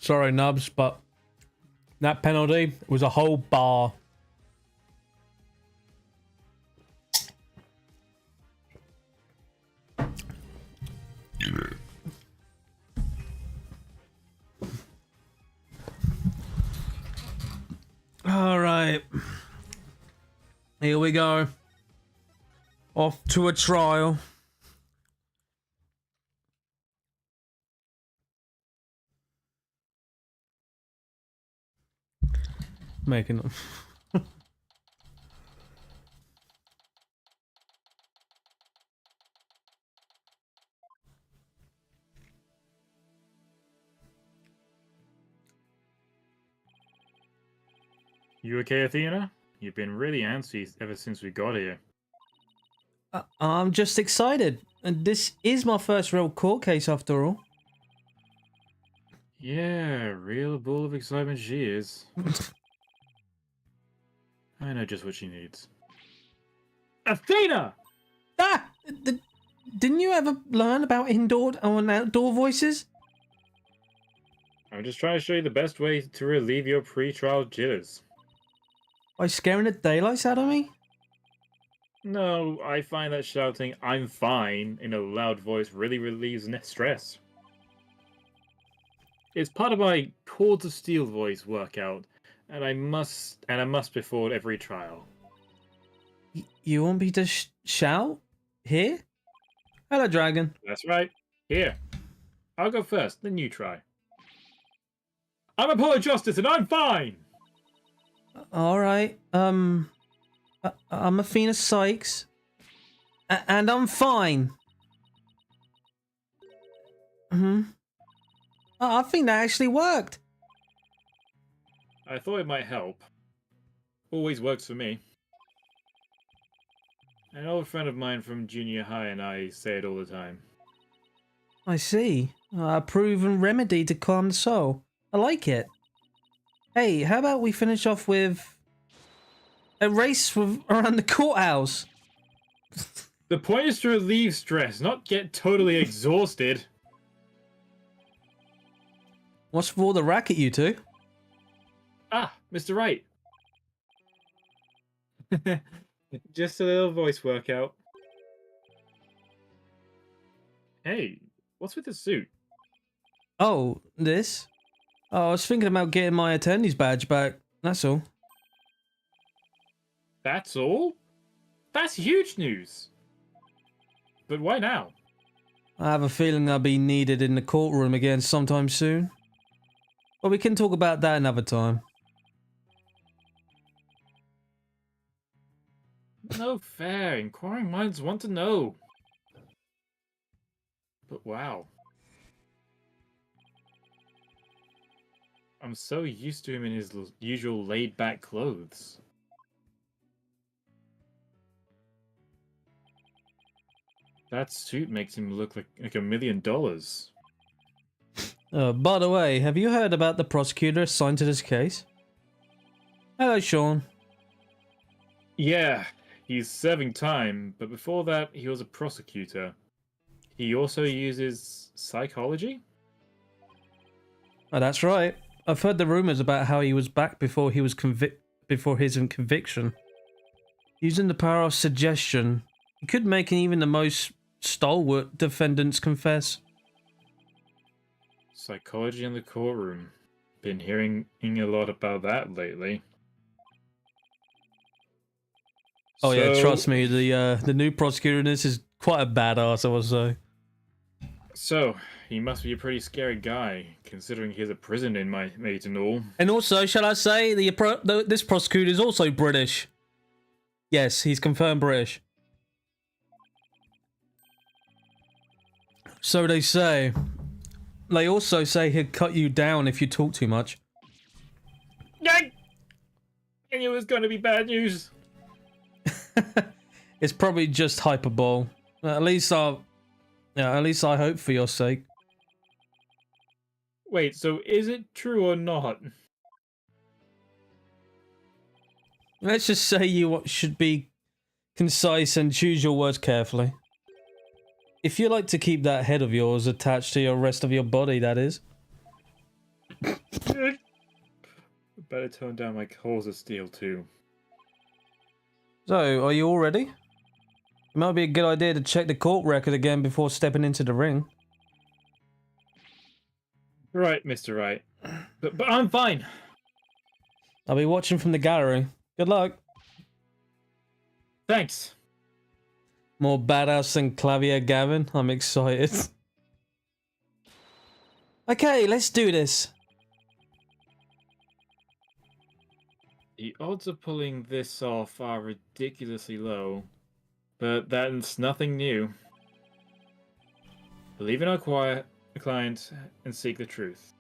Sorry, Nubs, but that penalty was a whole bar. All right. Here we go. Off to a trial. Making them. You okay, Athena? You've been really antsy ever since we got here. I'm just excited. And this is my first real court case after all. Yeah, real bull of excitement she is. I know just what she needs. Athena! Ah! Didn't you ever learn about indoor and outdoor voices? I'm just trying to show you the best way to relieve your pre-trial jitters. By scaring the daylights out of me? No, I find that shouting "I'm fine" in a loud voice really relieves stress. It's part of my Chords of Steel voice workout, and I must before every trial. You want me to shout? Here? Hello, Dragon. That's right. Here. I'll go first, then you try. I'm Apollo Justice and I'm fine! Alright, I'm Athena Sykes. And I'm fine. Oh, I think that actually worked. I thought it might help. Always works for me. An old friend of mine from junior high and I say it all the time. I see. A proven remedy to calm the soul. I like it. Hey, how about we finish off with a race around the courthouse? The point is to relieve stress, not get totally exhausted. What's with all the racket, you two? Ah, Mr. Wright. Just a little voice workout. Hey, what's with the suit? Oh, this? Oh, I was thinking about getting my attorney's badge back. That's all. That's all? That's huge news. But why now? I have a feeling I'll be needed in the courtroom again sometime soon. But we can talk about that another time. No fair. Inquiring minds want to know. But wow. I'm so used to him in his usual laid-back clothes. That suit makes him look like $1 million. By the way, have you heard about the prosecutor assigned to this case? Hello, Sean. Yeah, he's serving time, but before that, he was a prosecutor. He also uses psychology? Oh, that's right. I've heard the rumors about how he was back before he was before his conviction. Using the power of suggestion, he could make even the most stalwart defendants confess. Psychology in the courtroom. Been hearing a lot about that lately. Oh yeah, trust me, the new prosecutor in this is quite a badass, I would say. So, he must be a pretty scary guy, considering he has a prison inmate and all. And also, shall I say, this prosecutor is also British. Yes, he's confirmed British. So they say. They also say he'd cut you down if you talk too much. I knew it was going to be bad news. It's probably just hyperbole. At least I hope for your sake. Wait, so is it true or not? Let's just say you should be concise and choose your words carefully. If you like to keep that head of yours attached to your rest of your body, that is. Better tone down my coals of steel too. So, are you all ready? It might be a good idea to check the court record again before stepping into the ring. Right, Mr. Wright. But I'm fine. I'll be watching from the gallery. Good luck. Thanks. More badass than Clavier Gavin. I'm excited. Okay, let's do this. The odds of pulling this off are ridiculously low, but that's nothing new. Believe in our client and seek the truth.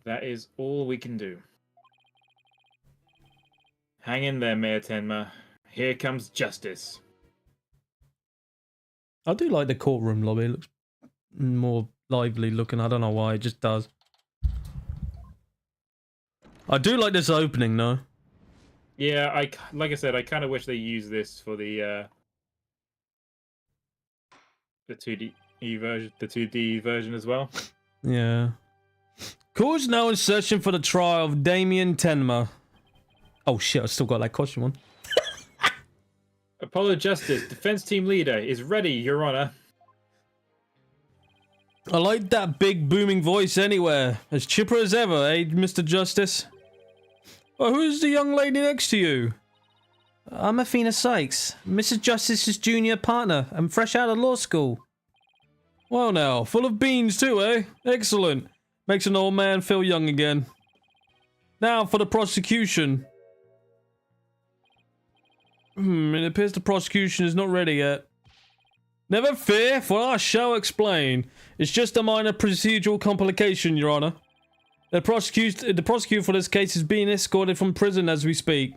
That is all we can do. Hang in there, Mayor Tenma. Here comes justice. I do like the courtroom lobby. It looks more lively looking. I don't know why. It just does. I do like this opening, though. Yeah, like I said, I kind of wish they used this for the 2D version, the 2D version as well. Yeah. Court's now in session for the trial of Damien Tenma. Oh shit! I still got that costume on. Apollo Justice, defense team leader, is ready, Your Honor. I like that big booming voice anywhere. As chipper as ever, eh, Mr. Justice? Well, who's the young lady next to you? I'm Athena Sykes, Mrs. Justice's junior partner. I'm fresh out of law school. Well now, full of beans too, eh? Excellent. Makes an old man feel young again. Now for the prosecution. It appears the prosecution is not ready yet. Never fear, for I shall explain. It's just a minor procedural complication, Your Honor. The prosecutor for this case is being escorted from prison as we speak.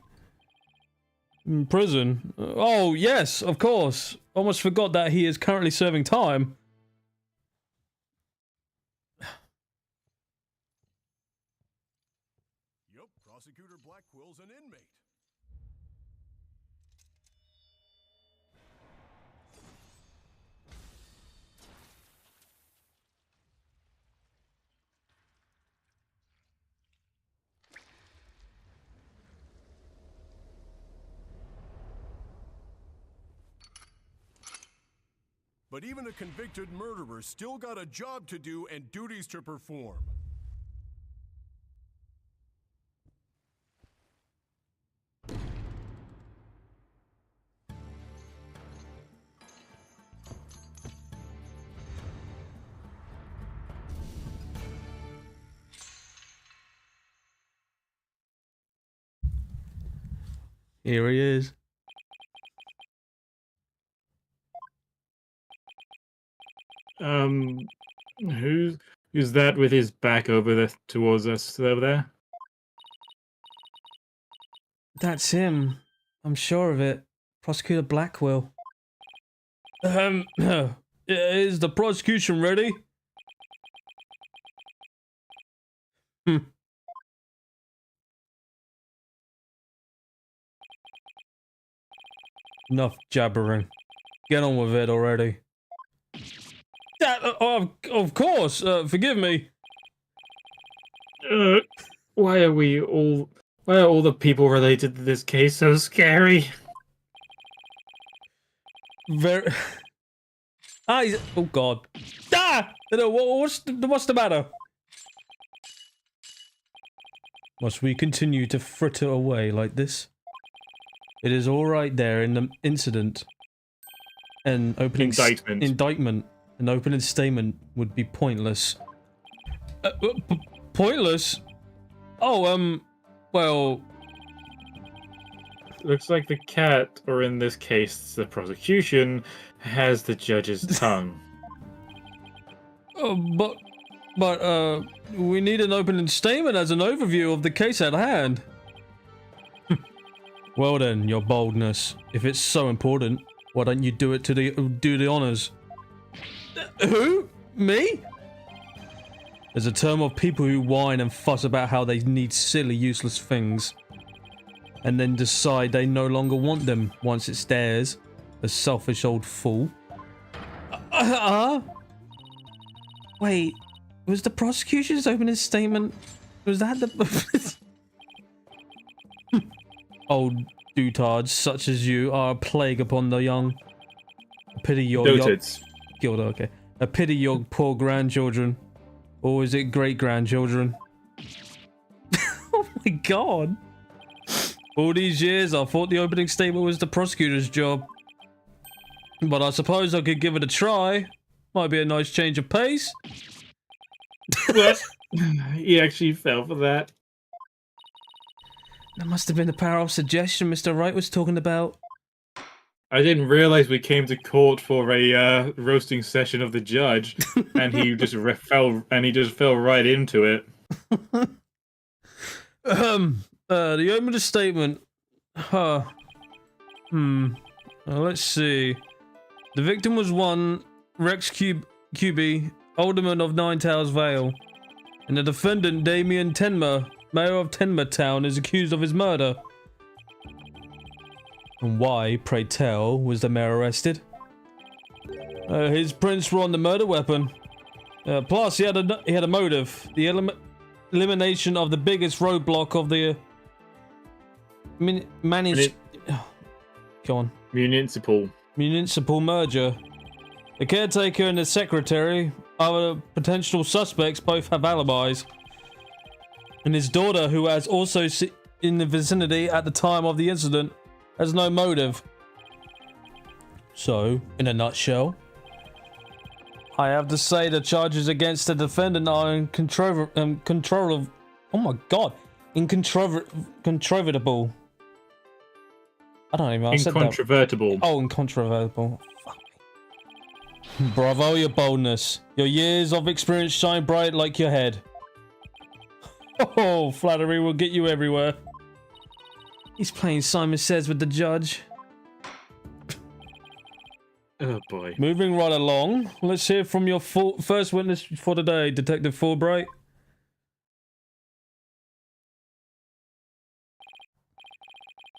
Prison? Oh, yes, of course. Almost forgot that he is currently serving time. Yup, Prosecutor Blackwell's an inmate. But even a convicted murderer still got a job to do and duties to perform. Here he is. Who's that with his back over there towards us over there? That's him. I'm sure of it. Prosecutor Blackwell. Is the prosecution ready? Enough jabbering. Get on with it already. Of course. Forgive me. Why are all the people related to this case so scary? Very. Oh God. What's the matter? Must we continue to fritter away like this? It is all right there in the incident. An opening indictment. An opening statement would be pointless. Pointless? Oh, well... Looks like the cat, or in this case, the prosecution, has the judge's tongue. But, we need an opening statement as an overview of the case at hand. Well then, your boldness. If it's so important, why don't you do the honors? Who? Me? There's a term of people who whine and fuss about how they need silly, useless things. And then decide they no longer want them once it's theirs. A selfish old fool. Wait, Was the prosecution's opening statement? Was that the... Old doutards such as you are a plague upon the young. A pity your Dotards. Gilda, okay. A pity your poor grandchildren. Or is it great-grandchildren? Oh my god. All these years I thought the opening statement was the prosecutor's job. But I suppose I could give it a try. Might be a nice change of pace. What? He actually fell for that. That must have been the power of suggestion Mr. Wright was talking about. I didn't realize we came to court for a roasting session of the judge, and he just fell right into it. The opening statement. Let's see. The victim was one Rex QB, alderman of Ninetales Vale, and the defendant, Damien Tenmer, mayor of Tenmer Town, is accused of his murder. And why, pray tell, was the mayor arrested? His prints were on the murder weapon. Plus, he had a motive: the elimination of the biggest roadblock of the municipal merger. The caretaker and the secretary, other potential suspects, both have alibis. And his daughter, who was also in the vicinity at the time of the incident, has no motive. So, in a nutshell, I have to say the charges against the defendant are incontrovertible. I don't even know. Incontrovertible. Oh, incontrovertible. Fuck. Bravo, your boldness. Your years of experience shine bright like your head. Oh, flattery will get you everywhere. He's playing Simon Says with the judge. Oh boy. Moving right along, let's hear from your first witness for today, Detective Fulbright.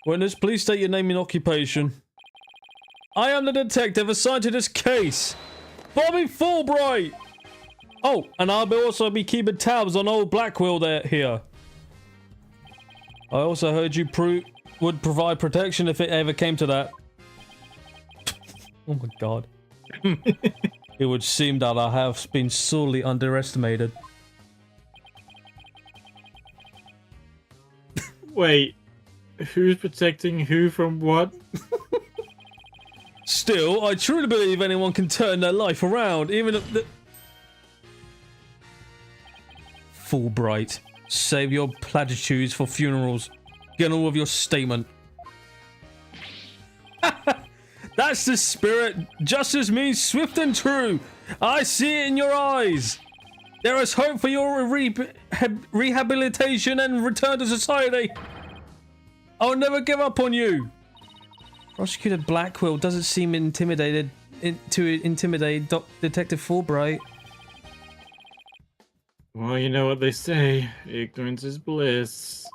Witness, please state your name and occupation. I am the detective assigned to this case, Bobby Fulbright. Oh, and I'll also be keeping tabs on old Blackwell here. I also heard you would provide protection if it ever came to that. Oh my god. It would seem that I have been sorely underestimated. Wait, who's protecting who from what? Still, I truly believe anyone can turn their life around, even if the... Fulbright, save your platitudes for funerals. Get on with your statement. That's the spirit. Justice means swift and true. I see it in your eyes. There is hope for your rehabilitation and return to society. I'll never give up on you. Prosecutor Blackwell doesn't seem intimidated to intimidate Detective Fulbright. Well, you know what they say. Ignorance is bliss.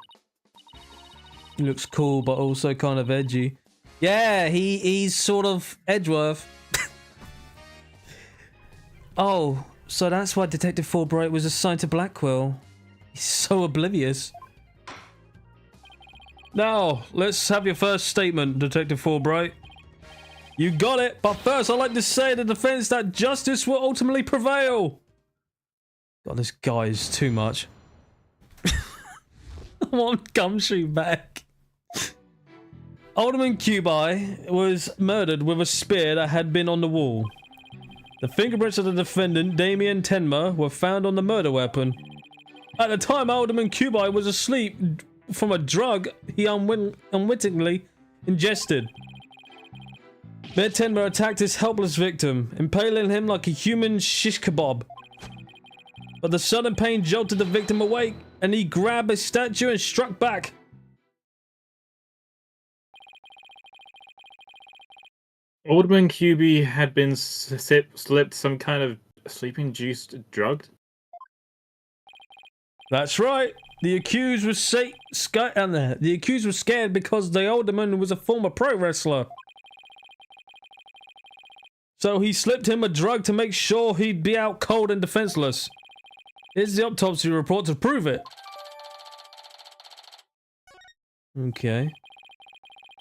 He looks cool, but also kind of edgy. Yeah, he's sort of Edgeworth. Oh, so that's why Detective Fulbright was assigned to Blackwell. He's so oblivious. Now, let's have your first statement, Detective Fulbright. You got it, but first I'd like to say to the defense that justice will ultimately prevail. God, this guy is too much. I want Gumshoe back. Alderman Cubi was murdered with a spear that had been on the wall. The fingerprints of the defendant, Damien Tenmer, were found on the murder weapon. At the time, Alderman Cubi was asleep from a drug he unwittingly ingested. Mayor Tenmer attacked his helpless victim, impaling him like a human shish kebab. But the sudden pain jolted the victim awake, and he grabbed a statue and struck back. Alderman QB had been slipped some kind of sleep-induced drug? That's right. The accused was scared because the alderman was a former pro wrestler. So he slipped him a drug to make sure he'd be out cold and defenseless. Here's the autopsy report to prove it. Okay.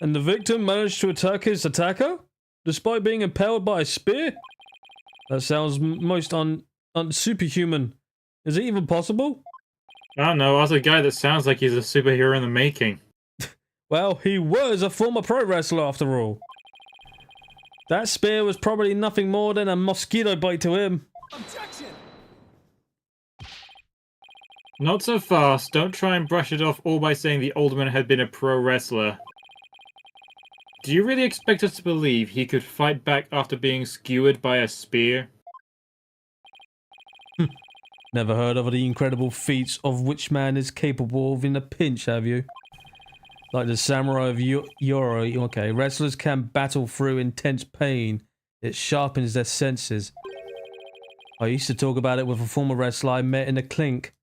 And the victim managed to attack his attacker? Despite being impaled by a spear? That sounds most superhuman. Is it even possible? I don't know, as a guy that sounds like he's a superhero in the making. Well, he was a former pro wrestler after all. That spear was probably nothing more than a mosquito bite to him. Objection! Not so fast. Don't try and brush it off all by saying the alderman had been a pro wrestler. Do you really expect us to believe he could fight back after being skewered by a spear? Never heard of the incredible feats of which man is capable of in a pinch, have you? Like the samurai of Yoro, okay, wrestlers can battle through intense pain. It sharpens their senses. I used to talk about it with a former wrestler I met in a clink.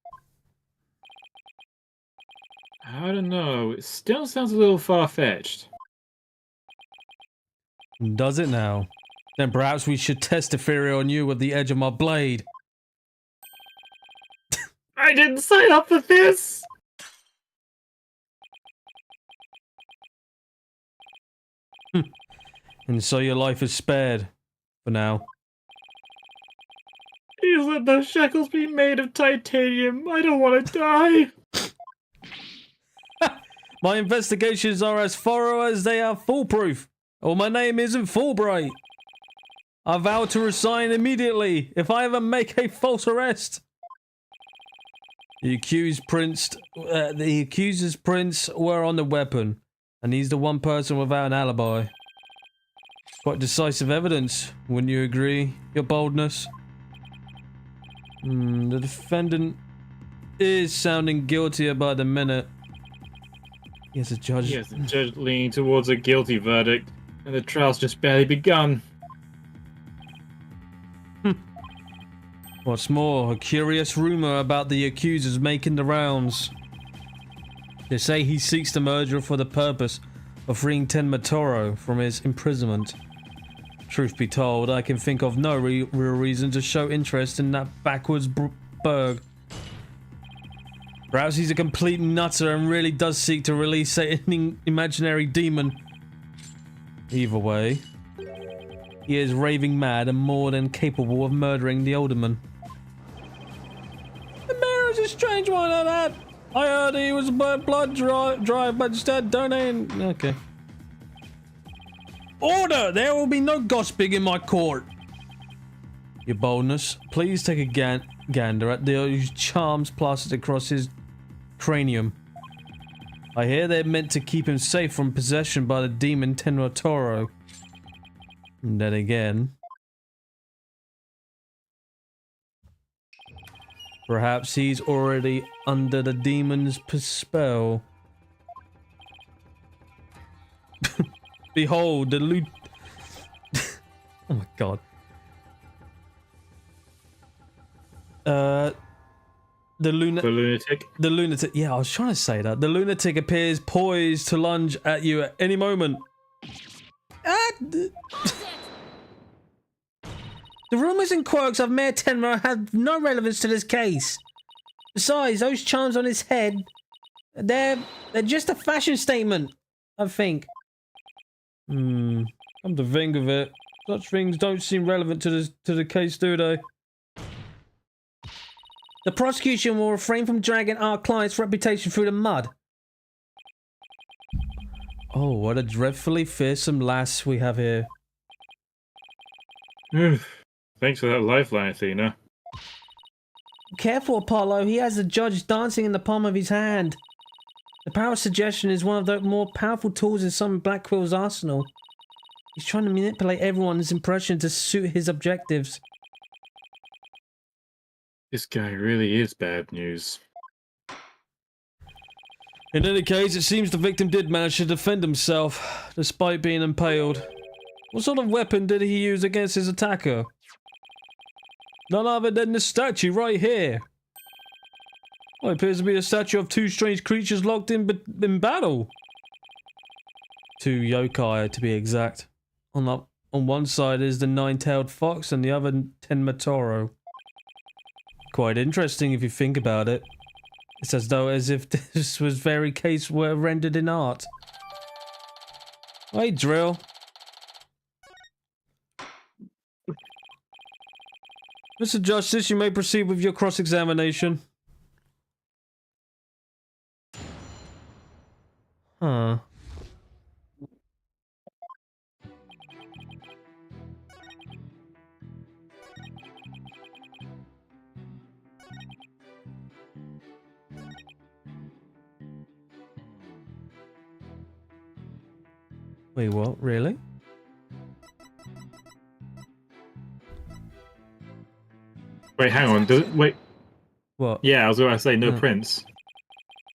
I don't know. It still sounds a little far-fetched. Does it now? Then perhaps we should test the theory on you with the edge of my blade. I didn't sign up for this! And so your life is spared. For now. Please let those shackles be made of titanium. I don't want to die. My investigations are as thorough as they are foolproof. Or my name isn't Fulbright. I vow to resign immediately if I ever make a false arrest. The accuser's prints were on the weapon, and he's the one person without an alibi. Quite decisive evidence, wouldn't you agree, your boldness? The defendant is sounding guiltier by the minute. Yes, the judge. Yes, the judge leaning towards a guilty verdict, and the trial's just barely begun. What's more, a curious rumor about the accuser's making the rounds. They say he seeks the murderer for the purpose of freeing Tenma Toro from his imprisonment. Truth be told, I can think of no real reason to show interest in that backwards burg. Perhaps he's a complete nutter and really does seek to release an imaginary demon. Either way, he is raving mad and more than capable of murdering the alderman. The mayor is a strange one at that. I heard he was blood dry, but instead donating. Okay. Order! There will be no gossiping in my court. Your boldness, please take a gander at those charms plastered across his cranium. I hear they're meant to keep him safe from possession by the demon Tenma Toro. And then again, perhaps he's already under the demon's spell. Behold, the oh my god. The lunatic. The lunatic. Yeah, I was trying to say that. The lunatic appears poised to lunge at you at any moment. The rumors and quirks of Mayor Tenma have no relevance to this case. Besides, those charms on his head, they're just a fashion statement, I think. Come to think of it, such things don't seem relevant to the case, do they? The prosecution will refrain from dragging our client's reputation through the mud. Oh, what a dreadfully fearsome lass we have here. Thanks for that lifeline, Athena. Careful, Apollo. He has the judge dancing in the palm of his hand. The power of suggestion is one of the more powerful tools in some Blackwell's arsenal. He's trying to manipulate everyone's impression to suit his objectives. This guy really is bad news. In any case, it seems the victim did manage to defend himself, despite being impaled. What sort of weapon did he use against his attacker? None other than this statue right here. Well, it appears to be a statue of two strange creatures locked in battle. Two yokai, to be exact. On one side is the nine-tailed fox and the other Tenma Toro. quite interesting if you think about it. It's as if this was very case were rendered in art. Hey, Drill. Mr. Justice, you may proceed with your cross-examination. Huh. Wait, what? Really? Wait, hang on. Wait. What? Yeah, I was going to say no prints.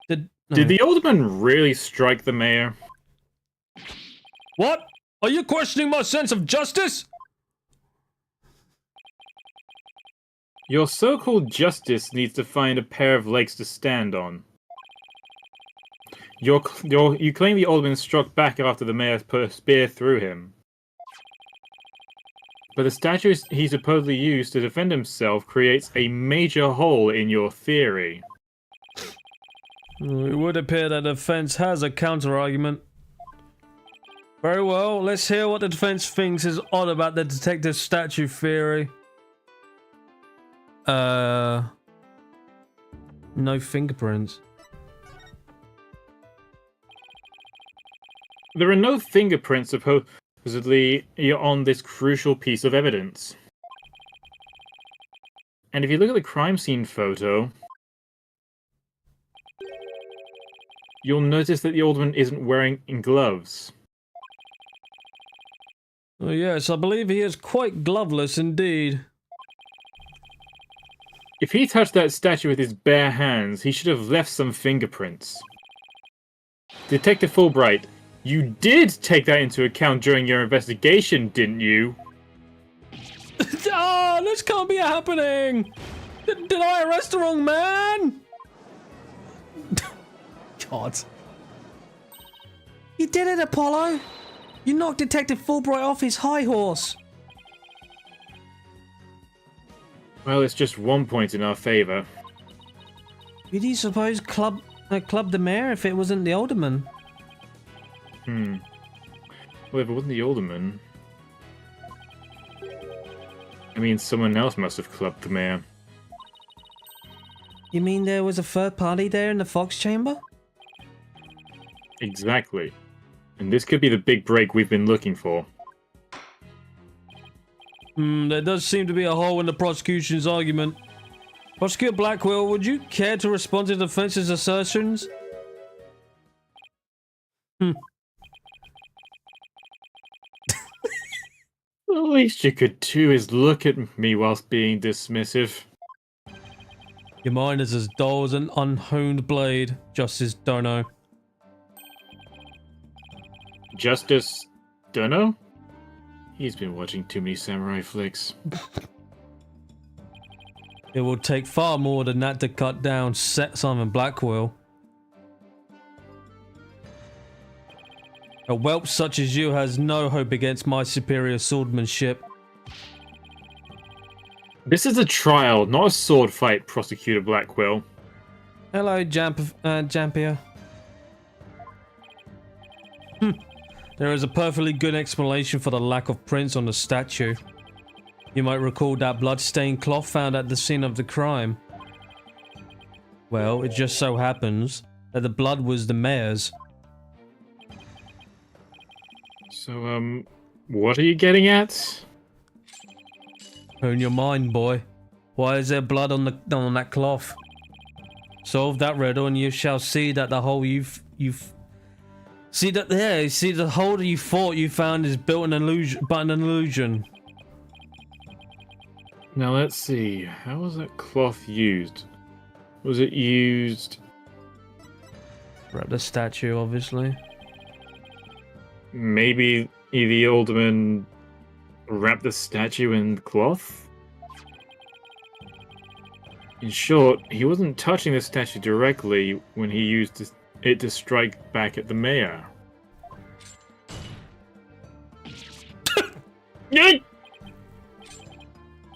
Did the alderman really strike the mayor? What? Are you questioning my sense of justice? Your so-called justice needs to find a pair of legs to stand on. You claim the alderman struck back after the mayor put a spear through him. But the statue he supposedly used to defend himself creates a major hole in your theory. It would appear that the defense has a counter-argument. Very well, let's hear what the defense thinks is odd about the detective statue theory. No fingerprints. There are no fingerprints supposedly on this crucial piece of evidence. And if you look at the crime scene photo, you'll notice that the alderman isn't wearing gloves. Oh yes, I believe he is quite gloveless indeed. If he touched that statue with his bare hands, he should have left some fingerprints. Detective Fulbright, you did take that into account during your investigation, didn't you? Ah, this can't be happening! Did I arrest the wrong man? God. You did it, Apollo! You knocked Detective Fulbright off his high horse! Well, it's just 1 point in our favor. Did you suppose club the mayor if it wasn't the alderman? Well, if it wasn't the alderman... I mean, someone else must have clubbed the mayor. You mean there was a third party there in the Fox chamber? Exactly. And this could be the big break we've been looking for. There does seem to be a hole in the prosecution's argument. Prosecutor Blackwell, would you care to respond to the defense's assertions? The least you could do is look at me whilst being dismissive. Your mind is as dull as an unhoned blade, Justice Dono. Justice Dunno? He's been watching too many samurai flicks. It will take far more than that to cut down Simon Blackwell. A whelp such as you has no hope against my superior swordsmanship. This is a trial, not a sword fight, Prosecutor Blackwell. Hello, Jampier. There is a perfectly good explanation for the lack of prints on the statue. You might recall that blood-stained cloth found at the scene of the crime. Well, it just so happens that the blood was the mayor's. So, what are you getting at? Own your mind, boy. Why is there blood on that cloth? Solve that riddle and you shall see that the hole you've see that there. You see the hole that you thought you found is built an illusion, but an illusion. Now let's see. How was that cloth used? Was it used? Wrap the statue, obviously. Maybe the alderman wrapped the statue in cloth? In short, he wasn't touching the statue directly when he used it to strike back at the mayor.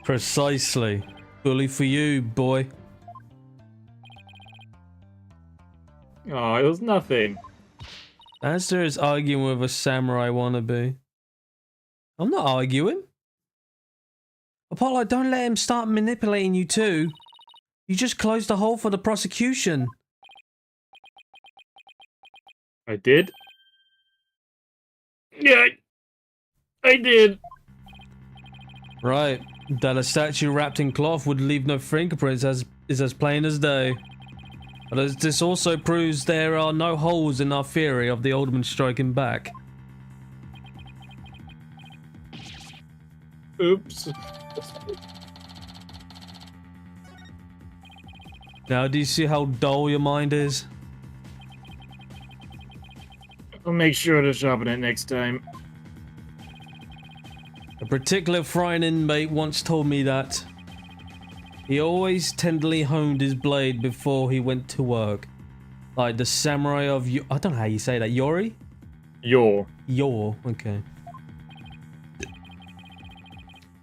Precisely. Bully for you, boy. Oh, it was nothing. Aster is arguing with a samurai wannabe. I'm not arguing. Apollo, don't let him start manipulating you too. You just closed the hole for the prosecution. I did? Yeah, I did. Right. That a statue wrapped in cloth would leave no fingerprints is as plain as day. But as this also proves there are no holes in our theory of the alderman striking back. Oops. Now, do you see how dull your mind is? I'll make sure to sharpen it next time. A particular frightened inmate once told me that he always tenderly honed his blade before he went to work. Like the samurai of I don't know how you say that. Yori? Your. Okay.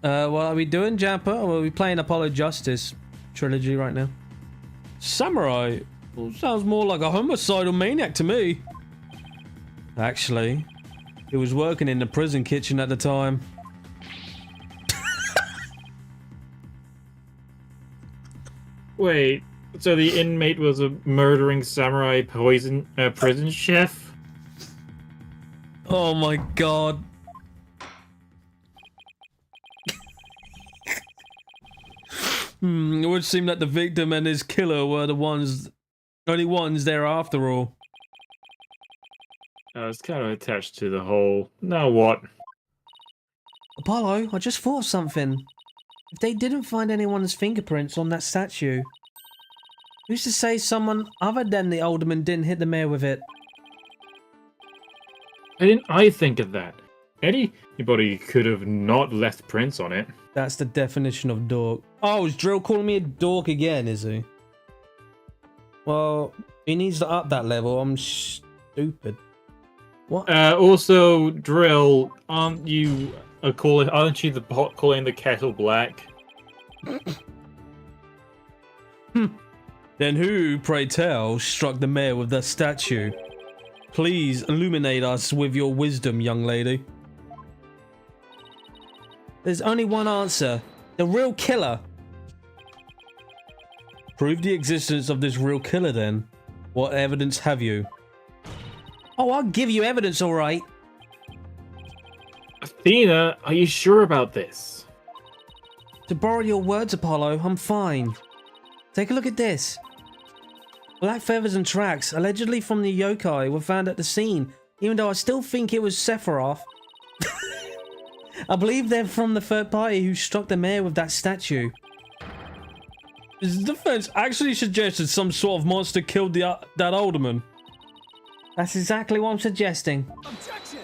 What are we doing, Jamper? Or are we playing Apollo Justice trilogy right now? Samurai? Well, sounds more like a homicidal maniac to me. Actually, he was working in the prison kitchen at the time. Wait, so the inmate was a murdering samurai prison chef? Oh my god. It would seem that the victim and his killer were the only ones there after all. I was kind of attached to the whole. Now what? Apollo, I just thought of something. If they didn't find anyone's fingerprints on that statue, who's to say someone other than the alderman didn't hit the mayor with it? Why didn't I think of that? Anybody could have not left prints on it. That's the definition of dork. Oh, is Drill calling me a dork again, is he? Well, he needs to up that level. I'm stupid. What? Also, Drill, aren't you the pot calling the kettle black? Then who, pray tell, struck the mayor with that statue? Please illuminate us with your wisdom, young lady. There's only one answer. The real killer. Prove the existence of this real killer then. What evidence have you? Oh, I'll give you evidence, alright. Athena, are you sure about this? To borrow your words, Apollo, I'm fine. Take a look at this. Black feathers and tracks, allegedly from the yokai, were found at the scene, even though I still think it was Sephiroth. I believe they're from the third party who struck the mayor with that statue. The defense actually suggested some sort of monster killed that alderman. That's exactly what I'm suggesting. Objection!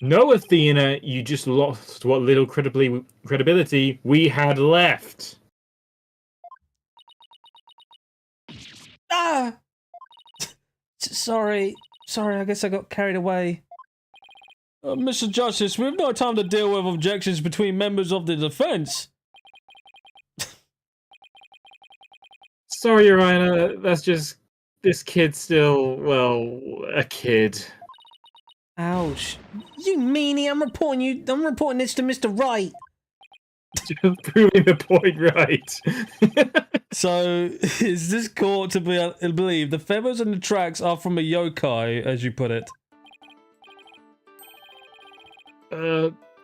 No, Athena, you just lost what little credibility we had left. Ah! Sorry, I guess I got carried away. Mr. Justice, we have no time to deal with objections between members of the defense. Sorry, Your Honor, that's just... This kid's still, well, a kid. Ouch. You meanie, I'm reporting this to Mr. Wright. Just proving the point right. So, is this court to believe the feathers and the tracks are from a yokai, as you put it?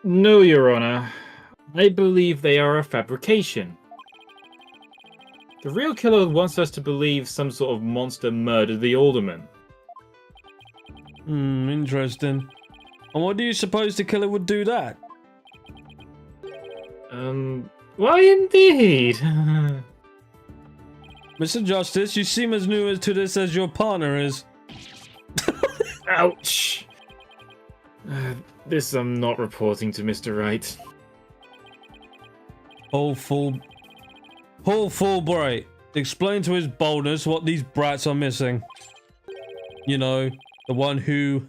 No, Your Honor. I believe they are a fabrication. The real killer wants us to believe some sort of monster murdered the alderman. Interesting. And why do you suppose the killer would do that? Why indeed? Mr. Justice, you seem as new to this as your partner is. Ouch. This I'm not reporting to Mr. Wright. Paul Fulbright, explain to his boldness what these brats are missing. You know, the one who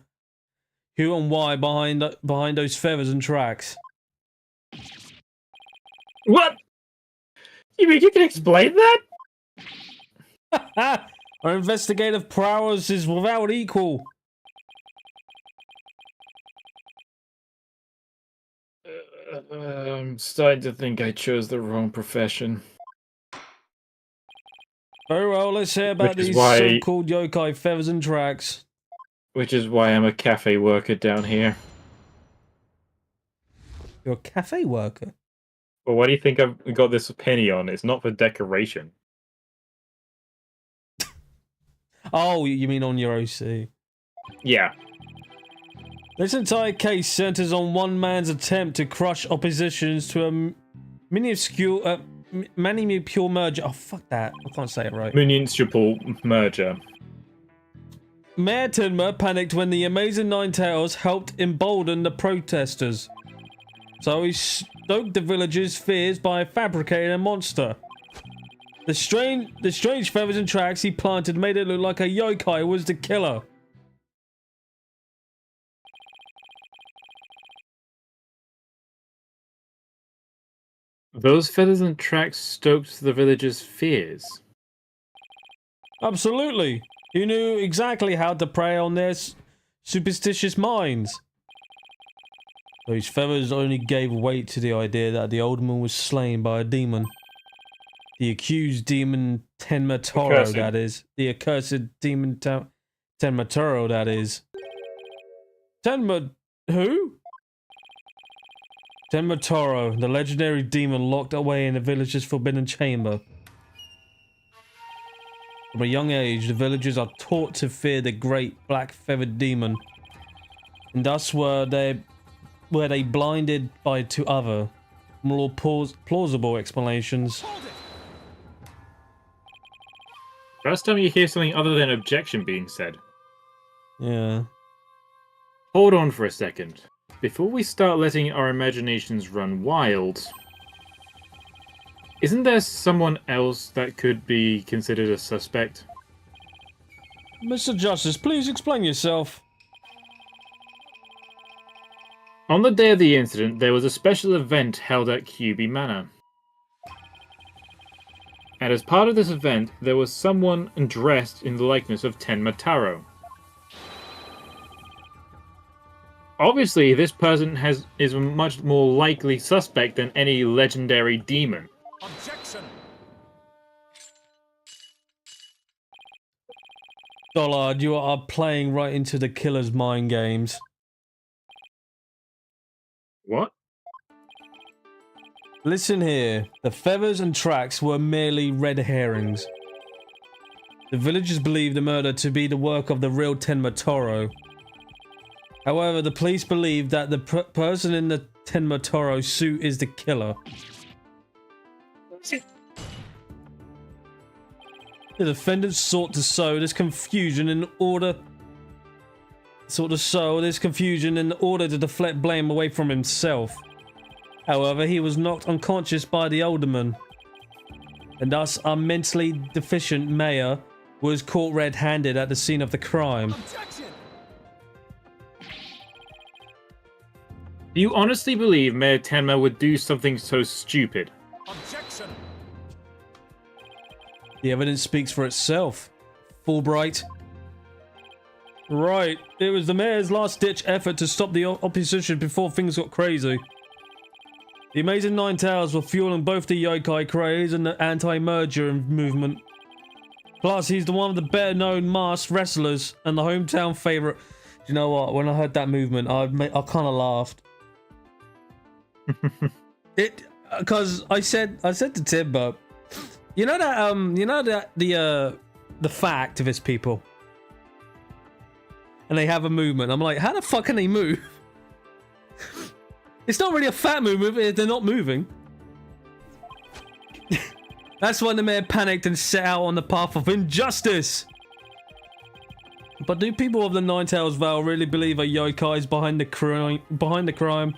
and why behind those feathers and tracks. What? You mean you can explain that? Our investigative prowess is without equal. I'm starting to think I chose the wrong profession. Very well, let's hear about Which is these why- so-called yokai feathers and tracks. Which is why I'm a cafe worker down here. You're a cafe worker? Well, why do you think I've got this penny on? It's not for decoration. Oh, you mean on your OC. Yeah. This entire case centers on one man's attempt to crush oppositions to a minuscule, pure merger. Oh, fuck that. I can't say it right. Municipal merger. Mayor Tinmer panicked when the Amazing Nine Tails helped embolden the protesters. So he stoked the villagers' fears by fabricating a monster. The strange feathers and tracks he planted made it look like a yokai was the killer. Those feathers and tracks stoked the villagers' fears. Absolutely. He knew exactly how to prey on their superstitious minds. Those feathers only gave weight to the idea that the alderman was slain by a demon. The accused demon Tenmatoro, Accursed. that is. The accursed demon Tenmatoro, that is. Who? Tenmatoro, the legendary demon locked away in the village's forbidden chamber. From a young age, the villagers are taught to fear the great black-feathered demon. And thus were they blinded by to other, more plausible explanations. First time you hear something other than objection being said. Yeah. Hold on for a second. Before we start letting our imaginations run wild, isn't there someone else that could be considered a suspect? Mr. Justice, please explain yourself. On the day of the incident, there was a special event held at QB Manor. And as part of this event, there was someone dressed in the likeness of Tenmataro. Obviously, this person is a much more likely suspect than any legendary demon. Objection! Dollard, you are playing right into the killer's mind games. What? Listen here, the feathers and tracks were merely red herrings. The villagers believed the murder to be the work of the real Tenmatoro. However, the police believe that the person in the Tenmatoro suit is the killer. The defendant sought to sow this confusion in order to deflect blame away from himself. However, he was knocked unconscious by the alderman, and thus our mentally deficient mayor was caught red-handed at the scene of the crime. Objection! Do you honestly believe Mayor Tenma would do something so stupid? Objection! The evidence speaks for itself. Fulbright. Right, it was the mayor's last-ditch effort to stop the opposition before things got crazy. The Amazing Nine Tails were fueling both the yokai craze and the anti-merger movement. Plus, he's one of the better-known masked wrestlers and the hometown favorite. Do you know what? When I heard that movement, I kind of laughed. Because I said to Tim, but you know that the fact of his people, and they have a movement. I'm like, how the fuck can they move? It's not really a fat movement if they're not moving. That's when the mayor panicked and set out on the path of injustice. But do people of the Nine Tails Vale really believe a yokai is behind the crime?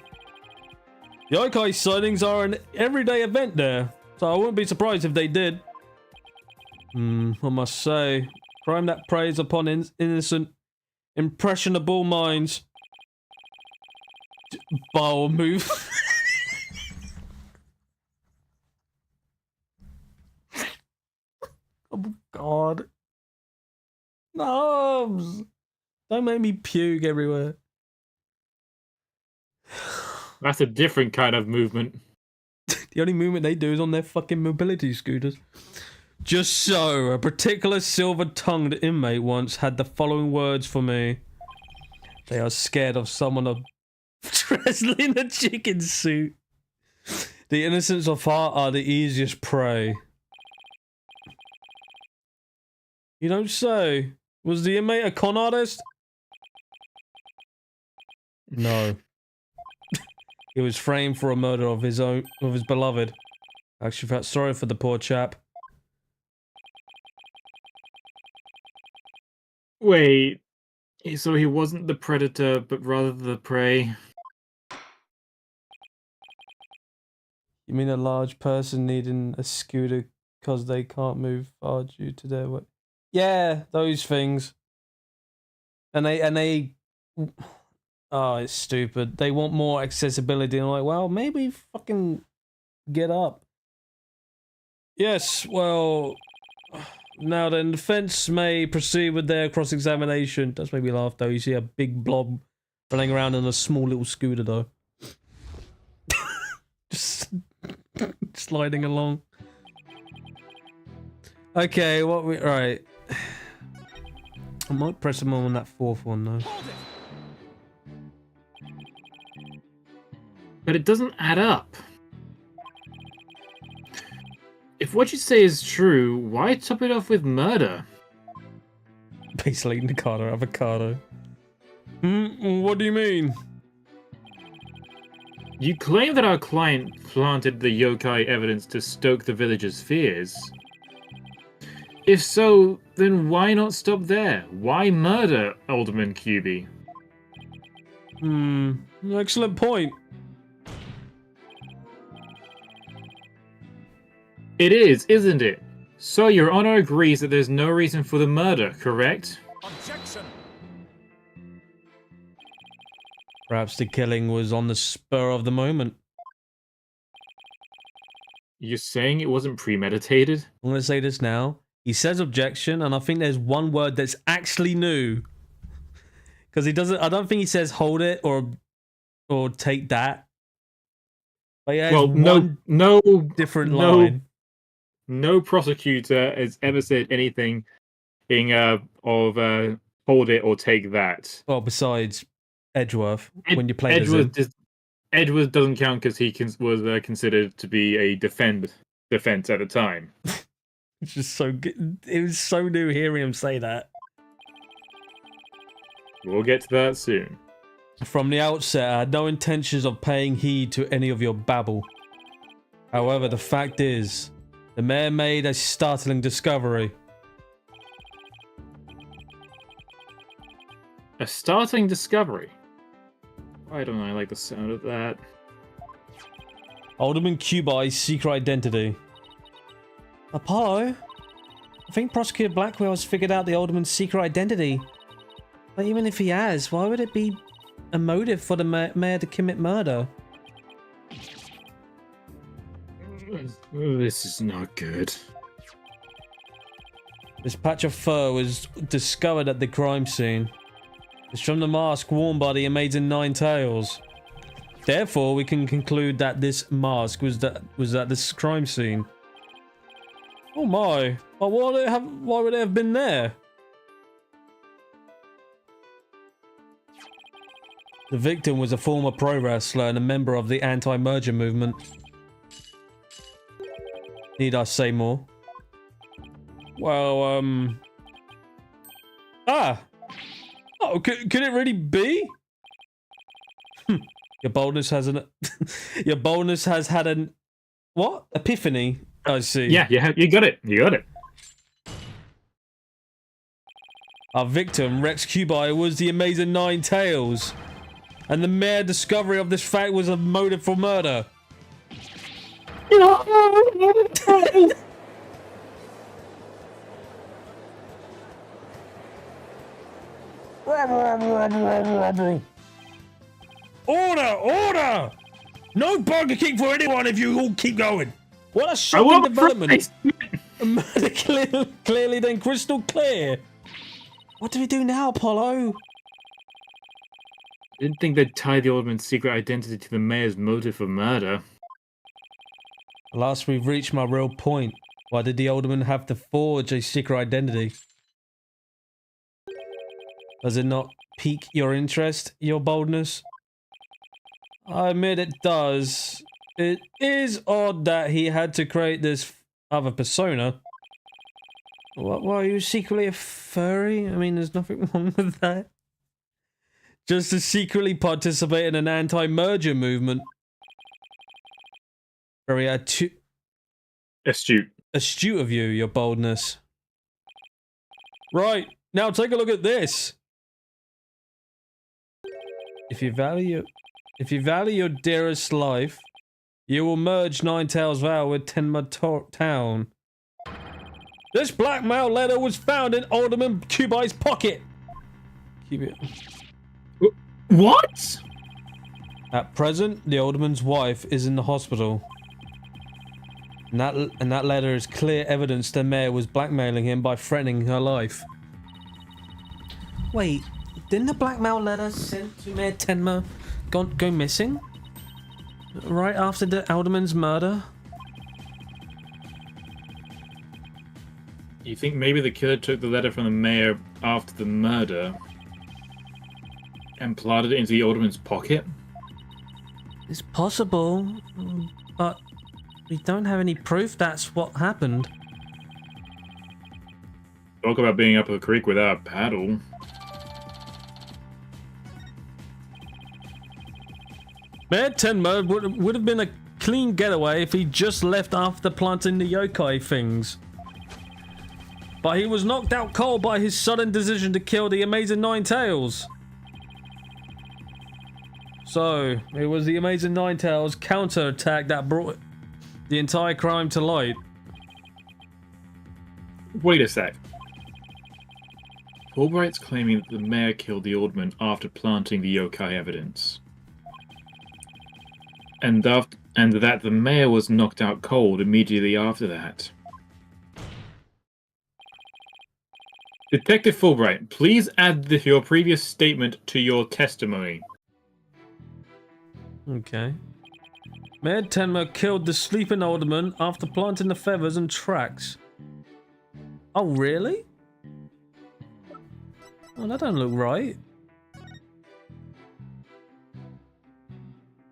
Yokai sightings are an everyday event there, so I wouldn't be surprised if they did. I must say, crime that preys upon innocent, impressionable minds. Bowel move. Oh God. No! Don't make me puke everywhere. That's a different kind of movement. The only movement they do is on their fucking mobility scooters. Just so, a particular silver-tongued inmate once had the following words for me. They are scared of someone dressed in a chicken suit. The innocents of heart are the easiest prey. You don't say. Was the inmate a con artist? No. He was framed for a murder of his beloved. I actually felt sorry for the poor chap. Wait, so he wasn't the predator, but rather the prey? You mean a large person needing a scooter because they can't move far due to their weight? Yeah, those things. And they oh, it's stupid. They want more accessibility. And I'm like, well, maybe fucking get up. Yes, well, now then, the defense may proceed with their cross-examination. Does make me laugh, though. You see a big blob running around in a small little scooter, though. Just sliding along. Okay, what we... Right. I might press him on that fourth one, though. But it doesn't add up. If what you say is true, why top it off with murder? Basically, Nikado avocado. What do you mean? You claim that our client planted the yokai evidence to stoke the villagers' fears. If so, then why not stop there? Why murder Alderman QB? Excellent point. It is, isn't it? So your honor agrees that there's no reason for the murder, correct? Objection! Perhaps the killing was on the spur of the moment. You're saying it wasn't premeditated? I'm going to say this now. He says objection, and I think there's one word that's actually new. Because he doesn't... I don't think he says hold it or take that. But yeah, Well, no different line. No prosecutor has ever said anything of hold it or take that. Well, besides Edgeworth, when you play Edgeworth doesn't count because he was considered to be a defense at the time. It's just so good. It was so new hearing him say that. We'll get to that soon. From the outset, I had no intentions of paying heed to any of your babble. However, the fact is, the mayor made a startling discovery. A startling discovery? Why don't I like the sound of that? Alderman Cubai's secret identity. Apollo? I think Prosecutor Blackwell has figured out the Alderman's secret identity. But even if he has, why would it be a motive for the mayor to commit murder? This is not good. This patch of fur was discovered at the crime scene. It's from the mask worn by the Amazing Nine Tails. Therefore, we can conclude that this mask was at this crime scene. Oh my! But why would it have been there? The victim was a former pro wrestler and a member of the anti-merger movement. Need I say more? Well, Oh, could it really be? Your boldness has your boldness has had an... What? Epiphany? I see. Yeah, you got it. You got it. Our victim, Rex Cubi, was the Amazing Nine Tails. And the mere discovery of this fact was a motive for murder. Order! Order! No Burger King for anyone if you all keep going. What a shocking development. Murder clearly then crystal clear. What do we do now, Apollo? Didn't think they'd tie the Alderman's secret identity to the mayor's motive for murder. Alas, we've reached my real point. Why did the Alderman have to forge a secret identity? Does it not pique your interest, your boldness? I admit it does. It is odd that he had to create this other persona. Why are you secretly a furry? I mean, there's nothing wrong with that. Just to secretly participate in an anti-merger movement. Very astute of you, your boldness. Right, now take a look at this. If you value your dearest life, you will merge Ninetales Vale with Tenma Town. This blackmail letter was found in Alderman Cubai's pocket. Keep it. What? At present, the Alderman's wife is in the hospital. And that letter is clear evidence the mayor was blackmailing him by threatening her life. Wait, didn't the blackmail letter sent to Mayor Tenma go missing? Right after the Alderman's murder? You think maybe the killer took the letter from the mayor after the murder and planted it into the Alderman's pocket? It's possible, but we don't have any proof that's what happened. Talk about being up a creek without a paddle. Mayor Tenma would have been a clean getaway if he just left after planting the yokai things. But he was knocked out cold by his sudden decision to kill the Amazing Ninetales. So, it was the Amazing Ninetales counterattack that brought the entire crime to light. Wait a sec. Fulbright's claiming that the mayor killed the Alderman after planting the yokai evidence. And that the mayor was knocked out cold immediately after that. Detective Fulbright, please add your previous statement to your testimony. Okay. Mayor Tenma killed the sleeping Alderman after planting the feathers and tracks. Oh, really? Well, that don't look right.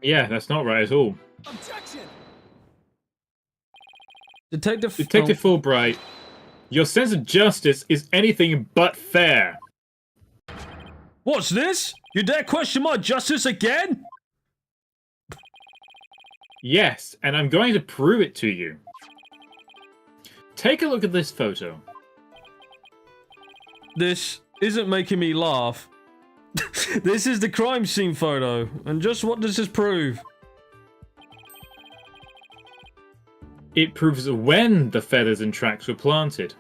Yeah, that's not right at all. Objection! Detective Fulbright, your sense of justice is anything but fair. What's this? You dare question my justice again? Yes, and I'm going to prove it to you. Take a look at this photo. This isn't making me laugh. This is the crime scene photo, and just what does this prove? It proves when the feathers and tracks were planted.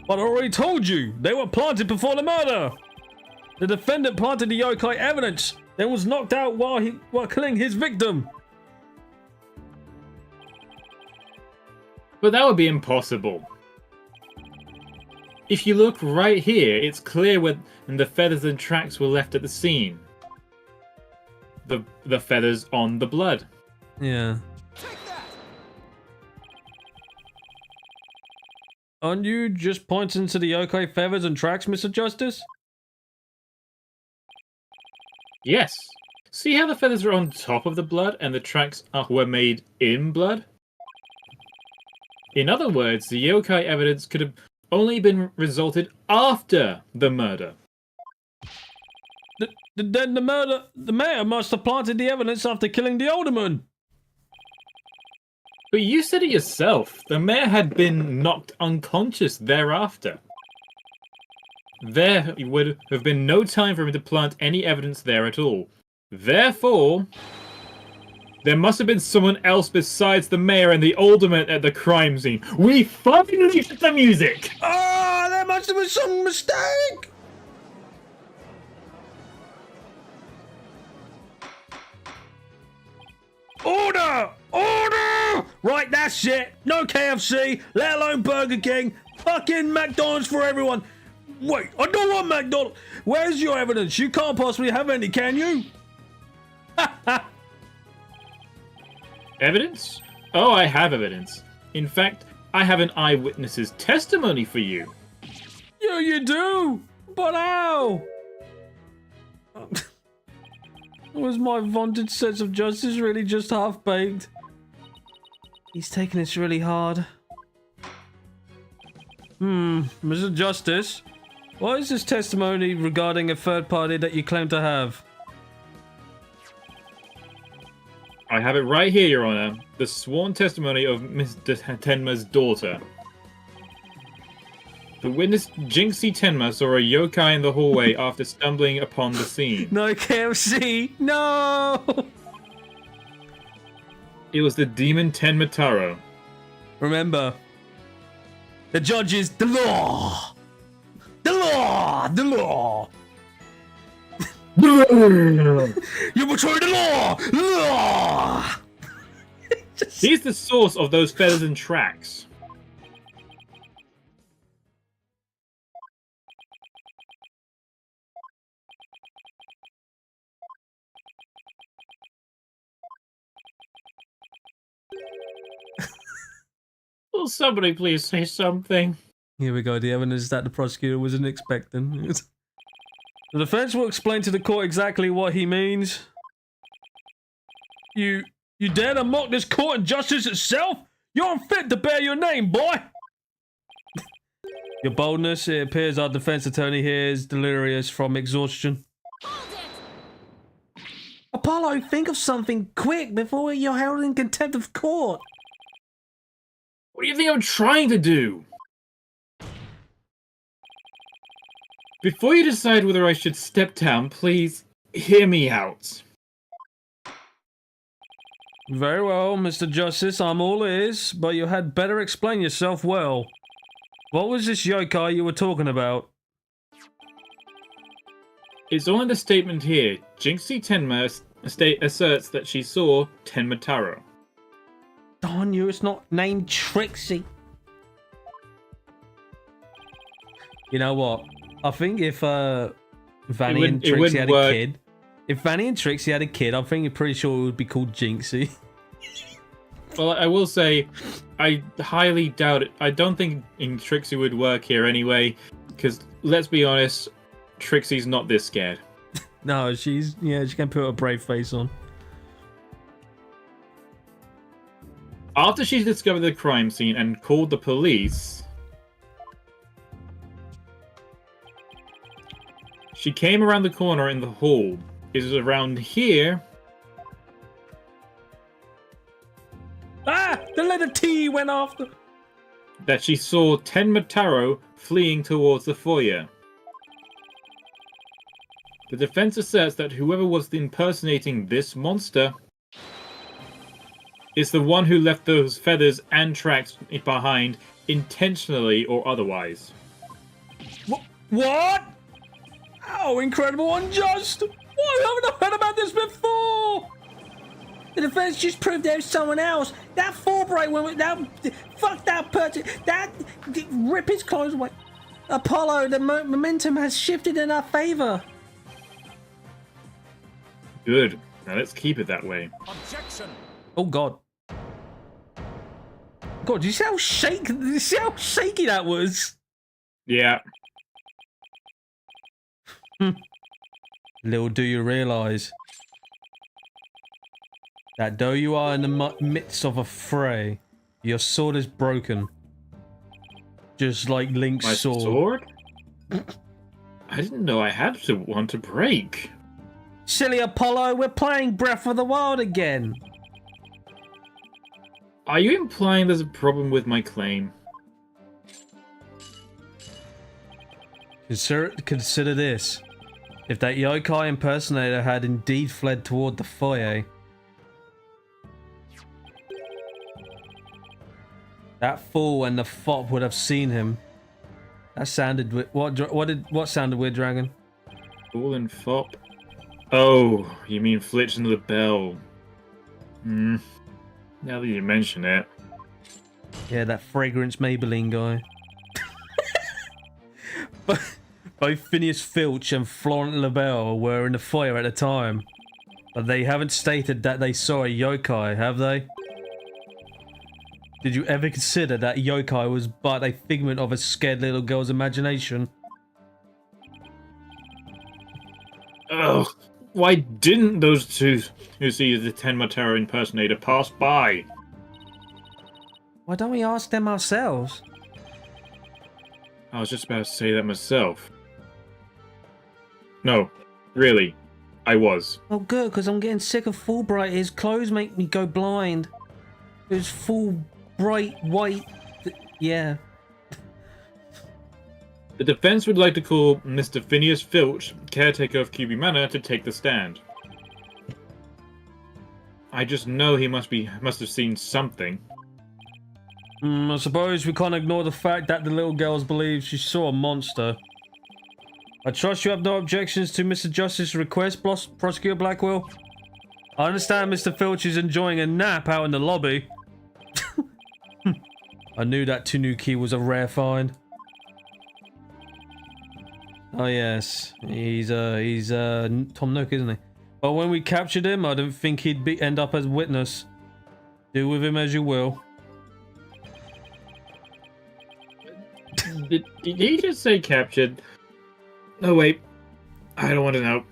But I already told you, they were planted before the murder. The defendant planted the yokai evidence, then was knocked out while killing his victim. But that would be impossible. If you look right here, it's clear when the feathers and tracks were left at the scene. The feathers on the blood. Yeah. Aren't you just pointing to the yokai feathers and tracks, Mr. Justice? Yes. See how the feathers are on top of the blood and the tracks were made in blood? In other words, the yokai evidence could have only been resulted after the murder. Then the mayor must have planted the evidence after killing the Alderman. But you said it yourself. The mayor had been knocked unconscious thereafter. There would have been no time for him to plant any evidence there at all. Therefore, there must have been someone else besides the mayor and the alderman at the crime scene. We finally hit the music! Ah, there must have been some mistake! Order! Order! Right, that's it. No KFC, let alone Burger King. Fucking McDonald's for everyone. Wait, I don't want McDonald's. Where's your evidence? You can't possibly have any, can you? Evidence? Oh, I have evidence. In fact, I have an eyewitness's testimony for you. Yeah, you do. But how? Was my vaunted sense of justice really just half-baked? He's taking this really hard. Mr. Justice, what is this testimony regarding a third party that you claim to have? I have it right here, Your Honor. The sworn testimony of Miss Tenma's daughter. The witness Jinxie Tenma saw a yokai in the hallway after stumbling upon the scene. No KFC! No! It was the demon Tenma Taro. Remember, the judge is the law! The law! The law! You betrayed the law! The law! He's the source of those feathers and tracks. Will somebody please say something? Here we go, the evidence that the prosecutor wasn't expecting. The defense will explain to the court exactly what he means. You dare to mock this court and justice itself? You're unfit to bear your name, boy! Your boldness, it appears our defense attorney here is delirious from exhaustion. Apollo, think of something quick before you're held in contempt of court. What do you think I'm trying to do? Before you decide whether I should step down, please hear me out. Very well, Mr. Justice, I'm all ears, but you had better explain yourself well. What was this yokai you were talking about? It's all in the statement here. Jinxie Tenma asserts that she saw Tenma Taro. Darn you, it's not named Trixie. You know what? I think if Vanny and Trixie had a kid, if Vanny and Trixie had a kid, I think you're pretty sure it would be called Jinxie. Well, I will say, I highly doubt it. I don't think Trixie would work here anyway, because let's be honest, Trixie's not this scared. No, she can put a brave face on. After she's discovered the crime scene and called the police, she came around the corner in the hall. It was around here. Ah! The letter T went after. That she saw Tenma Taro fleeing towards the foyer. The defense asserts that whoever was impersonating this monster is the one who left those feathers and tracks behind, intentionally or otherwise. What? How incredible unjust! Why haven't I heard about this before? The defense just proved there was someone else. That Fulbright woman, fuck that person, rip his clothes away. Apollo, the momentum has shifted in our favor. Good. Now let's keep it that way. Objection! Oh God. God, do you see how shaky that was? Yeah. Little do you realize that though you are in the midst of a fray, your sword is broken. Just like Link's My sword. sword? I didn't know I had one to break. Silly Apollo, we're playing Breath of the Wild again. Are you implying there's a problem with my claim? Consider this. If that yokai impersonator had indeed fled toward the foyer, that fool and the fop would have seen him. That sounded what sounded weird, Dragon? Fool and fop? Oh, you mean Flitch and the Bell. Now that you mention it. Yeah, that fragrance Maybelline guy. But both Phineas Filch and Florent LaBelle were in the fire at the time. But they haven't stated that they saw a yokai, have they? Did you ever consider that yokai was but a figment of a scared little girl's imagination? Ugh. Why didn't those two who see the Tenmatera impersonator pass by? Why don't we ask them ourselves? I was just about to say that myself. No, really, I was. Oh good, because I'm getting sick of Fulbright. His clothes make me go blind. It was full bright white. Yeah. The defense would like to call Mr. Phineas Filch, caretaker of QB Manor, to take the stand. I just know he must have seen something. I suppose we can't ignore the fact that the little girls believe she saw a monster. I trust you have no objections to Mr. Justice's request, Prosecutor Blackwell. I understand Mr. Filch is enjoying a nap out in the lobby. I knew that Tanuki was a rare find. Oh yes, he's Tom Nook, isn't he? But when we captured him, I didn't think he'd end up as witness. Do with him as you will. Did he just say captured? No, wait. I don't want to know.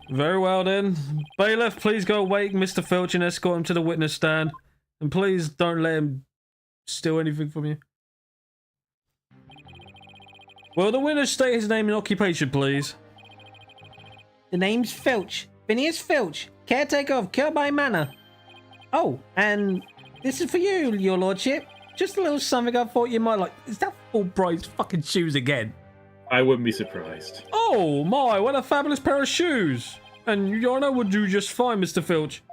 Very well then. Bailiff, please go wake Mr. Filch and escort him to the witness stand. And please don't let him steal anything from you. Will the witness state his name and occupation, please? The name's Filch. Phineas Filch, caretaker of Kirby Manor. Oh, and this is for you, your lordship. Just a little something I thought you might like. Is that Fulbright's fucking shoes again? I wouldn't be surprised. Oh my, what a fabulous pair of shoes. And your honor, would you just find Mr. Filch?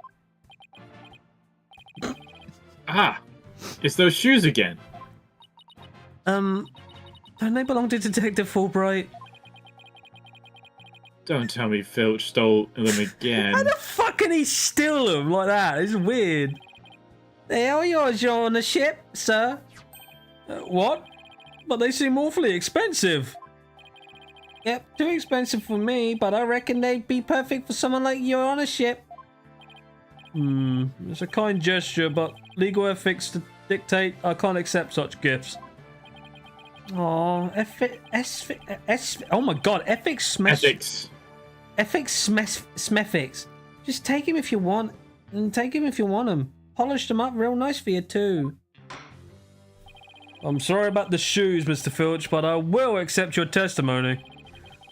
Ah, it's those shoes again. Don't they belong to Detective Fulbright? Don't tell me Filch stole them again. How the fuck can he steal them like that? It's weird. They are yours, your ownership, sir. What? But they seem awfully expensive. Yep, too expensive for me, but I reckon they'd be perfect for someone like your ownership. It's a kind gesture, but legal ethics dictate I can't accept such gifts. Oh, oh my god, ethics smethics. Just take him if you want, and take him if you want him. Polish them up real nice for you too. I'm sorry about the shoes, Mr. Filch, but I will accept your testimony.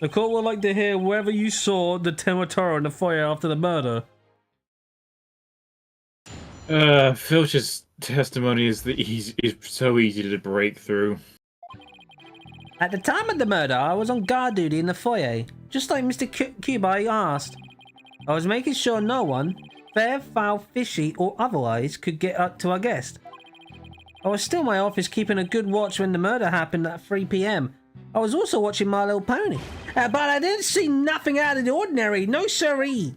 The court would like to hear whether you saw the Tenmatara in the fire after the murder. Filch's testimony is so easy to break through. At the time of the murder, I was on guard duty in the foyer, just like Mr. Kubai asked. I was making sure no one, fair, foul, fishy, or otherwise, could get up to our guest. I was still in my office keeping a good watch when the murder happened at 3 PM. I was also watching My Little Pony, but I didn't see nothing out of the ordinary, no siree.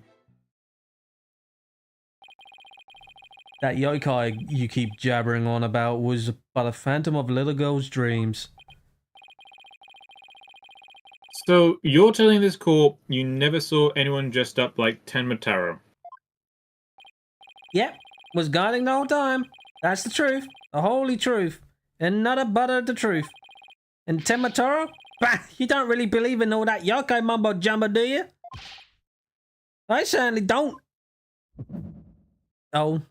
That yokai you keep jabbering on about was but a phantom of little girl's dreams. So, you're telling this court you never saw anyone dressed up like Tenmatara? Yep, was guarding the whole time. That's the truth, the holy truth, and not a butter the truth. And Tenmatara? Bah, you don't really believe in all that yokai mumbo jumbo, do you? I certainly don't. Oh,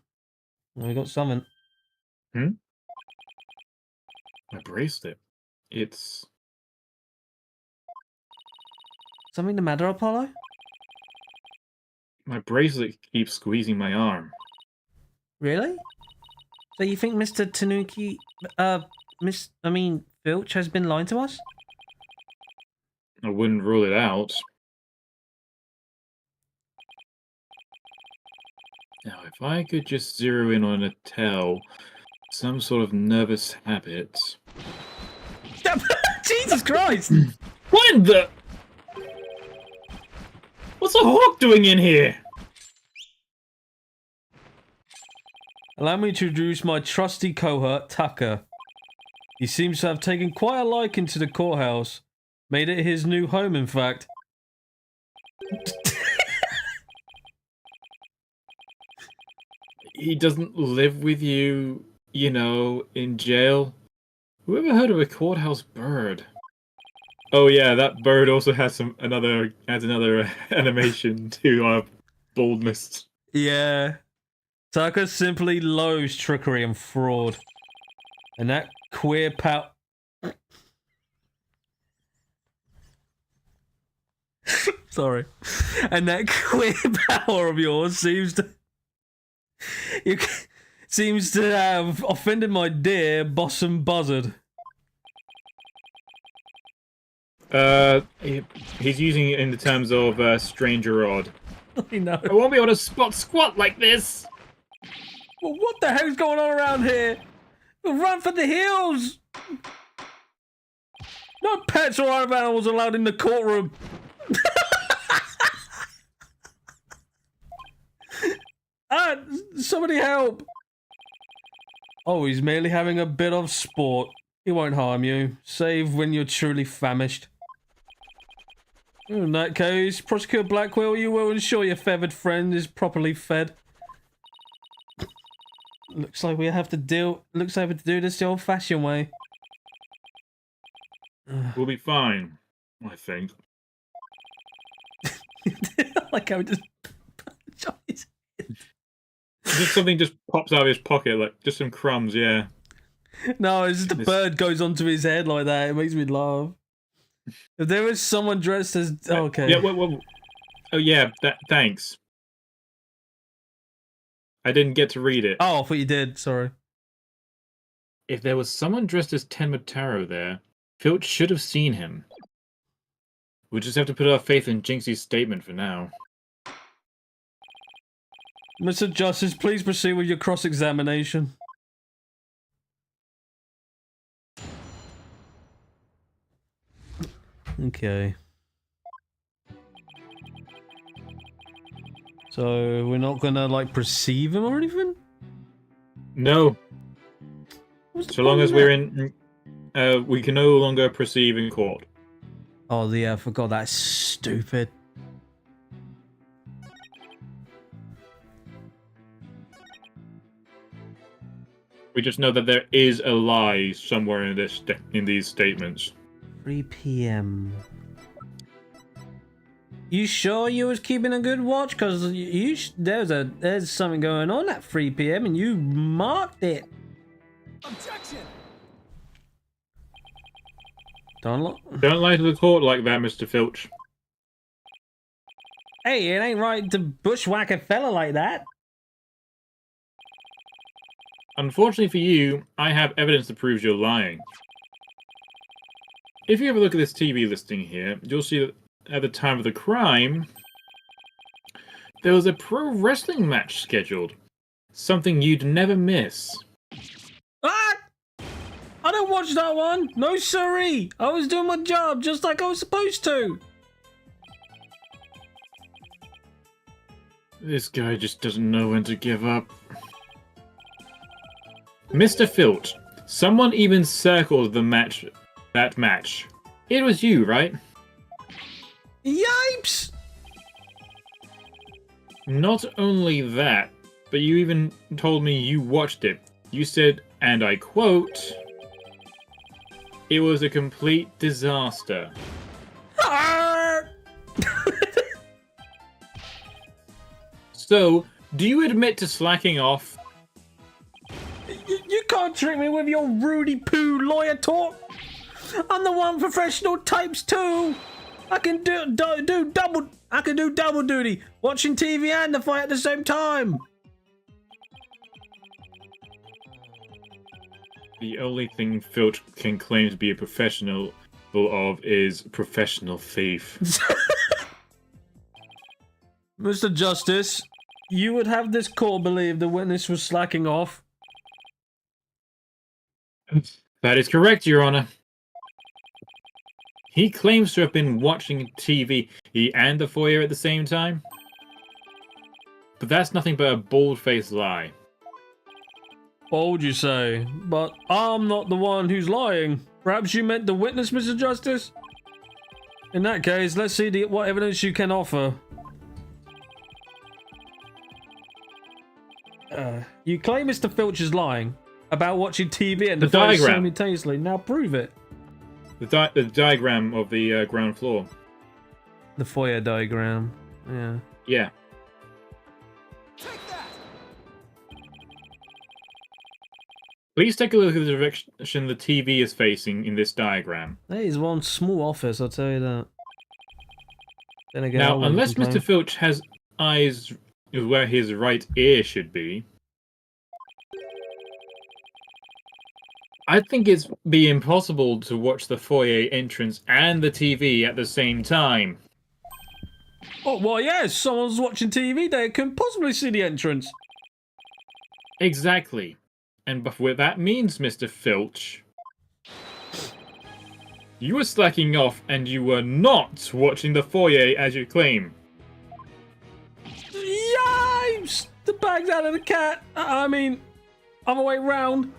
well, we got something. My bracelet. It's... Something the matter, Apollo? My bracelet keeps squeezing my arm. Really? So you think Mr. Tanuki, Filch has been lying to us? I wouldn't rule it out. Now, if I could just zero in on a tell, some sort of nervous habit... Jesus Christ! What in the... What's a hawk doing in here? Allow me to introduce my trusty cohort, Tucker. He seems to have taken quite a liking to the courthouse. Made it his new home, in fact. He doesn't live with you, you know, in jail. Whoever heard of a courthouse bird? Oh yeah, that bird also has another animation to our boldness. Yeah. Tucker simply loathes trickery and fraud. And that queer pal... Sorry. And that queer power of yours seems to have offended my dear Bossum Buzzard. He's using it in the terms of stranger odd. I know. I won't be able to spot squat like this. Well, what the hell's going on around here? Run for the hills! No pets or other animals allowed in the courtroom. Somebody help! Oh, he's merely having a bit of sport. He won't harm you, save when you're truly famished. In that case, Prosecutor Blackwell, you will ensure your feathered friend is properly fed. Looks like we have to do this the old-fashioned way. We'll be fine, I think. Like how he just Just something just pops out of his pocket, like just some crumbs, yeah. No, it's just a bird goes onto his head like that. It makes me laugh. If there was someone dressed as... okay. Yeah, well, oh yeah, thanks. I didn't get to read it. Oh, I thought you did, sorry. If there was someone dressed as Tenmataro there, Filch should have seen him. We'll just have to put our faith in Jinxie's statement for now. Mr. Justice, please proceed with your cross-examination. Okay. So, we're not gonna, like, perceive him or anything? No. What's So long as we're in... we can no longer perceive in court. Oh, yeah, I forgot. That's stupid. We just know that there is a lie somewhere in these statements. 3 p.m. You sure you was keeping a good watch? Cause there's something going on at 3 p.m. and you marked it. Objection! Don't lie to the court like that, Mr. Filch. Hey, it ain't right to bushwhack a fella like that. Unfortunately for you, I have evidence that proves you're lying. If you have a look at this TV listing here, you'll see that at the time of the crime, there was a pro wrestling match scheduled. Something you'd never miss. Ah! I don't watch that one. No siree. I was doing my job just like I was supposed to. This guy just doesn't know when to give up. Mr. Filch, someone even circled that match. It was you, right? Yipes! Not only that, but you even told me you watched it. You said, and I quote, "It was a complete disaster." So, do you admit to slacking off? You can't trick me with your Rudy Poo lawyer talk. I'm the one professional types too. I can do double duty, watching TV and the fight at the same time. The only thing Filch can claim to be a professional of is professional thief. Mr. Justice, you would have this court believe the witness was slacking off. That is correct, Your Honor. He claims to have been watching TV and the foyer at the same time. But that's nothing but a bald-faced lie. What would you say? But I'm not the one who's lying. Perhaps you meant the witness, Mr. Justice? In that case, let's see what evidence you can offer. You claim Mr. Filch is lying about watching TV and The fire diagram. simultaneously. Now prove it. The diagram of the ground floor. The foyer diagram. Yeah. Yeah. Please take a look at the direction the TV is facing in this diagram. That is one small office, I'll tell you that. Then again, I Now, wouldn't unless complain. Mr. Filch has eyes where his right ear should be, I think it's be impossible to watch the foyer entrance and the TV at the same time. Oh, well, yes, someone's watching TV, they couldn't possibly see the entrance. Exactly. And what that means, Mr. Filch, you were slacking off and you were not watching the foyer as you claim. Yipes! The bag's out of the cat. I mean, other way round.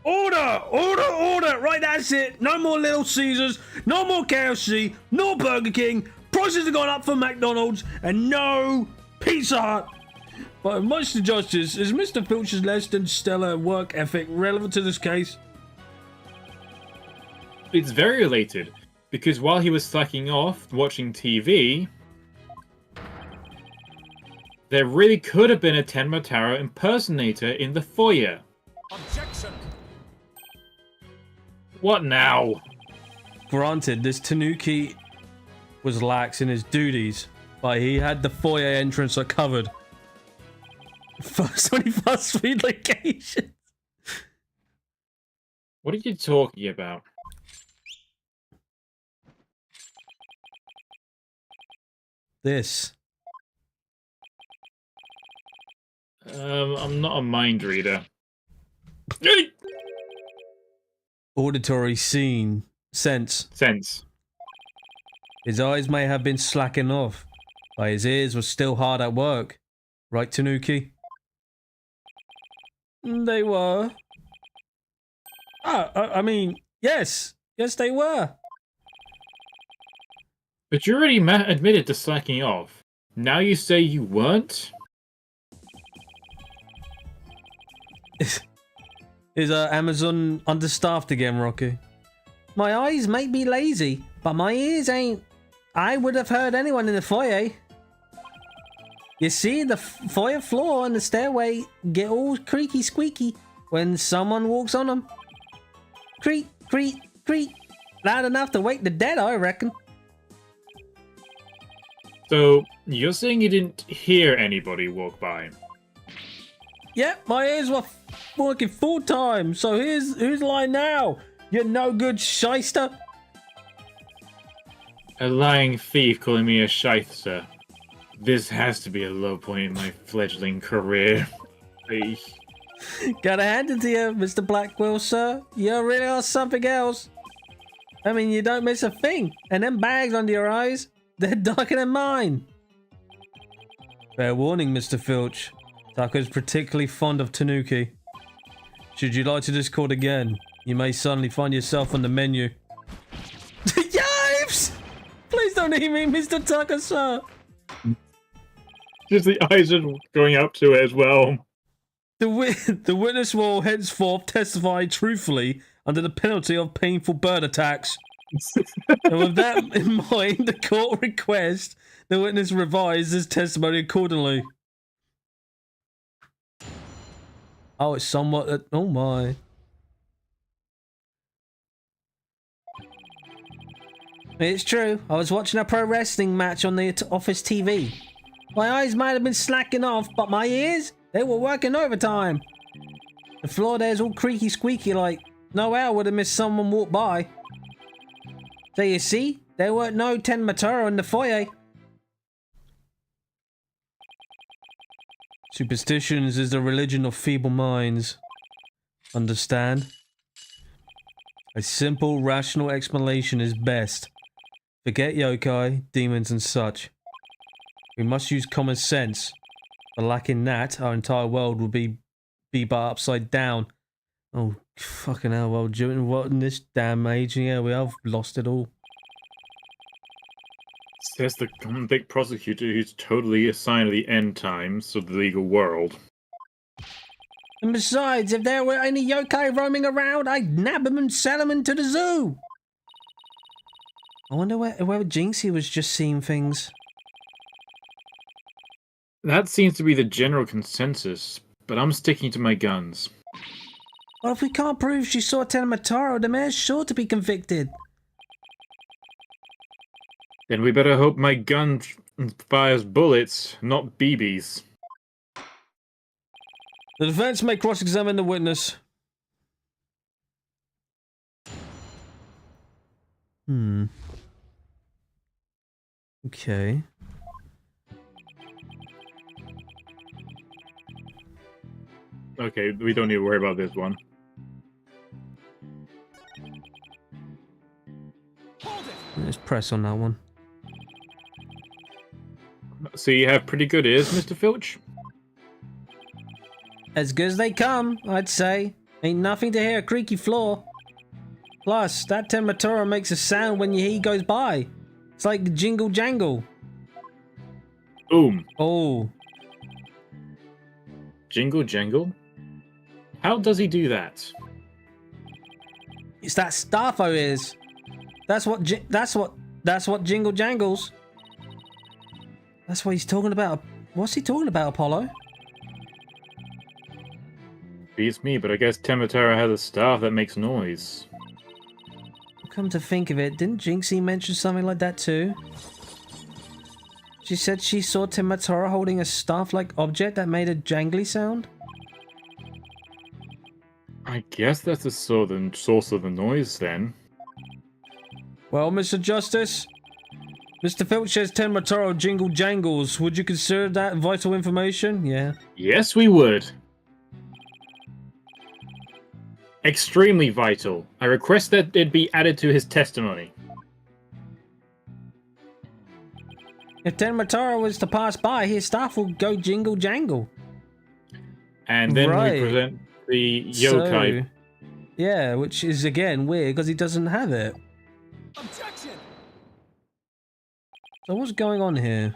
Order! Order! Order! Right, that's it. No more Little Caesars, no more KFC, no Burger King. Prices have gone up for McDonald's, and no Pizza Hut. But much to justice, is Mr. Filch's less than stellar work ethic relevant to this case? It's very related, because while he was slacking off watching TV, there really could have been a Tenma Taro impersonator in the foyer. Objection! What now? Granted, this Tanuki was lax in his duties, but he had the foyer entrance covered. First 21st food location. What are you talking about? This. I'm not a mind reader. Auditory scene. Sense. Sense. His eyes may have been slacking off, but his ears were still hard at work. Right, Tanuki? They were. I mean, yes. Yes, they were. But you already admitted to slacking off. Now you say you weren't? Is Amazon understaffed again, Rocky? My eyes may be lazy, but my ears ain't. I would have heard anyone in the foyer. You see, the foyer floor and the stairway get all creaky squeaky when someone walks on them. Creak, creak, creak. Loud enough to wake the dead, I reckon. So, you're saying you didn't hear anybody walk by? Yep, my ears were working full time, so who's lying now? You no good shyster. A lying thief calling me a shyster. This has to be a low point in my fledgling career. Gotta hand it to you, Mr. Blackwell, sir. You really are something else. I mean, you don't miss a thing. And them bags under your eyes, they're darker than mine. Fair warning, Mr. Filch. Taco's particularly fond of Tanuki. Should you like to discord again, you may suddenly find yourself on the menu. Yipes! Please don't eat me, Mr. Tucker, sir. Just the eyes are going up to it as well. The witness will henceforth testify truthfully under the penalty of painful bird attacks. And with that in mind, the court requests the witness revise his testimony accordingly. Oh, it's somewhat... oh my. It's true. I was watching a pro wrestling match on the office TV. My eyes might have been slacking off, but my ears, they were working overtime. The floor there's all creaky squeaky like no how would have missed someone walk by. So you see, there weren't no Ten Matoro in the foyer. Superstitions is the religion of feeble minds. Understand? A simple, rational explanation is best. Forget yokai, demons and such. We must use common sense. But lacking that, our entire world will be but upside down. Oh, fucking hell, well, what in this damn age? Yeah, we have lost it all. Says the convict prosecutor who's totally a sign of the end times of the legal world. And besides, if there were any yokai roaming around, I'd nab them and sell them into the zoo. I wonder where Jinxie was just seeing things. That seems to be the general consensus, but I'm sticking to my guns. Well, if we can't prove she saw Tenemataro, the mayor's sure to be convicted. Then we better hope my gun fires bullets, not BBs. The defense may cross-examine the witness. Okay. Okay, we don't need to worry about this one. Let's press on that one. So you have pretty good ears, Mr. Filch? As good as they come, I'd say. Ain't nothing to hear a creaky floor. Plus, that Tenemataro makes a sound when he goes by. It's like the jingle jangle. Boom. Oh. Jingle jangle? How does he do that? It's that Starfo is. That's what jingle jangles. That's what he's talking about. What's he talking about, Apollo? Beats me, but I guess Tematera has a staff that makes noise. Come to think of it, didn't Jinxie mention something like that too? She said she saw Tematera holding a staff-like object that made a jangly sound? I guess that's the source of the noise, then. Well, Mr. Justice, Mr. Filch says Tematera jingle jangles. Would you consider that vital information? Yeah. Yes, we would. Extremely vital. I request that it be added to his testimony. If Tematera was to pass by, his staff will go jingle jangle. And then Right. we present the yokai. So, yeah, which is again weird because he doesn't have it. Objection! So what's going on here?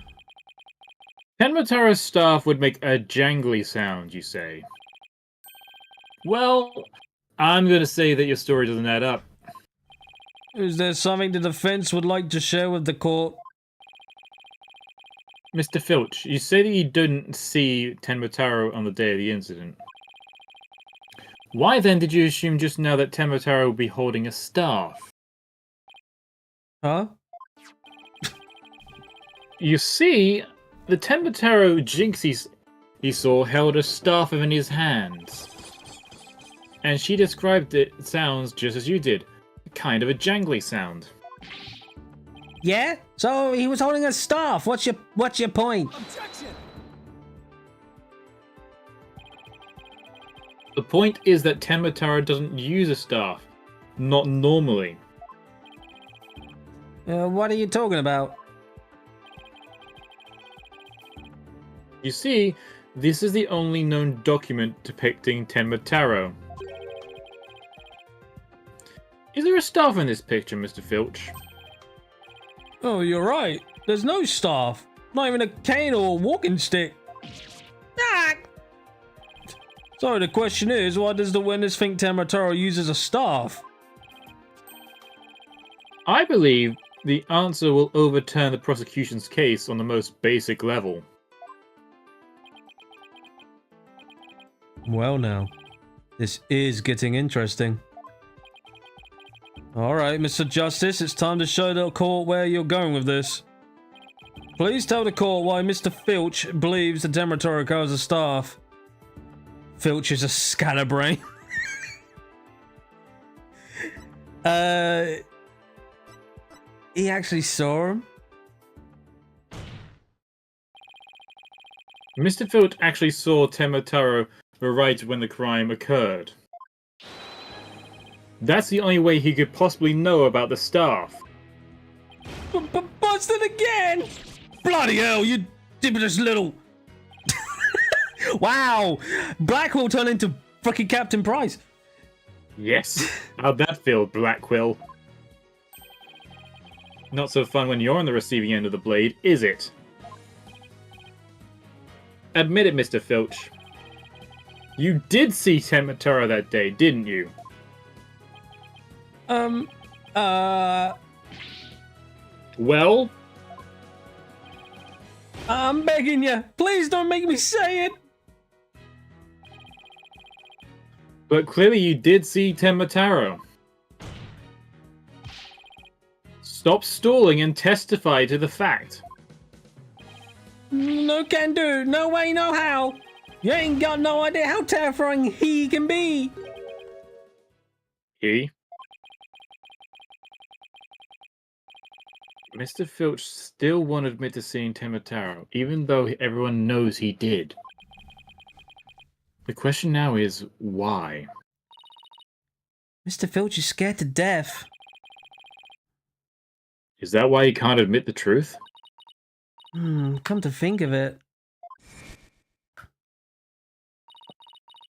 Tenmatera's staff would make a jangly sound, you say? Well, I'm going to say that your story doesn't add up. Is there something the defense would like to share with the court? Mr. Filch, you say that you didn't see Tenmataro on the day of the incident. Why then did you assume just now that Tenmataro would be holding a staff? Huh? You see, the Tenmataro Jinx he saw held a staff in his hands. And she described it sounds just as you did. Kind of a jangly sound. Yeah? So he was holding a staff. What's your point? Objection! The point is that Tenmataro doesn't use a staff. Not normally. What are you talking about? You see, this is the only known document depicting Tenmataro. Is there a staff in this picture, Mr. Filch? Oh, you're right. There's no staff. Not even a cane or a walking stick. Ah! So the question is, why does the witness think Temataro uses a staff? I believe the answer will overturn the prosecution's case on the most basic level. Well now, this is getting interesting. Alright, Mr. Justice, it's time to show the court where you're going with this. Please tell the court why Mr. Filch believes the Temataro carries a staff. Filch is a scatterbrain. He actually saw him? Mr. Filch actually saw Temataro right when the crime occurred. That's the only way he could possibly know about the staff. Busted again! Bloody hell, you dippers little... Wow! Blackwell turned into fucking Captain Price. Yes. How'd that feel, Blackquill? Not so fun when you're on the receiving end of the blade, is it? Admit it, Mr. Filch. You did see Tematara that day, didn't you? Well? I'm begging you, please don't make me say it. But clearly you did see Temataro. Stop stalling and testify to the fact. No can do, no way, no how. You ain't got no idea how terrifying he can be. He? Mr. Filch still won't admit to seeing Temataro, even though everyone knows he did. The question now is, why? Mr. Filch is scared to death. Is that why he can't admit the truth? Come to think of it.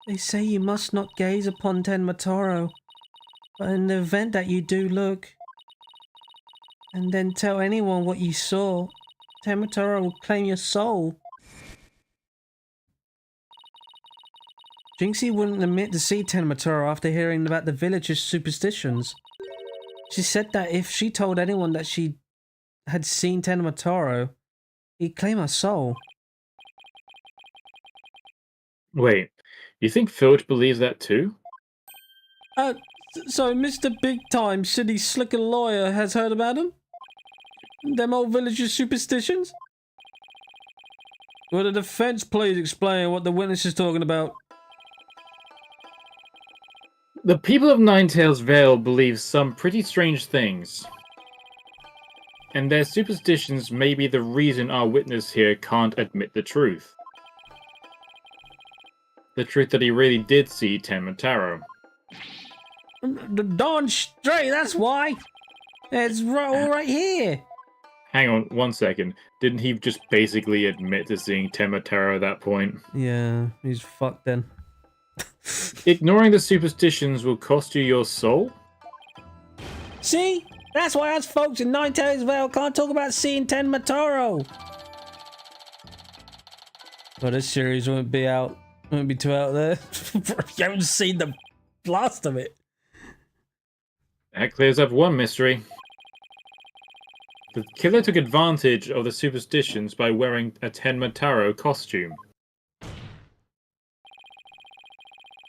They say you must not gaze upon Tenmataro, but in the event that you do look, and then tell anyone what you saw, Tenmataro will claim your soul. Jinxie wouldn't admit to see Tenmataro after hearing about the villagers' superstitions. She said that if she told anyone that she had seen Tenmataro, he'd claim her soul. Wait, you think Filch believes that too? So Mr. Big Time City Slicker Lawyer has heard about him? Them old villagers' superstitions? Will the defense please explain what the witness is talking about? The people of Ninetails Vale believe some pretty strange things. And their superstitions may be the reason our witness here can't admit the truth. The truth that he really did see Temataro. Darn straight, that's why! It's all right here! Hang on, 1 second. Didn't he just basically admit to seeing Temataro at that point? Yeah, he's fucked then. Ignoring the superstitions will cost you your soul? See? That's why us folks in Ninetails Vale can't talk about seeing Tenmataro! Well, this series won't be too out there. You haven't seen the last of it. That clears up one mystery. The killer took advantage of the superstitions by wearing a Tenmataro costume.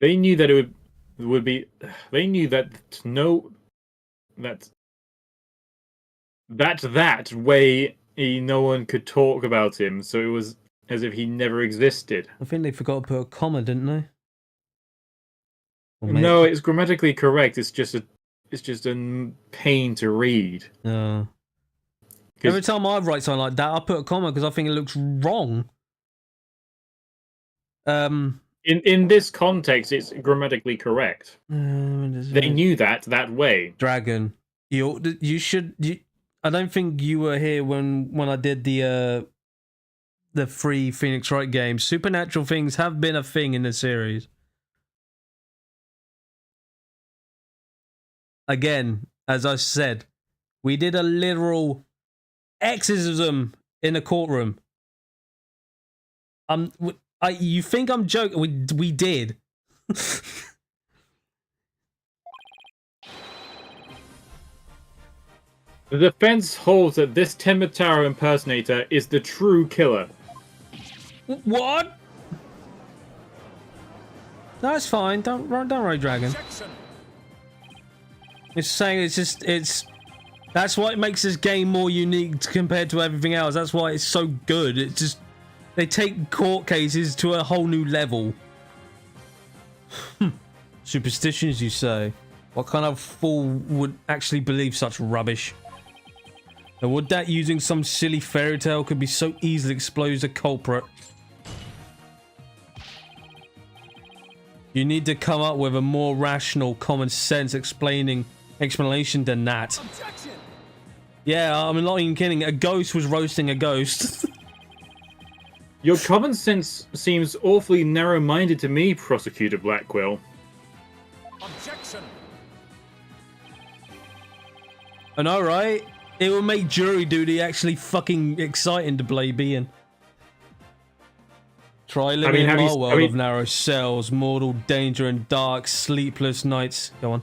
They knew that it would be. They knew that that way no one could talk about him. So it was as if he never existed. I think they forgot to put a comma, didn't they? No, it's grammatically correct. It's just a pain to read. Every time I write something like that, I put a comma because I think it looks wrong. In this context, it's grammatically correct. They knew that way. Dragon, you should. I don't think you were here when I did the free Phoenix Wright games. Supernatural things have been a thing in the series. Again, as I said, we did a literal exorcism in a courtroom. You think I'm joking? We did. The defense holds that this Temataro impersonator is the true killer. What? No, it's fine. Don't worry, Dragon. It's saying it's that's what makes this game more unique compared to everything else. That's why it's so good. It's just they take court cases to a whole new level. Superstitions, you say? What kind of fool would actually believe such rubbish? And would that using some silly fairy tale could be so easily expose a culprit? You need to come up with a more rational, common sense explanation than that. Objection! Yeah, I'm not even kidding. A ghost was roasting a ghost. Your common sense seems awfully narrow-minded to me, Prosecutor Blackquill. Objection! I know, right? It will make jury duty actually fucking exciting to play being. Try living in my world of narrow cells, mortal danger and dark, sleepless nights. Go on.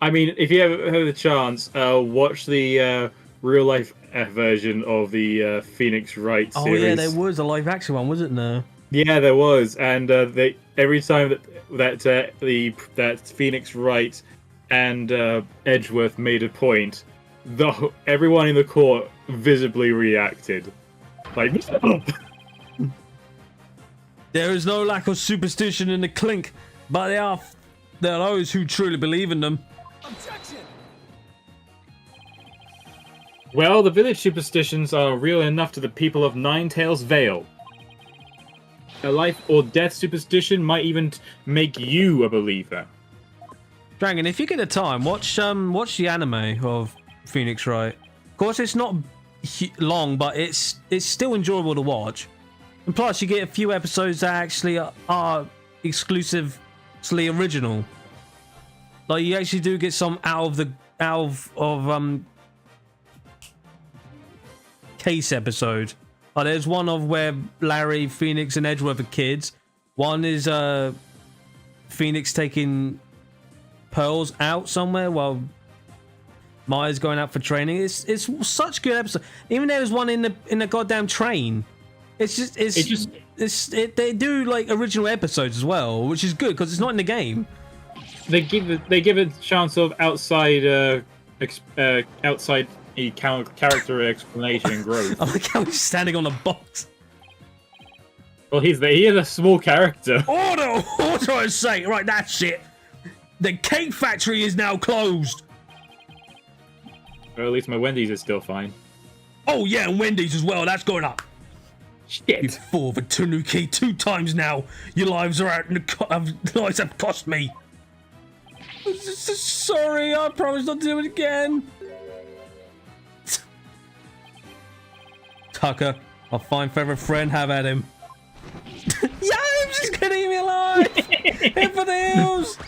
I mean, if you ever have the chance, watch the real-life version of the Phoenix Wright series. Oh yeah, there was a live-action one, wasn't there? Yeah, there was, and they every time that Phoenix Wright and Edgeworth made a point, everyone in the court visibly reacted, like. There is no lack of superstition in the clink, but there are those who truly believe in them. Objection! Well, the village superstitions are real enough to the people of Ninetails Vale. A life or death superstition might even make you a believer. Dragon, if you get the time, watch the anime of Phoenix Wright. Of course, it's not long, but it's still enjoyable to watch. And plus, you get a few episodes that actually are exclusively original. Like you actually do get some out of case episode. There's one of where Larry, Phoenix, and Edgeworth are kids. One is Phoenix taking Pearls out somewhere while Maya's going out for training. It's such good episode. Even there's one in the goddamn train. They do like original episodes as well, which is good because it's not in the game. They give it a chance of outside character explanation and growth. I like how he's standing on a box. Well, he is a small character. Order, I say. Right, that's it. The cake factory is now closed. Or at least my Wendy's is still fine. Oh yeah, and Wendy's as well. That's going up. Shit. You fall for Tanuki 2 times now. Your lives are out in the lives have cost me. Sorry, I promise not to do it again. Tucker, our fine favorite friend, have at him. Yeah, I'm just gonna eat me alive. Hit for the hills.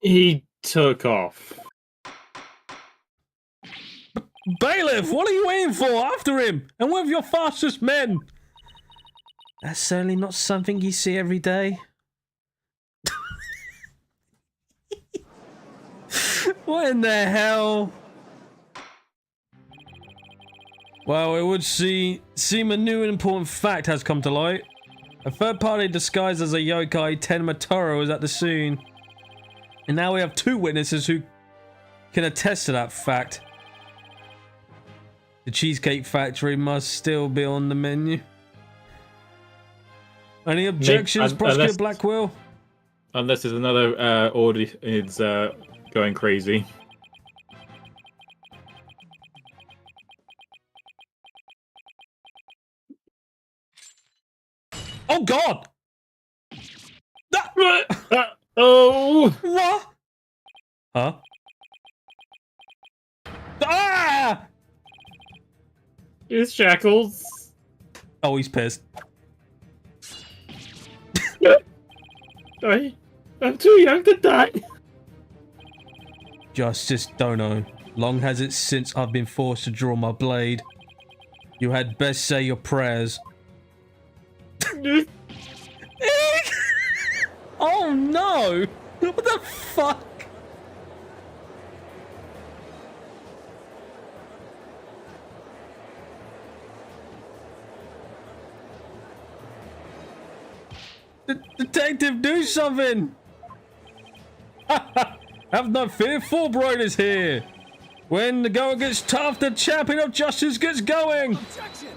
He took off. Bailiff, what are you waiting for? After him, and with your fastest men. That's certainly not something you see every day. What in the hell? Well, it would seem a new and important fact has come to light. A third party disguised as a yokai, Tenma, is at the scene. And now we have 2 witnesses who can attest to that fact. The Cheesecake Factory must still be on the menu. Any objections, Prosecutor Blackquill? Unless there's another audience going crazy. Oh God! Oh! What? Huh? Ah! His shackles. Oh, he's pissed. I'm too young to die. Justice Dono. Long has it since I've been forced to draw my blade. You had best say your prayers. Oh no! What the fuck? Detective, do something! Have no fear, Fulbright is here! When the going gets tough, the champion of justice gets going! Objection!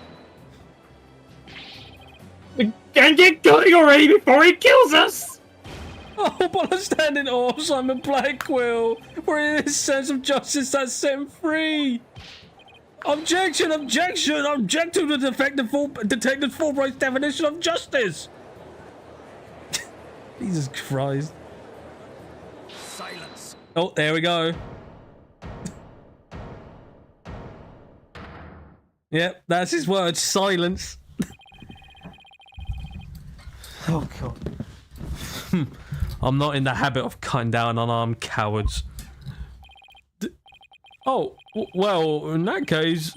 And get going already before he kills us! Oh, but I stand in awe of Simon Blackwell, for it is sense of justice that set him free! Objection! Objection! Object to the Detective Fulbright's definition of justice! Jesus Christ. Silence. Oh, there we go. Yep, that's his word. Silence. Oh, God. I'm not in the habit of cutting down unarmed cowards. Well, in that case,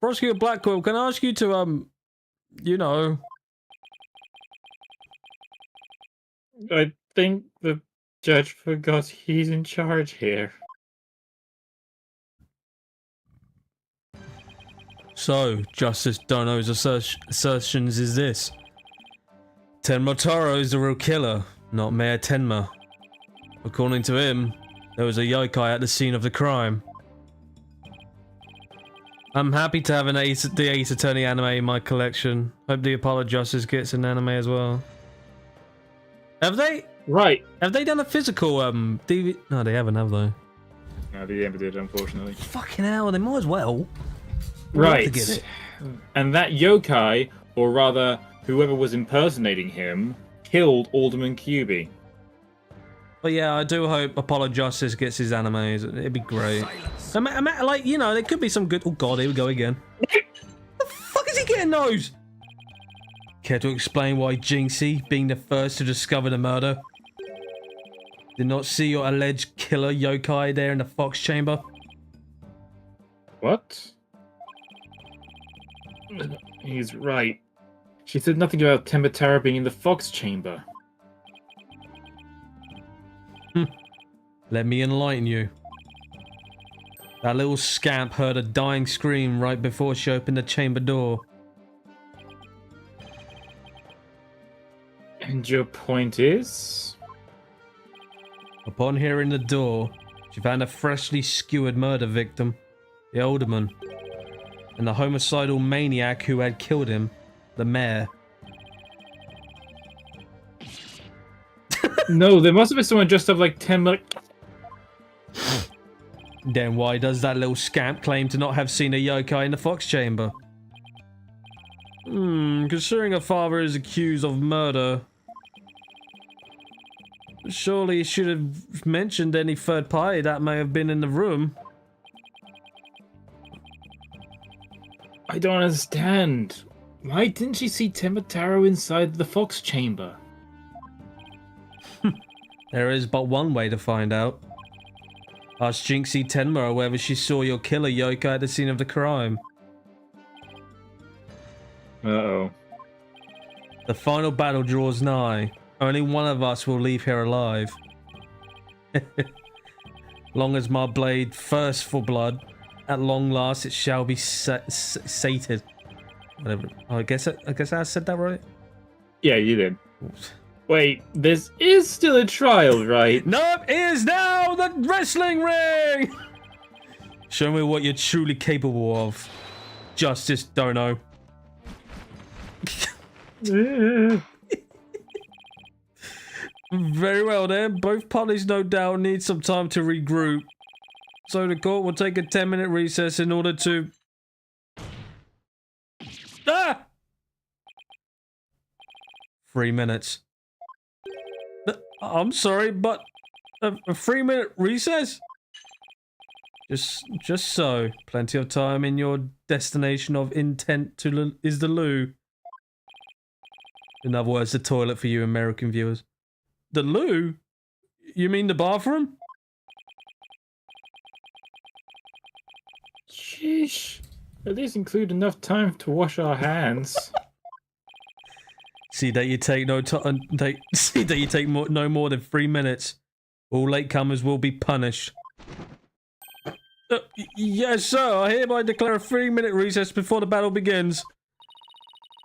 Prosecutor Blackwell, can I ask you to, you know... I think the judge forgot he's in charge here. So, Justice Dono's assertions is this. Tenma Taro is the real killer, not Mayor Tenma. According to him, there was a yokai at the scene of the crime. I'm happy to have the Ace Attorney anime in my collection. Hope the Apollo Justice gets an anime as well. Have they? Right. Have they done a physical DVD? No, they haven't, have they? No, they never did, unfortunately. Fucking hell, they might as well. Right. To get it. And that yokai, or rather, whoever was impersonating him, killed Alderman Kyubi. But yeah, I do hope Apollo Justice gets his animes. It'd be great. Like, you know, there could be some good... Oh god, here we go again. The fuck is he getting those? Care to explain why Jinxie, being the first to discover the murder, did not see your alleged killer yokai there in the Fox Chamber? What? He's right. She said nothing about Tembatara being in the Fox Chamber. Let me enlighten you. That little scamp heard a dying scream right before she opened the chamber door. And your point is? Upon hearing the door, she found a freshly skewered murder victim, the alderman, and the homicidal maniac who had killed him, the mayor. No, there must have been someone dressed up like Temba. Then why does that little scamp claim to not have seen a yokai in the Fox Chamber? Considering her father is accused of murder, surely he should have mentioned any third party that may have been in the room. I don't understand. Why didn't she see Tembataro inside the Fox Chamber? There is but one way to find out. Ask Jinxie Tenma whether she saw your killer yokai at the scene of the crime. Uh-oh. The final battle draws nigh. Only one of us will leave here alive. Long as my blade thirsts for blood, at long last it shall be sated. Whatever. Oh, I guess I said that right? Yeah, you did. Wait, this is still a trial, right? No, it is now the wrestling ring! Show me what you're truly capable of. Justice Dono. Very well then. Both parties no doubt need some time to regroup. So the court will take a 10-minute recess in order to... Ah! 3 minutes. I'm sorry, but a 3-minute recess? Just so. Plenty of time in your destination of intent to is the loo. In other words, the toilet for you American viewers. The loo? You mean the bathroom? Sheesh. At least include enough time to wash our hands. See that you take no time. See that you take no more than 3 minutes. All latecomers will be punished. Yes, sir. I hereby declare a 3-minute recess before the battle begins.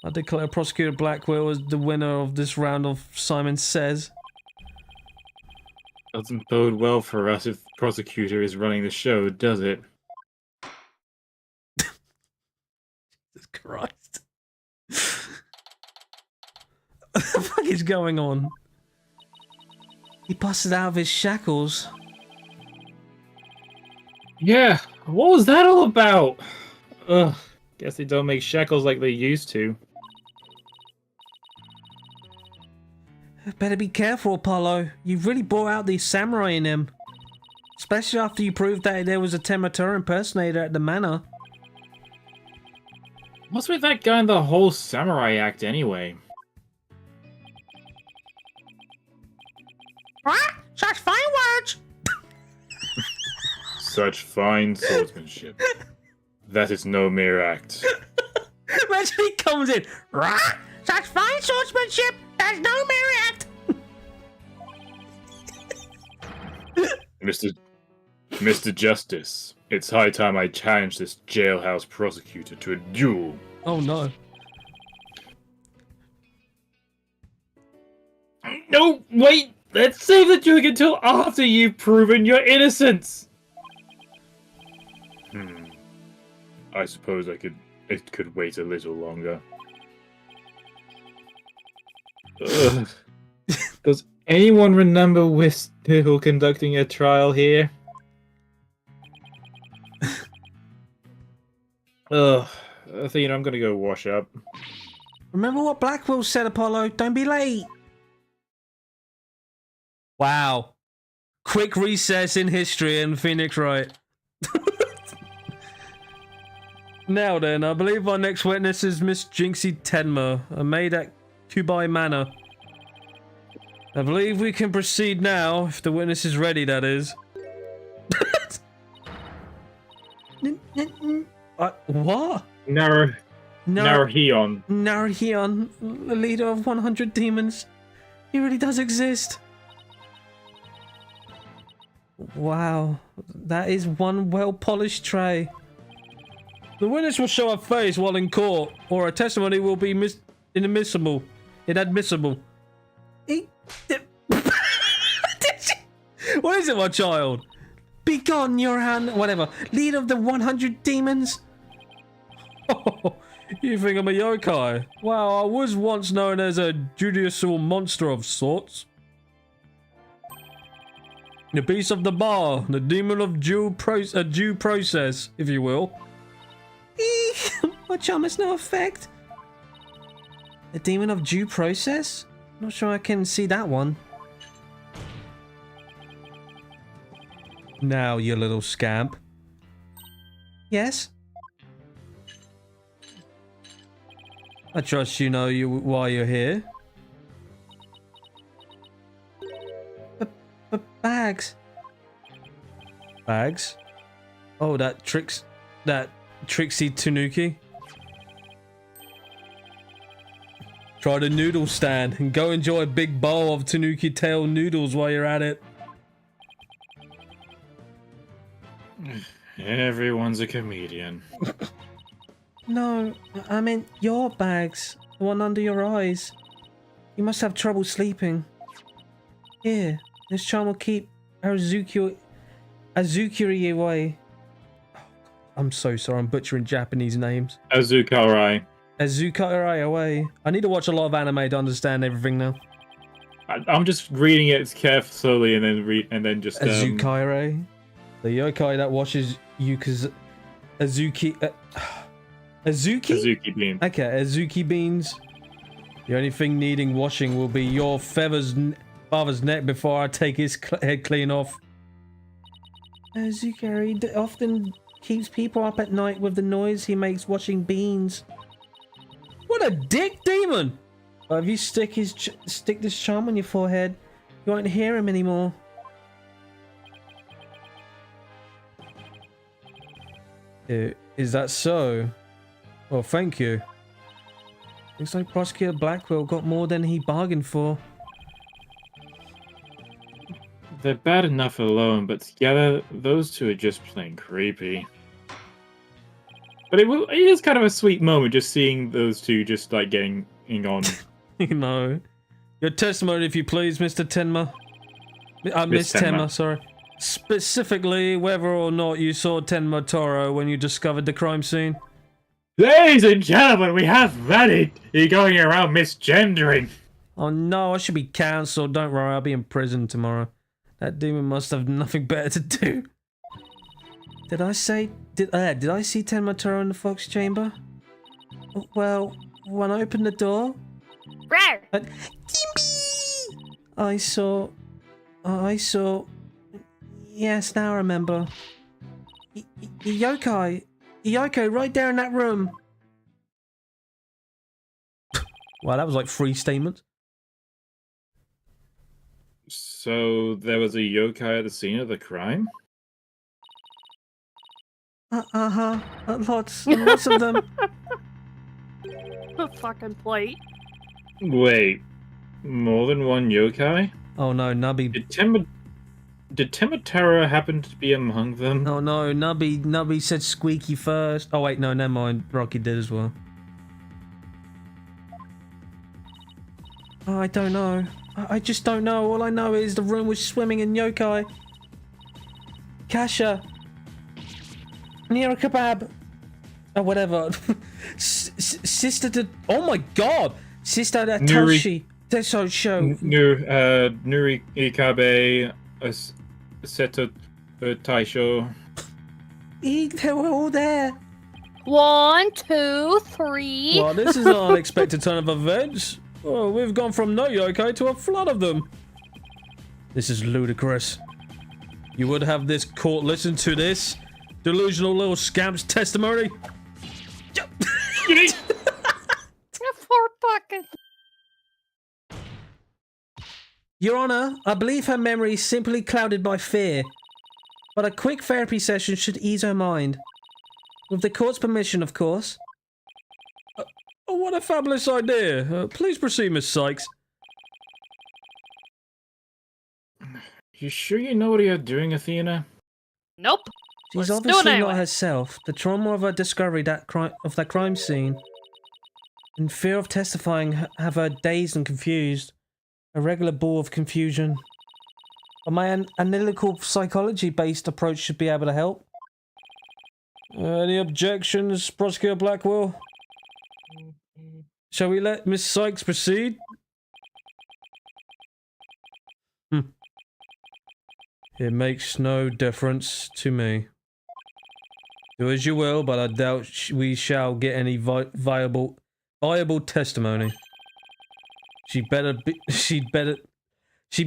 I declare Prosecutor Blackwell as the winner of this round of Simon Says. Doesn't bode well for us if the prosecutor is running the show, does it? Jesus Christ. What the fuck is going on? He busted out of his shackles. Yeah, what was that all about? Ugh, guess they don't make shackles like they used to. Better be careful, Apollo. You've really brought out the samurai in him. Especially after you proved that there was a Tenma impersonator at the manor. What's with that guy in the whole samurai act anyway? What? Such fine words! Such fine swordsmanship. That is no mere act. Imagine he comes in. Rah! Such fine swordsmanship! That's no mere act! Mr. Justice, it's high time I challenge this jailhouse prosecutor to a duel. Oh no. No, wait! Let's save the duel until after you've proven your innocence! I suppose it could wait a little longer. Ugh. Does anyone remember we're still conducting a trial here? Ugh. I think I'm gonna go wash up. Remember what Blackwell said, Apollo? Don't be late. Wow. Quick recess in history and Phoenix Wright. Now then, I believe our next witness is Miss Jinxie Tenma, a maid at Kubai Manor. I believe we can proceed now, if the witness is ready, that is. What? Naraheon. Naraheon, the leader of 100 demons. He really does exist. Wow, that is one well-polished tray. The witness will show her face while in court, or her testimony will be inadmissible. What is it, my child? Begone, your hand, whatever. Leader of the 100 demons. Oh, you think I'm a yokai? Wow, I was once known as a judicial monster of sorts. The beast of the bar, the demon of due process, if you will. My charm has no effect. The demon of due process? Not sure I can see that one. Now, you little scamp. Yes? I trust you know why you're here. But bags. Bags? Oh, that Trixie Tanuki. Try the noodle stand and go enjoy a big bowl of Tanuki tail noodles while you're at it. Everyone's a comedian. No, I meant your bags. The one under your eyes. You must have trouble sleeping. Here, this charm will keep Azukiri away. Oh, I'm so sorry, I'm butchering Japanese names. Azukarai. Azukarai away. I need to watch a lot of anime to understand everything now. I'm just reading it carefully, slowly, and then just Azukarai, the yokai that washes Yuka's Azuki Azuki bean. Okay, Azuki beans. The only thing needing washing will be your father's neck before I take his head clean off. Azuki often keeps people up at night with the noise he makes washing beans. What a dick demon! But if you stick this charm on your forehead, you won't hear him anymore. Is that so? Well, thank you. Looks like Prosecutor Blackwell got more than he bargained for. They're bad enough alone, but together, those two are just plain creepy. But it is kind of a sweet moment just seeing those two just like getting on. You know. Your testimony, if you please, Mr. Tenma. Miss Tenma, sorry. Specifically, whether or not you saw Tenma Toro when you discovered the crime scene. Ladies and gentlemen, we have Reddit. You're going around misgendering. Oh no, I should be cancelled. Don't worry, I'll be in prison tomorrow. That demon must have nothing better to do. Did I see Tenma Toro in the Fox Chamber? Well, when I opened the door, I saw. Yes, now I remember. Yoko, right there in that room. Wow, that was like 3 statements. So there was a yokai at the scene of the crime? Uh-huh. Lots of them. A fucking plate. Wait, more than one yokai? Oh no, Nubby. Did Tematara happen to be among them? Oh no, Nubby said squeaky first. Oh wait, no, never mind. Rocky did as well. Oh, I don't know. I just don't know. All I know is the room was swimming in yokai. Kasha. Near a kebab. Oh, whatever. Sister to... Oh my god! Sister Toshi. Teso show. Nuri Ikabe, Seto Taisho. They were all there. 1, 2, 3. Well, this is an unexpected turn of events. Oh, we've gone from no yokai to a flood of them. This is ludicrous. You would have this court listen to this delusional little scamp's testimony. Poor fucking. Your Honor, I believe her memory is simply clouded by fear. But a quick therapy session should ease her mind. With the court's permission, of course. Oh, what a fabulous idea. Please proceed, Miss Sykes. You sure you know what you're doing, Athena? Nope. She's Let's do it obviously anyway. not herself. The trauma of her discovery of that crime scene, in fear of testifying, have her dazed and confused. A regular ball of confusion. But my analytical psychology-based approach should be able to help. Any objections, Prosecutor Blackwell? Shall we let Miss Sykes proceed? It makes no difference to me. Do as you will, but I doubt we shall get any viable testimony. She'd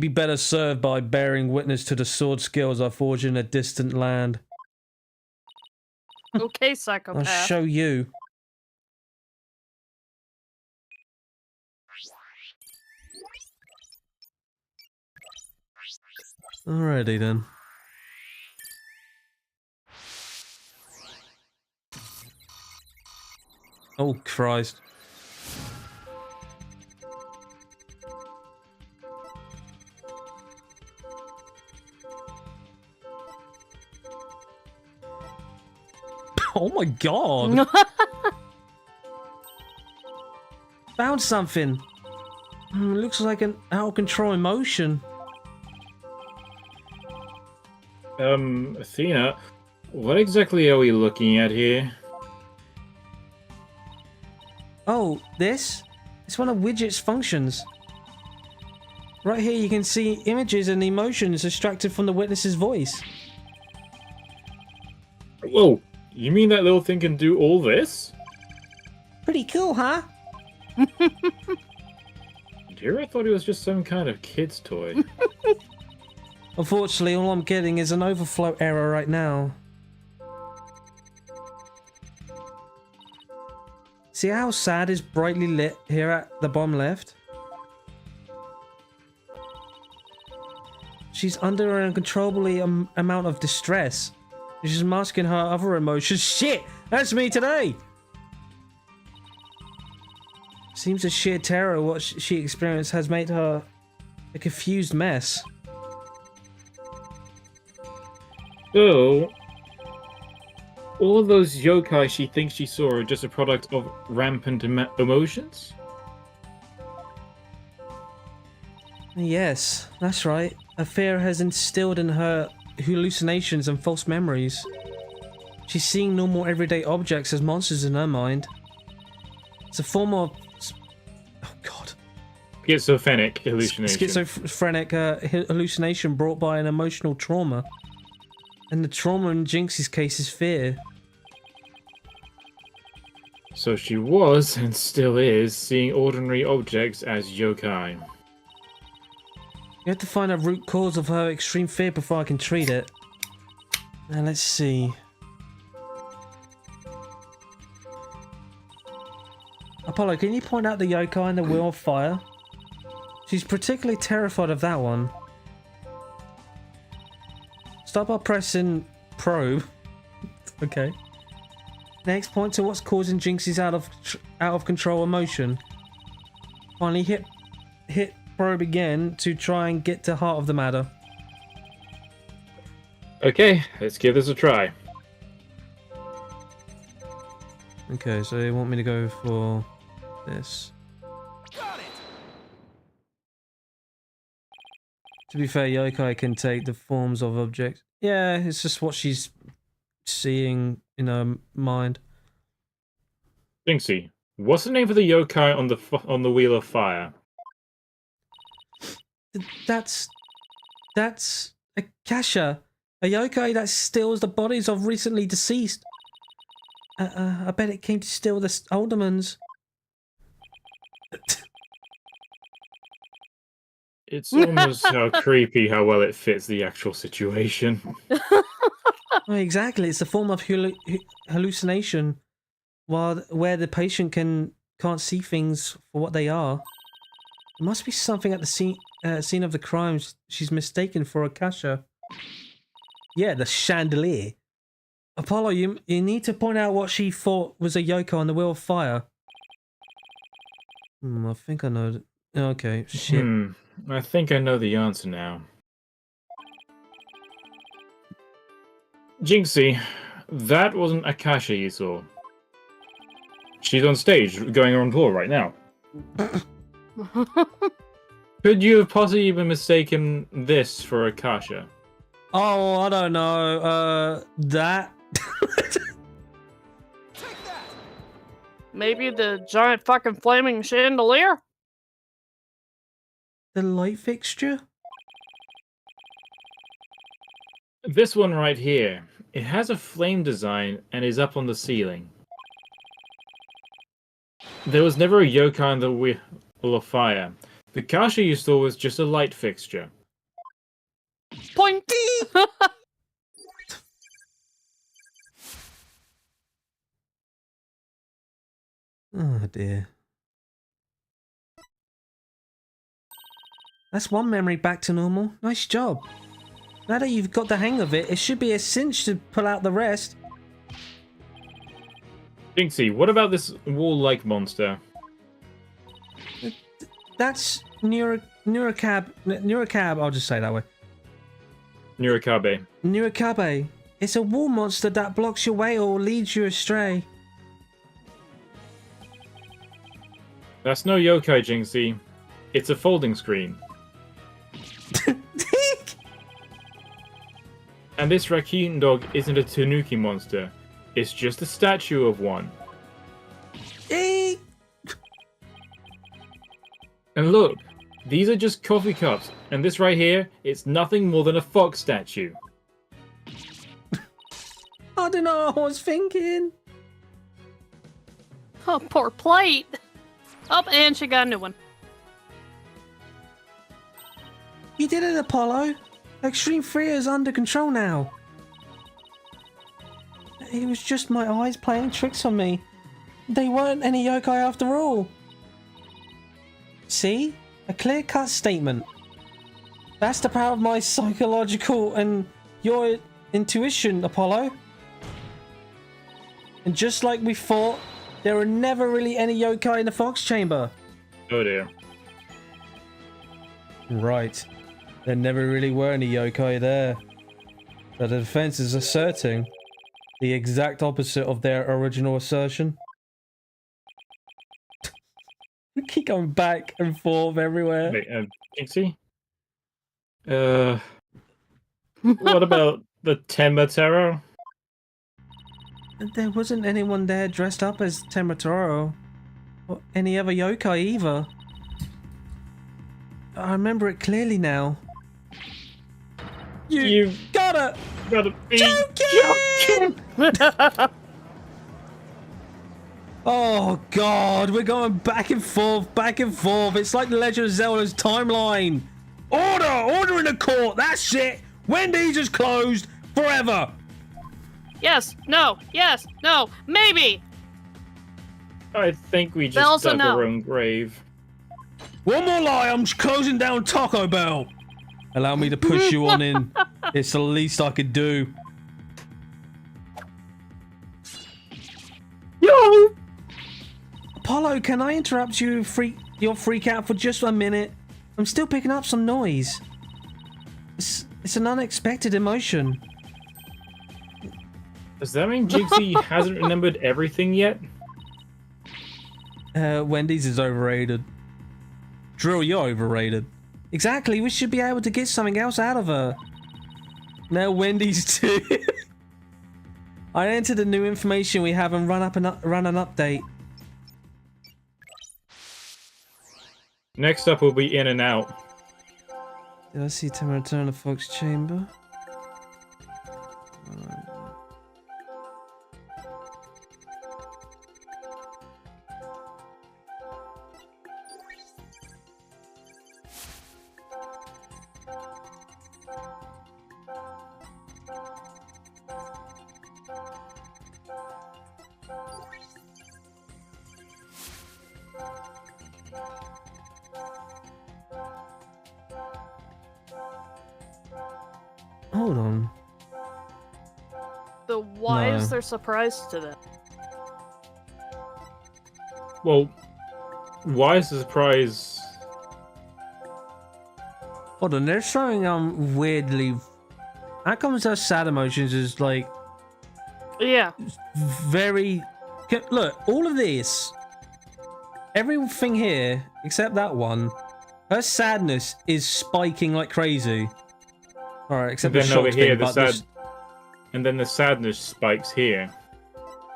be better served by bearing witness to the sword skills I forged in a distant land. Okay, I'll psychopath. show you. Alrighty then. Oh Christ. Oh my god. Found something. Looks like an out of control emotion. Athena, what exactly are we looking at here? Oh, this? It's one of Widget's functions. Right here you can see images and emotions extracted from the witness's voice. Whoa, you mean that little thing can do all this? Pretty cool, huh? Dear, I thought it was just some kind of kid's toy. Unfortunately, all I'm getting is an overflow error right now. See how sad is brightly lit here at the bottom left? She's under an uncontrollably amount of distress. She's masking her other emotions. Shit! That's me today! Seems the sheer terror of what she experienced has made her a confused mess. So, all of those yokai she thinks she saw are just a product of rampant emotions? Yes, that's right. A fear has instilled in her hallucinations and false memories. She's seeing normal everyday objects as monsters in her mind. It's a form of... Oh god. Schizophrenic hallucination. Schizophrenic hallucination brought by an emotional trauma. And the trauma in Jinx's case is fear. So she was, and still is, seeing ordinary objects as yokai. You have to find a root cause of her extreme fear before I can treat it. Now let's see. Apollo, can you point out the yokai in the Wheel of Fire? She's particularly terrified of that one. Start by pressing probe. Okay. Next, point to what's causing Jinxie's out of control emotion. Finally, hit probe again to try and get to the heart of the matter. Okay, let's give this a try. Okay, so they want me to go for this. To be fair, yokai can take the forms of objects. Yeah, it's just what she's seeing in her mind. Jinxie, what's the name for the yokai on the Wheel of Fire? That's Akasha, a yokai that steals the bodies of recently deceased. I bet it came to steal the aldermans. It's almost how creepy how well it fits the actual situation. Oh, exactly, it's a form of hallucination, where the patient can't see things for what they are. There must be something at the scene of the crimes she's mistaken for Akasha. Yeah, the chandelier. Apollo, you need to point out what she thought was a yokai on the Wheel of Fire. I think I know. Okay, shit. I think I know the answer now. Jinxie, that wasn't Akasha you saw. She's on stage, going on tour right now. Could you have possibly been mistaken this for Akasha? Oh, I don't know. That. Maybe the giant fucking flaming chandelier? The light fixture? This one right here. It has a flame design and is up on the ceiling. There was never a yokai on the Wheel of Fire. The Akasha you saw was just a light fixture. Pointy! Oh dear. That's one memory back to normal. Nice job. Now that you've got the hang of it, it should be a cinch to pull out the rest. Jinxie, what about this wall-like monster? That's Neurocab, I'll just say it that way. Nurikabe. Neurocab. It's a wall monster that blocks your way or leads you astray. That's no yokai, Jinxie. It's a folding screen. And this raccoon dog isn't a tanuki monster. It's just a statue of one. And look, these are just coffee cups. And this right here, it's nothing more than a fox statue. I don't know what I was thinking. Oh, poor plate. Oh, and she got a new one. You did it, Apollo. Extreme Fear is under control now. It was just my eyes playing tricks on me. They weren't any yokai after all. See? A clear-cut statement. That's the power of my psychological and your intuition, Apollo. And just like we thought, there were never really any yokai in the Fox Chamber. Oh dear. Right. There never really were any yokai there. The defense is asserting the exact opposite of their original assertion. We keep going back and forth everywhere. Wait, Jinxie? What about the Tematero? There wasn't anyone there dressed up as Tematoro. Or any other yokai either. I remember it clearly now. You gotta be joking! Oh god, we're going back and forth, back and forth. It's like the Legend of Zelda's timeline. Order! Order in the court! That's it! Wendy's is closed forever! Yes. No. Yes. No. Maybe. I think we But just also dug no. our own grave. One more lie, I'm closing down Taco Bell. Allow me to push you on in. It's the least I could do. Yo! Apollo, can I interrupt you your freak out for just a minute? I'm still picking up some noise. It's an unexpected emotion. Does that mean Jinxie hasn't remembered everything yet? Wendy's is overrated. Drill, you're overrated. Exactly, we should be able to get something else out of her. Now Wendy's too. I entered the new information we have and run an update. Next up will be In and Out. Did I see Tim return to Fox Chamber? Hold on. So why No. is there surprise to that? Well, why is the surprise? Hold on, there's something weirdly. How comes our sad emotions is like Yeah. very. Look, all of this, everything here except that one, her sadness is spiking like crazy. All right, except And the then over shock's here, been, the but sad, this- and then the sadness spikes here,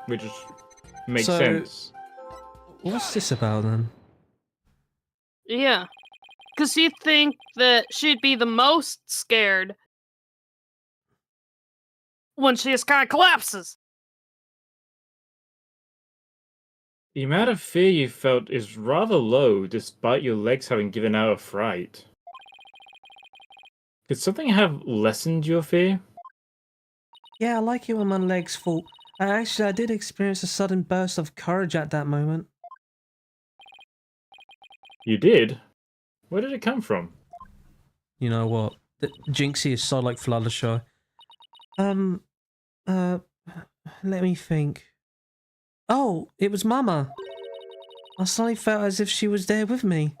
which makes So- sense. What's this about then? Yeah. Because you think that she'd be the most scared when she just kind of collapses. The amount of fear you felt is rather low, despite your legs having given out a fright. Could something have lessened your fear? Yeah, I like it when my legs fall. Actually, I did experience a sudden burst of courage at that moment. You did? Where did it come from? You know what? The Jinxie is so like Fluttershy. Let me think. Oh, it was Mama. I suddenly felt as if she was there with me.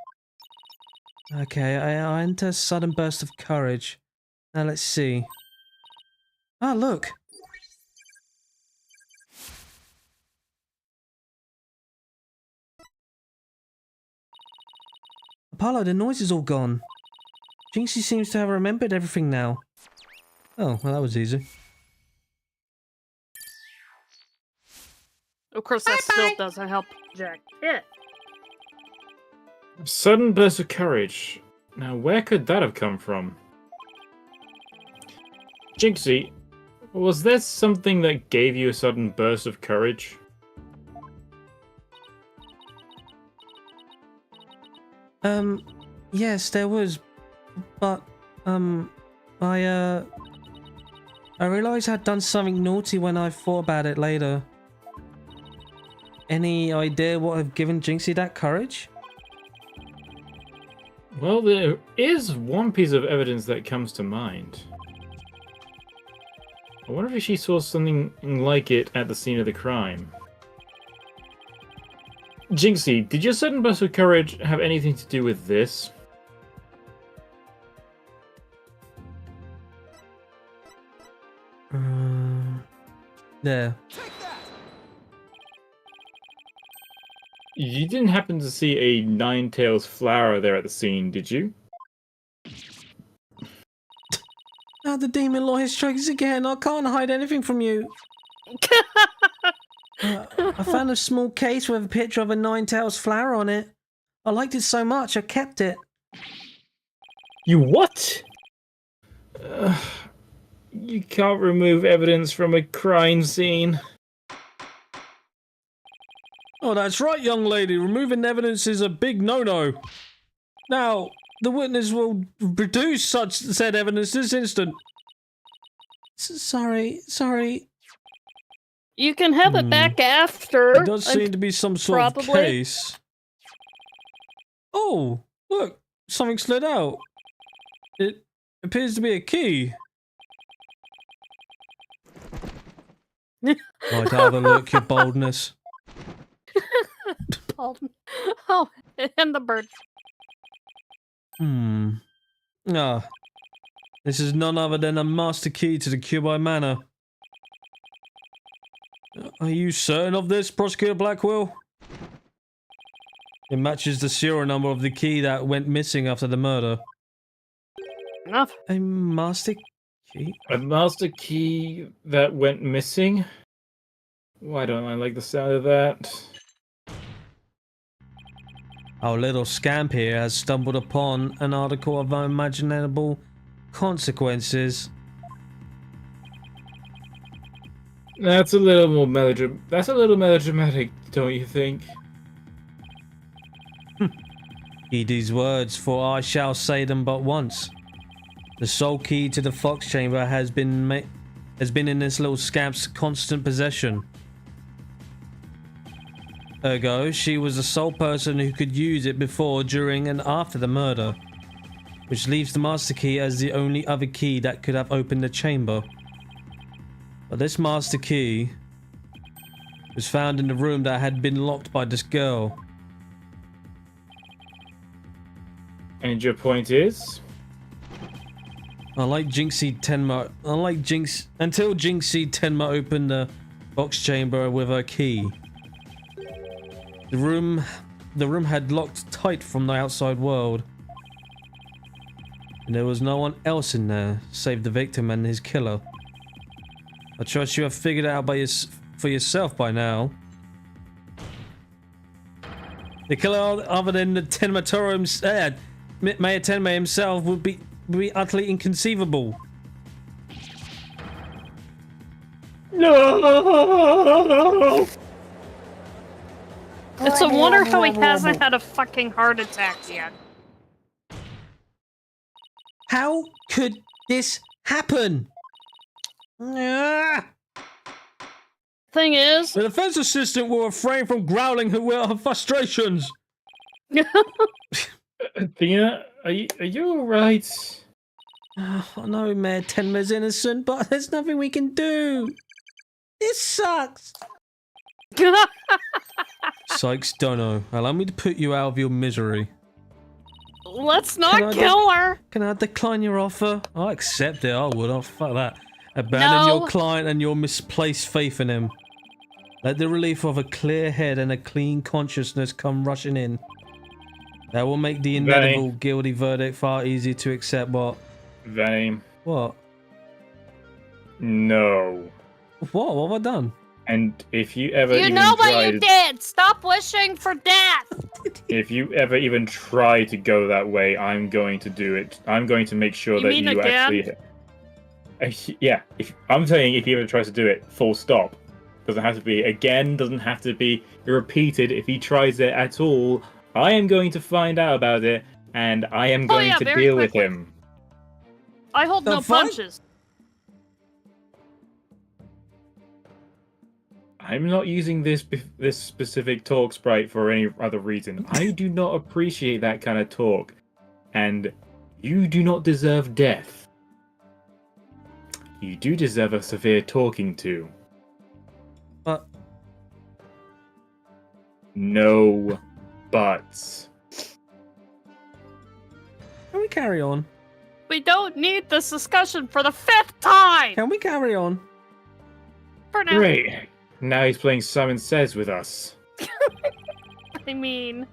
Okay, I enter a sudden burst of courage. Now let's see. Ah, look. Apollo, the noise is all gone. Jinxie seems to have remembered everything now. Oh, well that was easy. Of course, that still doesn't help Jack. Yeah. Sudden burst of courage. Now, where could that have come from? Jinxie, was there something that gave you a sudden burst of courage? Yes, there was, but, I realized I'd done something naughty when I thought about it later. Any idea what have given Jinxie that courage? Well, there is one piece of evidence that comes to mind. I wonder if she saw something like it at the scene of the crime. Jinxie, did your sudden burst of courage have anything to do with this? There. You didn't happen to see a nine-tails flower there at the scene, did you? Now the demon lawyer strikes again. I can't hide anything from you. I found a small case with a picture of a nine-tails flower on it. I liked it so much, I kept it. You what? You can't remove evidence from a crime scene. Oh, that's right, young lady. Removing evidence is a big no-no. Now, the witness will produce such said evidence this instant. Sorry. You can have it back after. It does seem to be some sort of probably. case. Oh, look, something slid out. It appears to be a key. Might have a look, your boldness. Oh, and the bird. Ah, this is none other than a master key to the Cubi Manor. Are you certain of this, Prosecutor Blackwell? It matches the serial number of the key that went missing after the murder. Enough. A master key? A master key that went missing? Why don't I like the sound of that? Our little scamp here has stumbled upon an article of unimaginable consequences. That's a little more melodramatic, don't you think? Heed these words, for I shall say them but once. The sole key to the Fox Chamber has been in this little scamp's constant possession. Ergo, she was the sole person who could use it before, during, and after the murder, which leaves the master key as the only other key that could have opened the chamber. But this master key was found in the room that had been locked by this girl. And your point is? Until Jinxie Tenma opened the box chamber with her key. The room had locked tight from the outside world. And there was no one else in there, save the victim and his killer. I trust you have figured it out for yourself by now. The killer, other than the Tenma Mayor Tenma himself, would be utterly inconceivable. No! It's a wonder how he hasn't had a fucking heart attack yet. How could this happen? Thing is, The defense assistant will refrain from growling her frustrations. Athena, are you alright? I know Mayor Tenma's innocent, but there's nothing we can do. This sucks. Sykes, Dono, allow me to put you out of your misery. Let's not kill her. Can I decline your offer? I accept it. I would. Oh, fuck that. Abandon your client and your misplaced faith in him. Let the relief of a clear head and a clean consciousness come rushing in. That will make the inevitable guilty verdict far easier to accept. What? Vane. What? No. What? What have I done? And if you ever You know what you did! Stop wishing for death! If you ever even try to go that way, I'm going to do it. I'm going to make sure You that mean you again? actually... Yeah, I'm saying if he ever tries to do it, full stop. Doesn't have to be again, doesn't have to be repeated. If he tries it at all, I am going to find out about it, and I am going to deal with him. I hold no punches. I'm not using this specific talk sprite for any other reason. I do not appreciate that kind of talk. And you do not deserve death. You do deserve a severe talking to. But... No buts. Can we carry on? We don't need this discussion for the 5th time! Can we carry on? For now. Great. Now he's playing Simon Says with us. I mean...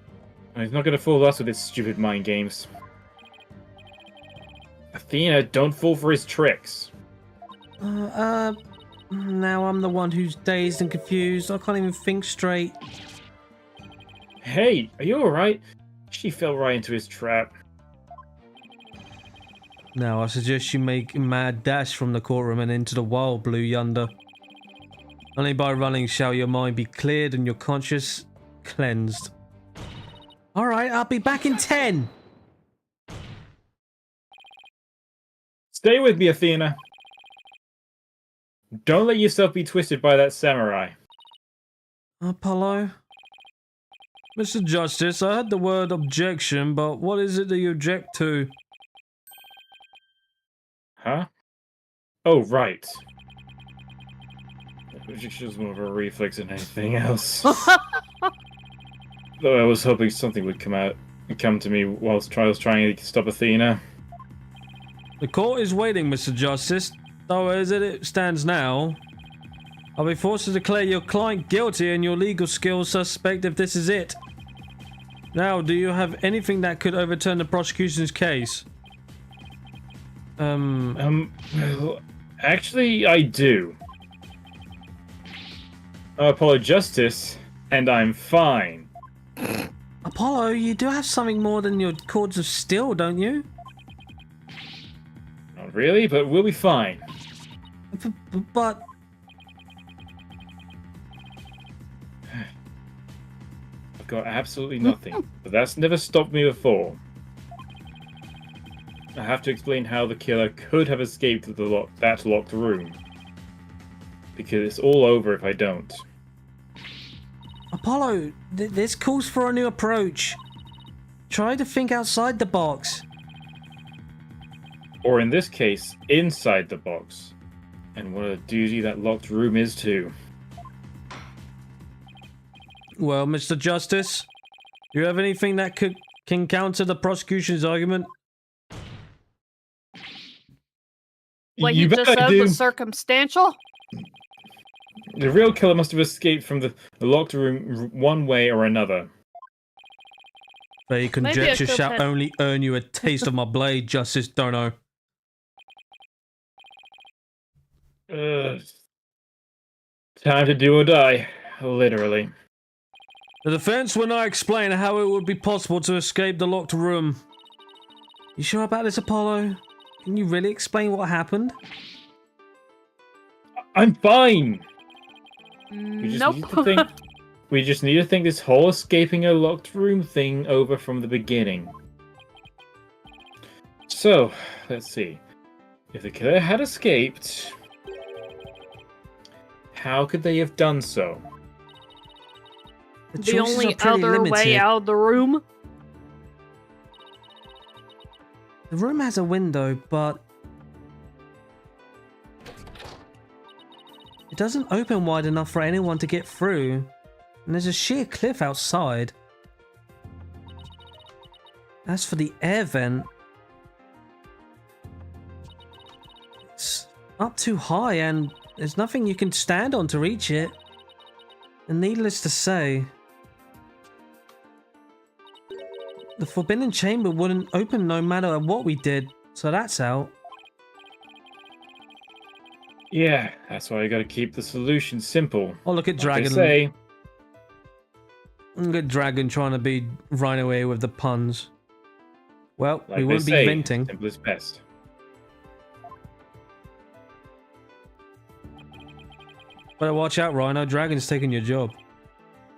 And he's not going to fool us with his stupid mind games. Athena, don't fall for his tricks. Now I'm the one who's dazed and confused. I can't even think straight. Hey, are you alright? She fell right into his trap. Now I suggest you make a mad dash from the courtroom and into the wild blue yonder. Only by running shall your mind be cleared and your conscience cleansed. Alright, I'll be back in 10. Stay with me, Athena. Don't let yourself be twisted by that samurai. Apollo? Mr. Justice, I heard the word objection, but what is it that you object to? Huh? Oh, right. Objection is more of a reflex than anything else. Though I was hoping something would come to me whilst I was trying to stop Athena. The court is waiting, Mr. Justice. Though as it stands now, I'll be forced to declare your client guilty and your legal skills suspect if this is it. Now, do you have anything that could overturn the prosecution's case? Well, actually, I do. Apollo Justice, and I'm fine. Apollo, you do have something more than your cords of steel, don't you? Not really, but we'll be fine. But... I've got absolutely nothing, but that's never stopped me before. I have to explain how the killer could have escaped that locked room. Because it's all over if I don't. Apollo, this calls for a new approach. Try to think outside the box. Or in this case, inside the box. And what a doozy that locked room is too. Well, Mr. Justice, do you have anything that can counter the prosecution's argument? Like You you just bet I said, do. the circumstantial? The real killer must have escaped from the locked room one way or another. Vague Maybe I conjecture could've shall had- only earn you a taste of my blade, Justice Dono. Time to do or die. Literally. The defense will now explain how it would be possible to escape the locked room. You sure about this, Apollo? Can you really explain what happened? I'm fine! We just Nope. need to think. We just need to think this whole escaping a locked room thing over from the beginning. So, let's see. If the killer had escaped, how could they have done so? The The choices only are pretty other way limited. out of the room? The room has a window, but it doesn't open wide enough for anyone to get through. And there's a sheer cliff outside. As for the air vent, it's up too high and there's nothing you can stand on to reach it. And needless to say, the forbidden chamber wouldn't open no matter what we did, so that's out. Yeah, that's why you gotta keep the solution simple. Oh, look at Like Dragon. they say, Look at Dragon trying to be right away with the puns. Well, like we they wouldn't be say, venting. simple is best. But watch out, Rhino. Dragon's taking your job.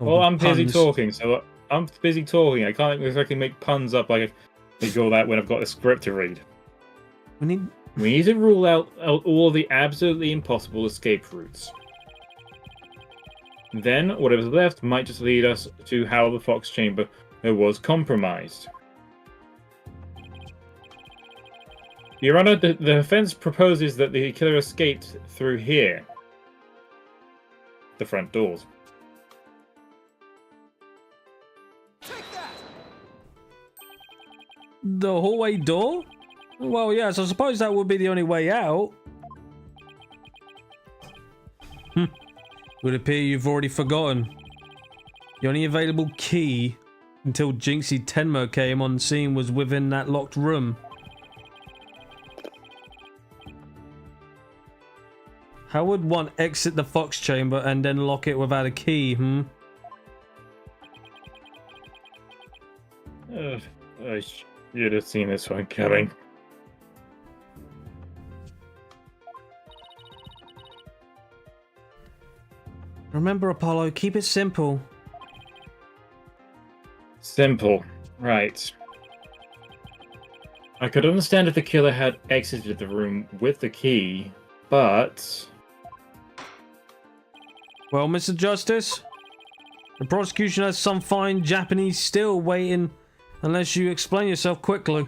Oh, Well, the I'm busy puns. talking, so I'm busy talking. I can't exactly make puns up like I do all that when I've got a script to read. We need... We need to rule out all the absolutely impossible escape routes. Then, whatever's left might just lead us to how the Fox Chamber was compromised. Your Honor, the defense proposes that the killer escaped through here. The front doors. The hallway door? Well, yes, I suppose that would be the only way out. Would appear you've already forgotten. The only available key until Jinxie Tenmo came on scene was within that locked room. How would one exit the Fox Chamber and then lock it without a key, I should have seen this one coming. Remember, Apollo, keep it simple. Simple. Right. I could understand if the killer had exited the room with the key, but Well, Mr. Justice, the prosecution has some fine Japanese still waiting unless you explain yourself quickly.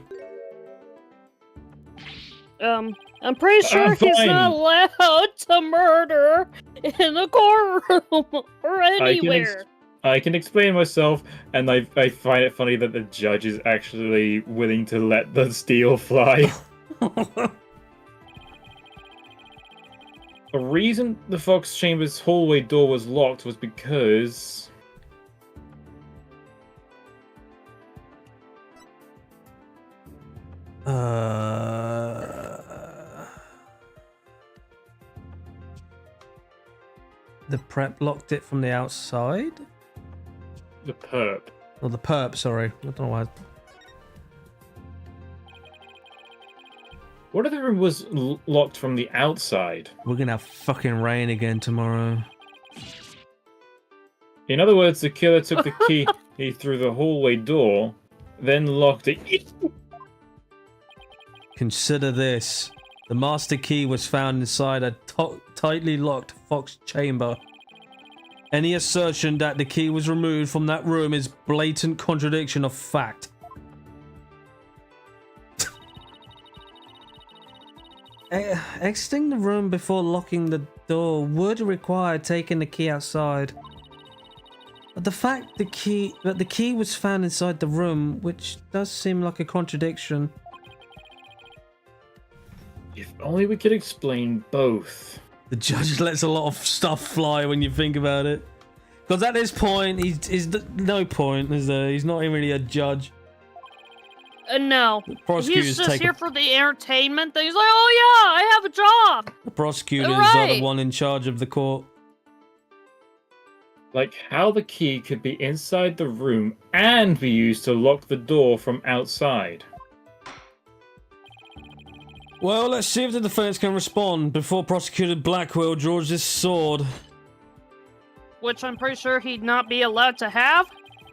I'm pretty sure he's fine. not allowed to murder in a courtroom or anywhere. I can explain myself, and I find it funny that the judge is actually willing to let the steel fly. The reason the Fox Chamber's hallway door was locked was because... The prep locked it from the outside? The perp. Or the perp, sorry. I don't know why. What if the room was locked from the outside? We're gonna have fucking rain again tomorrow. In other words, the killer took the key through the hallway door, then locked it. Consider this. The master key was found inside a tightly locked Fox chamber. Any assertion that the key was removed from that room is blatant contradiction of fact. Exiting the room before locking the door would require taking the key outside. But the fact that the key was found inside the room, which does seem like a contradiction. If only we could explain both. The judge lets a lot of stuff fly when you think about it. Because at this point, he's no point, is there? He's not really a judge. No. Prosecutors He's just take here for the entertainment thing. He's like, oh yeah, I have a job. The prosecutors are Right. the one in charge of the court. Like how the key could be inside the room and be used to lock the door from outside. Well, let's see if the defense can respond before Prosecutor Blackwell draws his sword. Which I'm pretty sure he'd not be allowed to have.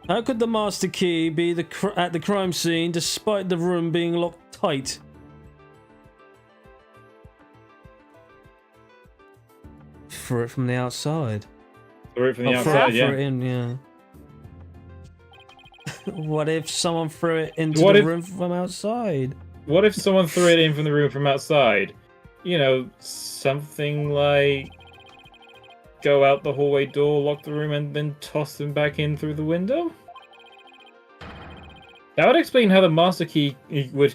How could the master key be at the crime scene despite the room being locked tight? Threw it from the outside. Threw it from the outside, threw yeah. it in, yeah. What if someone threw it into the room from outside? What if someone threw it in from the room from outside? You know, something like... go out the hallway door, lock the room, and then toss them back in through the window? That would explain how the master key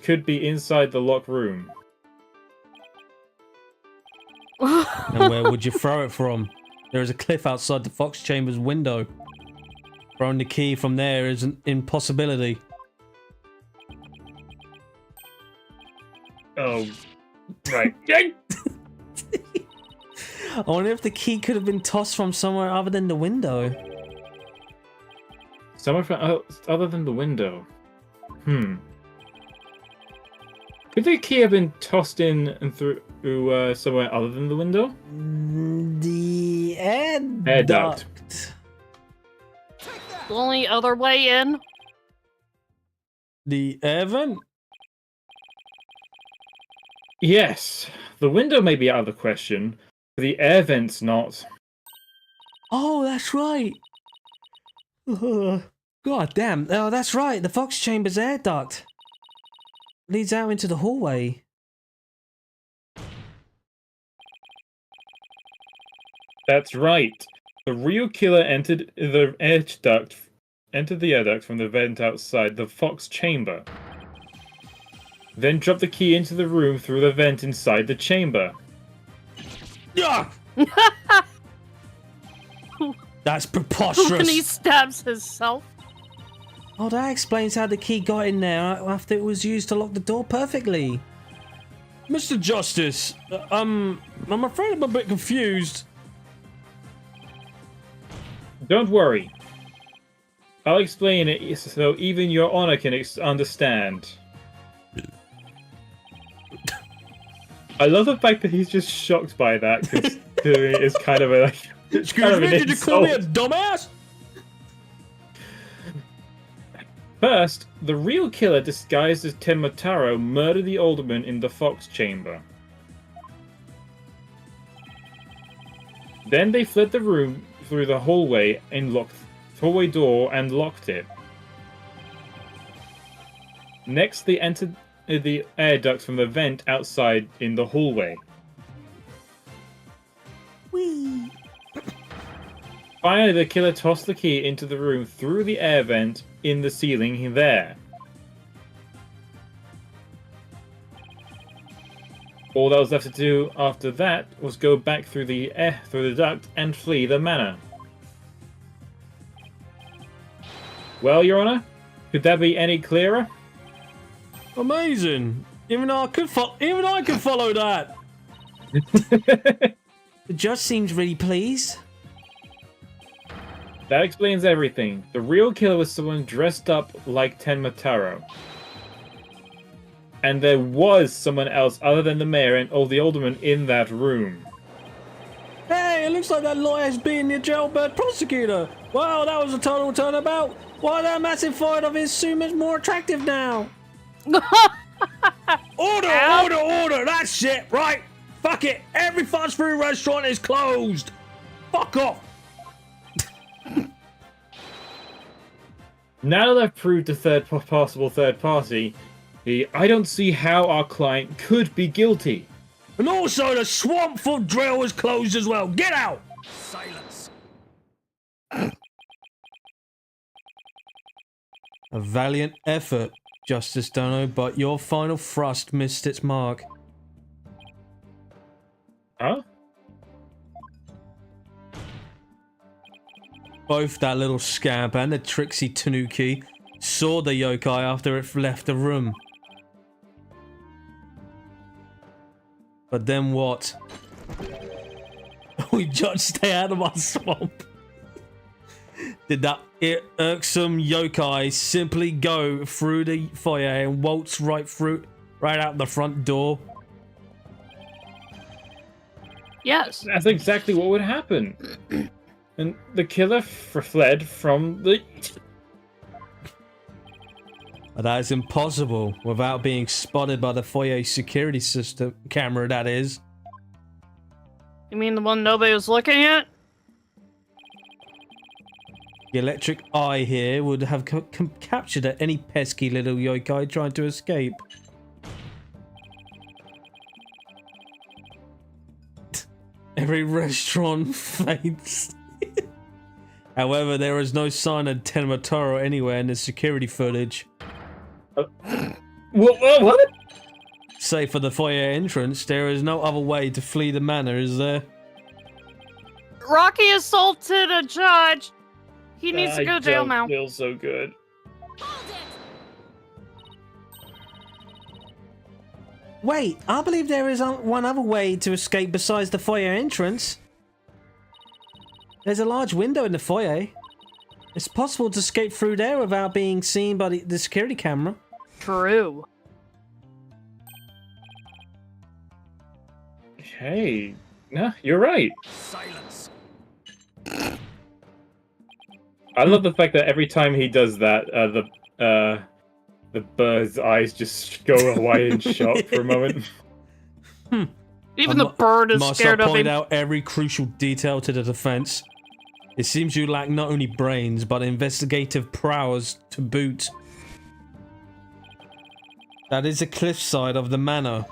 could be inside the locked room. And where would you throw it from? There is a cliff outside the Fox Chamber's window. Throwing the key from there is an impossibility. Oh, right. I wonder if the key could have been tossed from somewhere other than the window. Somewhere from other than the window. Could the key have been tossed in and through somewhere other than the window? The Air duct. The only other way in. The air vent? Yes. The window may be out of the question, but the air vent's not. Oh, that's right. God damn. Oh, that's right. The Fox Chamber's air duct leads out into the hallway. That's right. The real killer entered the air duct from the vent outside the Fox Chamber. Then dropped the key into the room through the vent inside the chamber. Yeah. That's preposterous. When he stabs himself. Oh, that explains how the key got in there after it was used to lock the door perfectly. Mr. Justice, I'm afraid I'm a bit confused. Don't worry. I'll explain it so even Your Honor can understand. I love the fact that he's just shocked by that, considering it's kind of a like. Excuse me, did you call me a dumbass? First, the real killer disguised as Temotaro murdered the alderman in the Fox Chamber. Then they fled the room through the hallway door and locked it. Next, they entered the air duct from the vent outside in the hallway. Whee! Finally, the killer tossed the key into the room through the air vent in the ceiling there. All that was left to do after that was go back through the duct and flee the manor. Well, Your Honor, could that be any clearer? Amazing! Even I could follow that. The judge seems really pleased. That explains everything. The real killer was someone dressed up like Tenmataro. And there was someone else other than the mayor and all the aldermen in that room. Hey, it looks like that lawyer's being the jailbird prosecutor. Wow, that was a total turnabout. Why that massive fight of his so much more attractive now? Order! That's it, right? Fuck it. Every fast food restaurant is closed. Fuck off. Now that I've proved a possible third party, I don't see how our client could be guilty. And also the swamp full drill is closed as well. Get out! Silence. A valiant effort, Justice Dono, but your final thrust missed its mark. Huh? Both that little scamp and the tricksy Tanuki saw the yokai after it left the room. But then what? We judge stay out of our swamp. Did that irksome yokai simply go through the foyer and waltz right out the front door? Yes. That's exactly what would happen. And the killer fled from the... But that is impossible without being spotted by the foyer security system camera, that is. You mean the one nobody was looking at? The electric eye here would have captured at any pesky little yokai trying to escape. Every restaurant fades. However, there is no sign of Tenmataro anywhere in the security footage. What? Save for the foyer entrance, there is no other way to flee the manor, is there? Rocky assaulted a judge. He needs to go to jail now. I feel so good. Wait, I believe there is one other way to escape besides the foyer entrance. There's a large window in the foyer. It's possible to escape through there without being seen by the security camera. True. Hey, no, you're right. Silence. I love the fact that every time he does that, the bird's eyes just go wide in shock for a moment. Even the bird is must scared I of point him. out every crucial detail to the defense. It seems you lack not only brains, but investigative prowess to boot. That is the cliffside of the manor.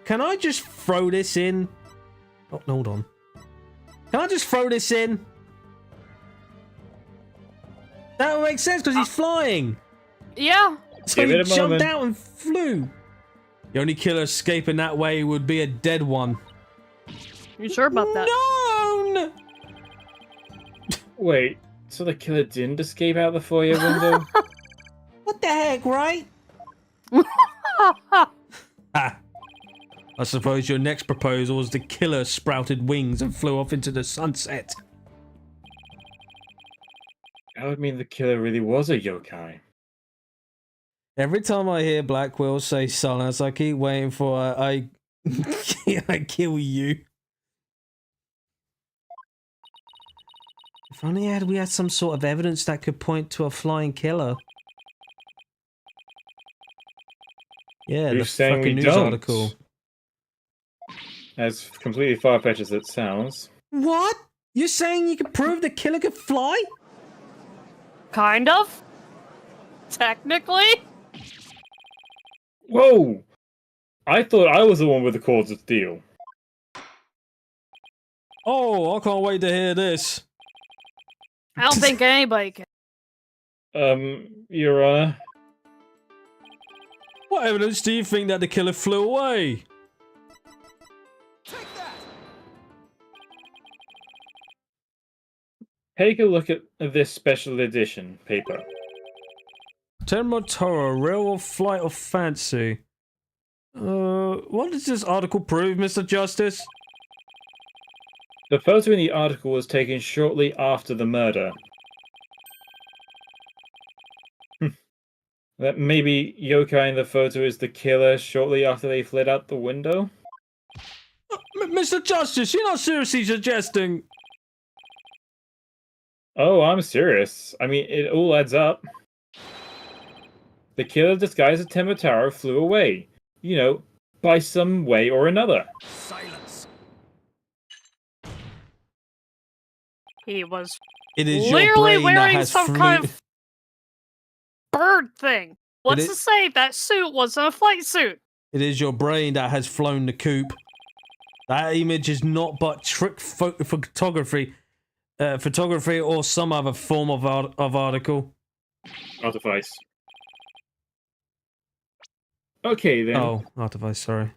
Can I just throw this in? Oh, hold on. Can I just throw this in? That would make sense because he's flying. Yeah. So Give he it a jumped moment. out and flew. The only killer escaping that way would be a dead one. You sure about that? No! Wait, so the killer didn't escape out the foyer window? What the heck, right? Ah. I suppose your next proposal was the killer sprouted wings and flew off into the sunset. That would mean the killer really was a yokai. Every time I hear Blackwell say silence, I keep waiting for I kill you. If only we had some sort of evidence that could point to a flying killer. Yeah, You're the saying fucking we news don't? article. As completely far-fetched as it sounds. What? You're saying you can prove the killer could fly? Kind of. Technically. Whoa! I thought I was the one with the cords of steel. Oh, I can't wait to hear this. I don't think anybody can. Your Honor. What evidence do you think that the killer flew away? Take a look at this special edition paper. Tenma Toro, real or flight of fancy? What does this article prove, Mr. Justice? The photo in the article was taken shortly after the murder. That maybe yokai in the photo is the killer shortly after they fled out the window? Mr. Justice, you're not seriously suggesting... Oh, I'm serious. I mean, it all adds up. The killer disguised as Temataro flew away. You know, by some way or another. Silence. He was It is your clearly brain that wearing has some kind of bird thing. What's to say that suit wasn't a flight suit? It is your brain that has flown the coop. That image is not but trick photography, or some other form of article. Artifice. Okay then. Oh, artifice. Sorry.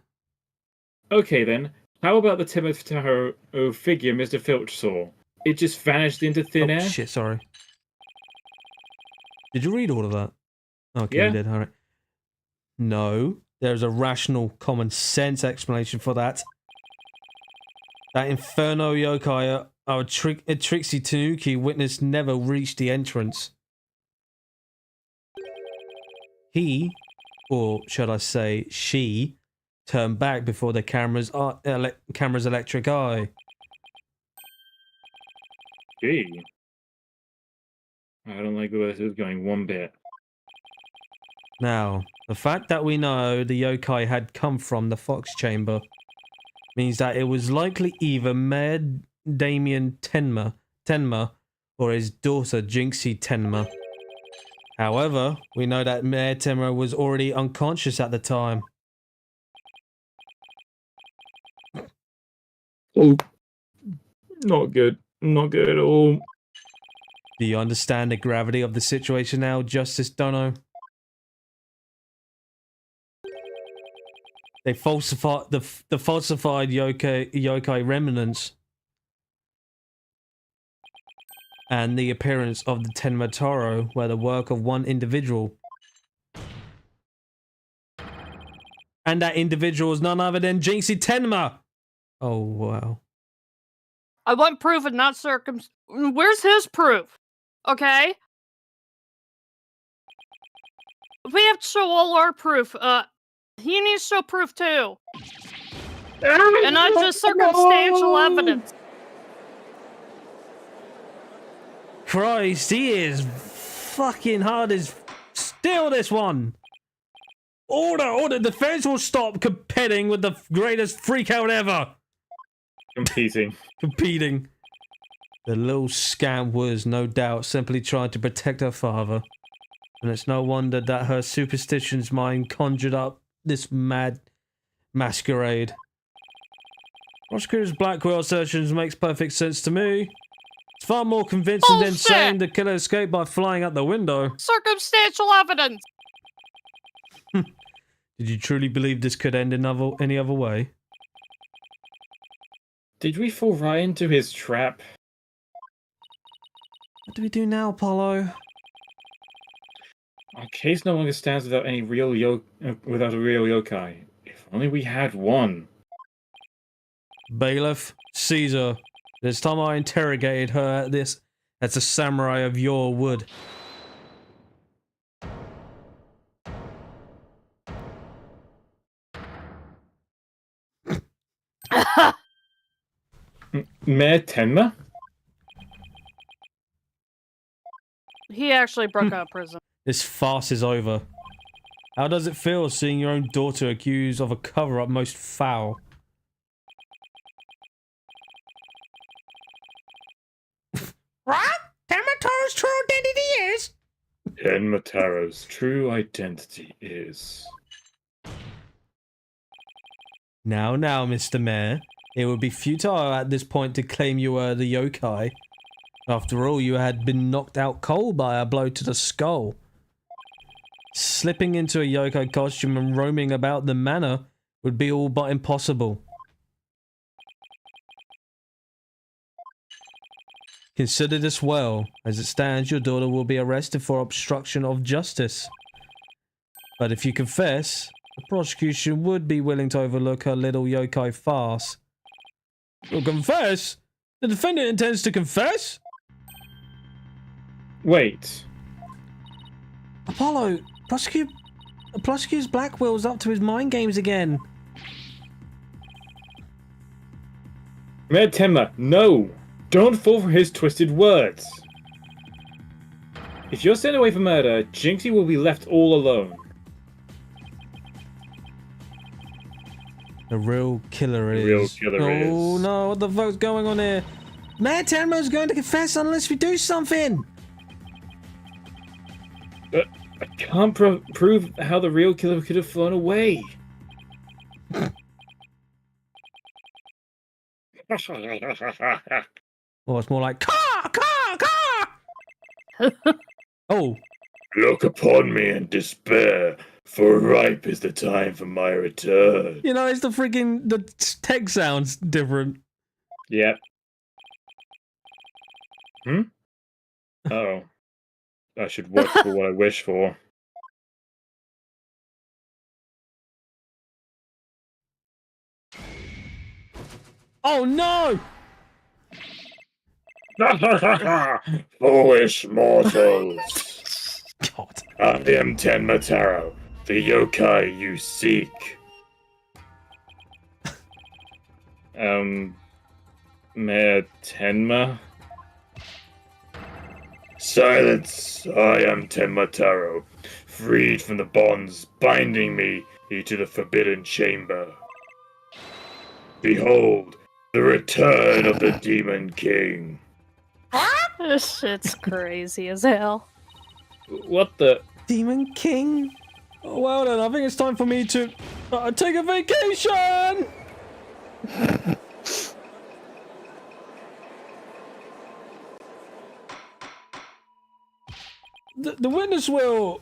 Okay then. How about the Temataro figure Mr. Filch saw? It just vanished into thin air? Shit, sorry. Did you read all of that? Okay, Yeah. you did, alright. No, there's a rational, common sense explanation for that. That Inferno yokai, our Trixie Tanuki witness never reached the entrance. He, or should I say she, turned back before the camera's electric eye. Gee. I don't like where this is going one bit. Now, the fact that we know the yokai had come from the Fox Chamber means that it was likely either Mayor Damien Tenma or his daughter Jinxie Tenma. However, we know that Mayor Tenma was already unconscious at the time. Oh, not good. Not good at all. Do you understand the gravity of the situation now, Justice Dono? They falsified the falsified yokai remnants and the appearance of the Tenma Toro were the work of one individual. And that individual is none other than Jinxie Tenma! Oh, wow. I want proof and not Where's his proof? Okay? We have to show all our proof. He needs to show proof too. And not just circumstantial evidence. Christ, he is fucking hard as steel, this one! Order! Defense will stop competing with the greatest freakout ever! Competing. The little scamp was, no doubt, simply trying to protect her father. And it's no wonder that her superstitions mind conjured up this mad masquerade. Prosecutor's Blackwell assertions makes perfect sense to me. It's far more convincing than saying the killer escaped by flying out the window. Circumstantial evidence! Did you truly believe this could end any other way? Did we fall right into his trap? What do we do now, Apollo? Our case no longer stands without any without a real yokai. If only we had one. Bailiff, Caesar, this time I interrogated her as a samurai of your wood. Mayor Tenma? He actually broke out of prison. This farce is over. How does it feel seeing your own daughter accused of a cover-up most foul? Right? Temataro's true identity is... Tenmataro's true identity is... Now, Mr. Mayor. It would be futile at this point to claim you were the yokai. After all, you had been knocked out cold by a blow to the skull. Slipping into a yokai costume and roaming about the manor would be all but impossible. Consider this well. As it stands, your daughter will be arrested for obstruction of justice. But if you confess, the prosecution would be willing to overlook her little yokai farce. You'll confess? The defendant intends to confess? Wait. Apollo, prosecutor's Blackwell's up to his mind games again. Mayor Tenma, no! Don't fall for his twisted words. If you're sent away for murder, Jinxie will be left all alone. The real killer is... The real killer is... Oh no, what the fuck's going on here? Mayor Tenma's going to confess unless we do something! But I can't prove how the real killer could have flown away. Oh, it's more like car! Oh. Look upon me in despair, for ripe is the time for my return. You know, it's the tech sounds different. Yep. Oh. I should watch for what I wish for. Oh no! Foolish mortals! God. I am Tenmataro, the yokai you seek. Mayor Tenma? Silence! I am Tenmataro, freed from the bonds binding me into the Forbidden Chamber. Behold, the return of the Demon King. This shit's crazy as hell. What the? Demon King? Oh, well then, I think it's time for me to take a vacation! The witness will,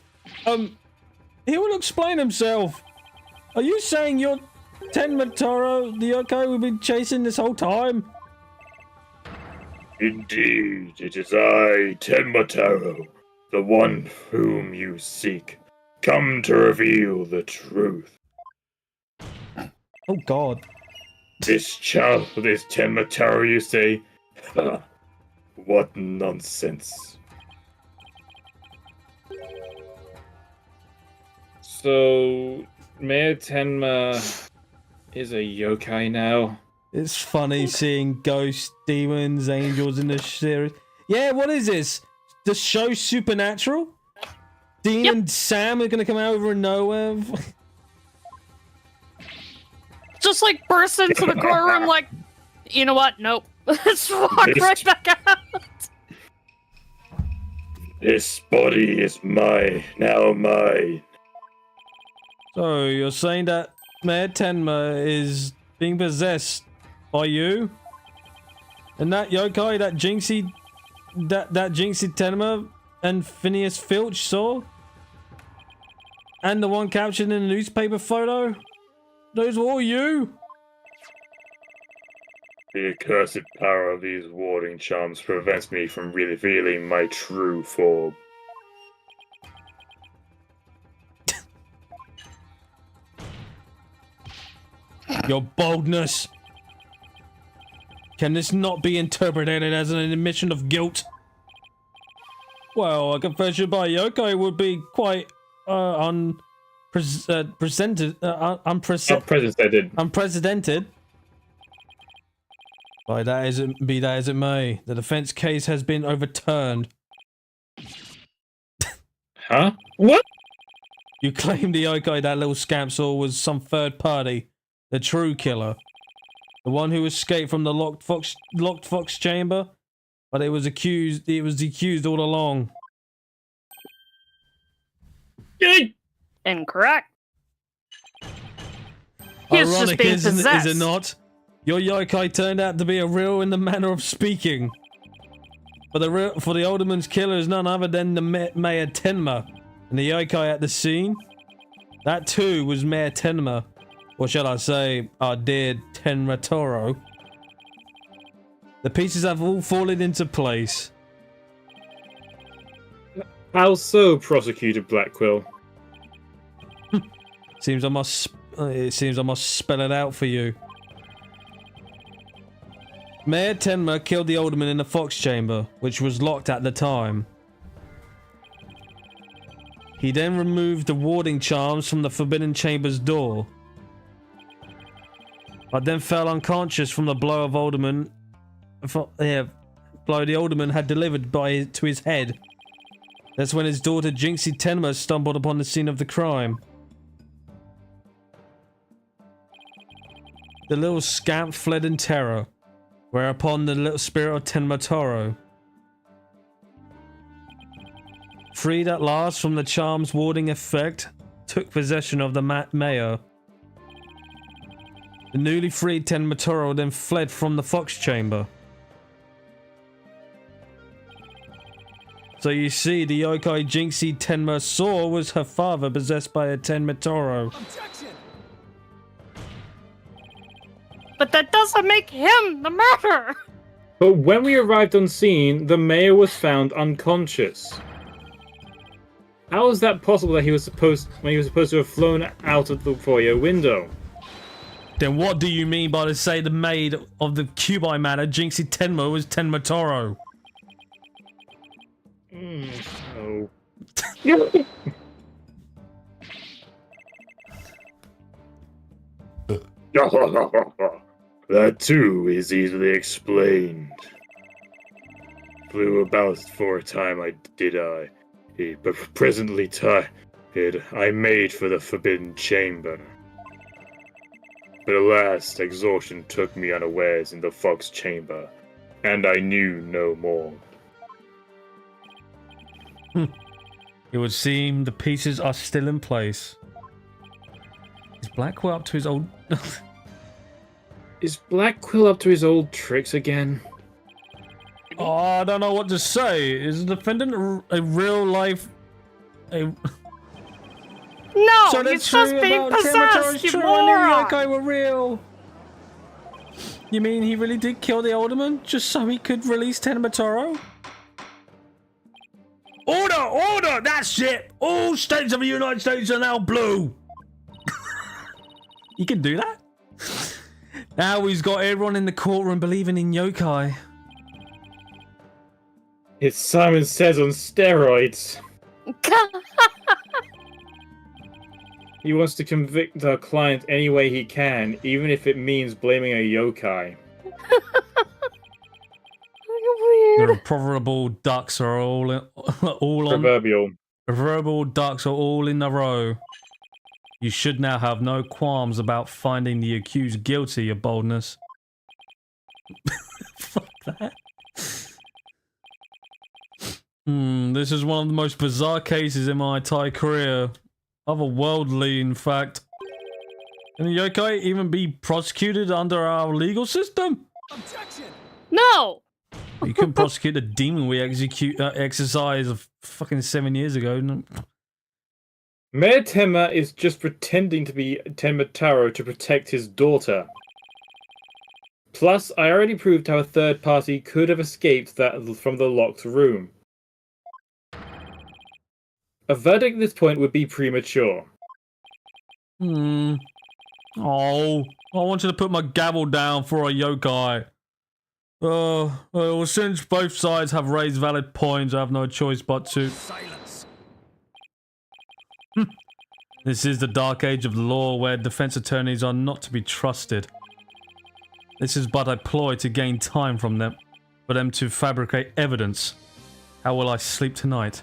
he will explain himself. Are you saying you're Tenmataro, the yokai we've been chasing this whole time? Indeed, it is I, Tenmataro, the one whom you seek, come to reveal the truth. Oh God. This child is Tenmataro, you say? What nonsense. So, Mayor Tenma is a yokai now? It's funny seeing ghosts, demons, angels in this series. Yeah, what is this? The show Supernatural? Dean and Sam are gonna come out of nowhere. Just like burst into the courtroom like, you know what? Nope. Let's walk right back out. This body is now mine. So, you're saying that Mayor Tenma is being possessed by you? And that yokai, that Jinxie Tenma and Phineas Filch saw? And the one captured in the newspaper photo? Those were all you? The accursed power of these warding charms prevents me from revealing my true form. Your boldness! Can this not be interpreted as an admission of guilt? Well, a confession by yokai would be quite unprecedented. Be that as it may, the defense case has been overturned. Huh? What? You claim the yokai that little scamp saw was some third party, the true killer, the one who escaped from the locked fox chamber. but it was the accused all along. Incorrect. He's just Ironic, being is possessed. it not? Your yokai turned out to be a real in the manner of speaking. For the alderman's killer is none other than the Mayor Tenma. And the yokai at the scene? That too was Mayor Tenma. Or shall I say, our dear Tenma Toro. The pieces have all fallen into place. How so, Prosecutor Blackquill? It seems I must spell it out for you. Mayor Tenma killed the alderman in the Fox Chamber, which was locked at the time. He then removed the warding charms from the Forbidden Chamber's door, but then fell unconscious from the blow of Alderman. Blow the Alderman had delivered to his head. That's when his daughter Jinxie Tenma stumbled upon the scene of the crime. The little scamp fled in terror, whereupon the little spirit of Tenma Toro, freed at last from the charm's warding effect, took possession of the mayor. The newly freed Tenma Toro then fled from the Fox Chamber. So you see, the yokai Jinxie Tenma saw was her father possessed by a Tenma Toro. But that doesn't make him the murderer. But when we arrived on scene, the mayor was found unconscious. How is that possible that he was supposed to have flown out of the foyer window? Then what do you mean by to say the maid of the Cubi Manor, Jinxie Tenma, was Tenma Toro? Oh. That too is easily explained. Flew about for a time, but presently tired, I made for the Forbidden Chamber. But alas, exhaustion took me unawares in the Fox Chamber, and I knew no more. It would seem the pieces are still in place. Is Blackwell up to his old... Is Blackquill up to his old tricks again? Oh, I don't know what to say. Is the defendant a real life... No, So he's that's just true being about Tenma possessed, you Toro's true. I knew moron. yokai were real. You mean he really did kill the alderman just so he could release Tenma Toro? Order! Order! That's it! All states of the United States are now blue! You can do that? Now he's got everyone in the courtroom believing in yokai. It's Simon Says on steroids. He wants to convict the client any way he can, even if it means blaming a yokai. The proverbial ducks are all on. Proverbial ducks are all in a row. You should now have no qualms about finding the accused guilty, your boldness. Fuck that. This is one of the most bizarre cases in my entire career. Otherworldly, in fact. Can the yokai even be prosecuted under our legal system? Objection! No. You couldn't prosecute the demon we exercised fucking 7 years ago. No. Mayor Tenma is just pretending to be Tenma Taro to protect his daughter. Plus, I already proved how a third party could have escaped that from the locked room. A verdict at this point would be premature. Oh, I wanted to put my gavel down for a yokai. Well, since both sides have raised valid points, I have no choice but to... Silence! This is the dark age of the law where defense attorneys are not to be trusted. This is but a ploy to gain time from them, for them to fabricate evidence. How will I sleep tonight?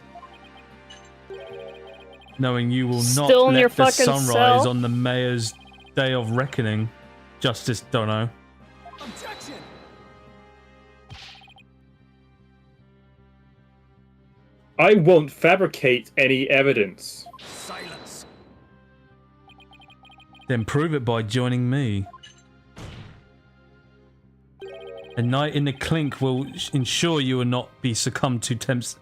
Knowing you will not Still in your let the fucking sunrise cell? on the mayor's day of reckoning. Justice Dono. Objection! I won't fabricate any evidence. Silence. Then prove it by joining me. A night in the clink will ensure you will not be succumbed to temptation.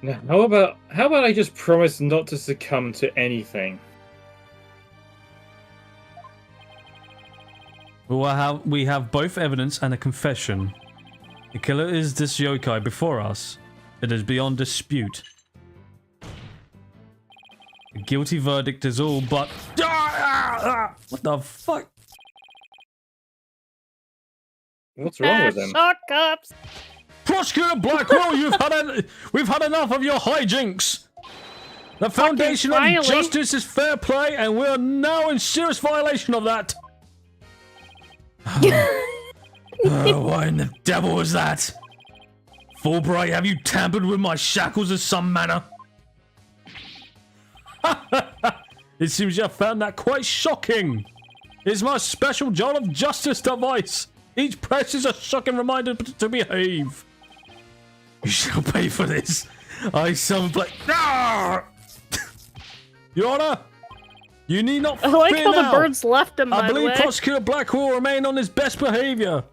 Now, how about I just promise not to succumb to anything? We have both evidence and a confession. The killer is this yokai before us. It is beyond dispute. The guilty verdict is all but... What the fuck? What's wrong with him? Shut up. Prosecutor Blackwell, we've had enough of your hijinks. The foundation of finally. justice is fair play, and we are now in serious violation of that. Why in the devil was that? Fulbright, have you tampered with my shackles in some manner? It seems you have found that quite shocking. It's my special John of Justice device. Each press is a shocking reminder to behave. You shall pay for this. I summon Your Honor, you need not fear I like how now. the birds left him, by I the believe way. Prosecutor Black will remain on his best behavior.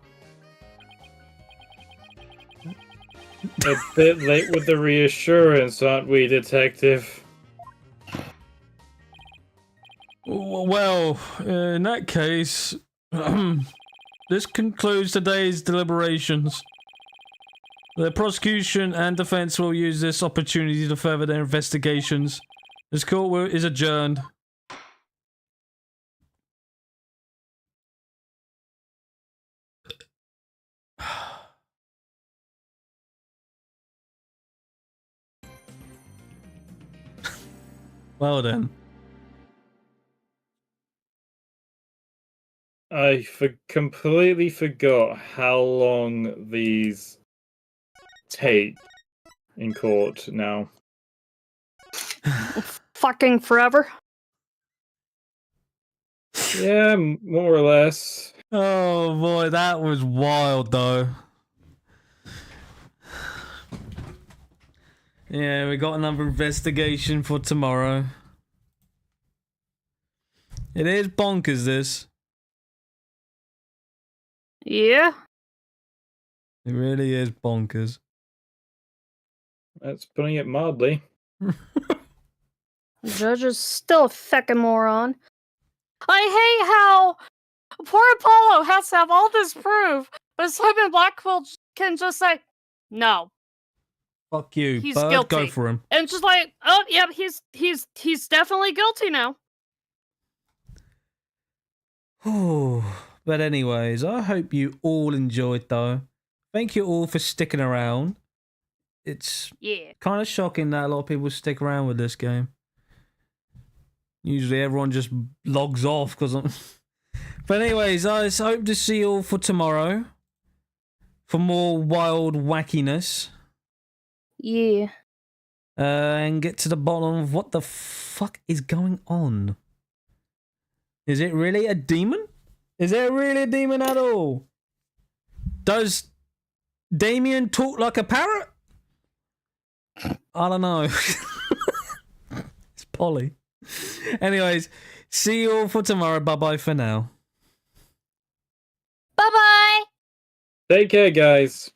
A bit late with the reassurance, aren't we, Detective? Well, in that case, this concludes today's deliberations. The prosecution and defense will use this opportunity to further their investigations. This court is adjourned. Well then. I completely forgot how long these take in court now. Fucking forever. Yeah, more or less. Oh boy, that was wild though. Yeah, we got another investigation for tomorrow. It is bonkers, this. Yeah. It really is bonkers. That's putting it mildly. The judge is still a feckin' moron. I hate how poor Apollo has to have all this proof, but Simon Blackwell can just say, no. Fuck you, He's Bird, guilty. go for him. And just like, oh, yep, he's definitely guilty now. But anyways, I hope you all enjoyed though. Thank you all for sticking around. It's kind of shocking that a lot of people stick around with this game. Usually everyone just logs off because I'm... But anyways, I hope to see you all for tomorrow. For more wild wackiness. Yeah. And get to the bottom of what the fuck is going on. Is it really a demon? Is there really a demon at all? Does Damien talk like a parrot? I don't know. It's Polly. Anyways, see you all for tomorrow. Bye-bye for now. Bye-bye. Take care, guys.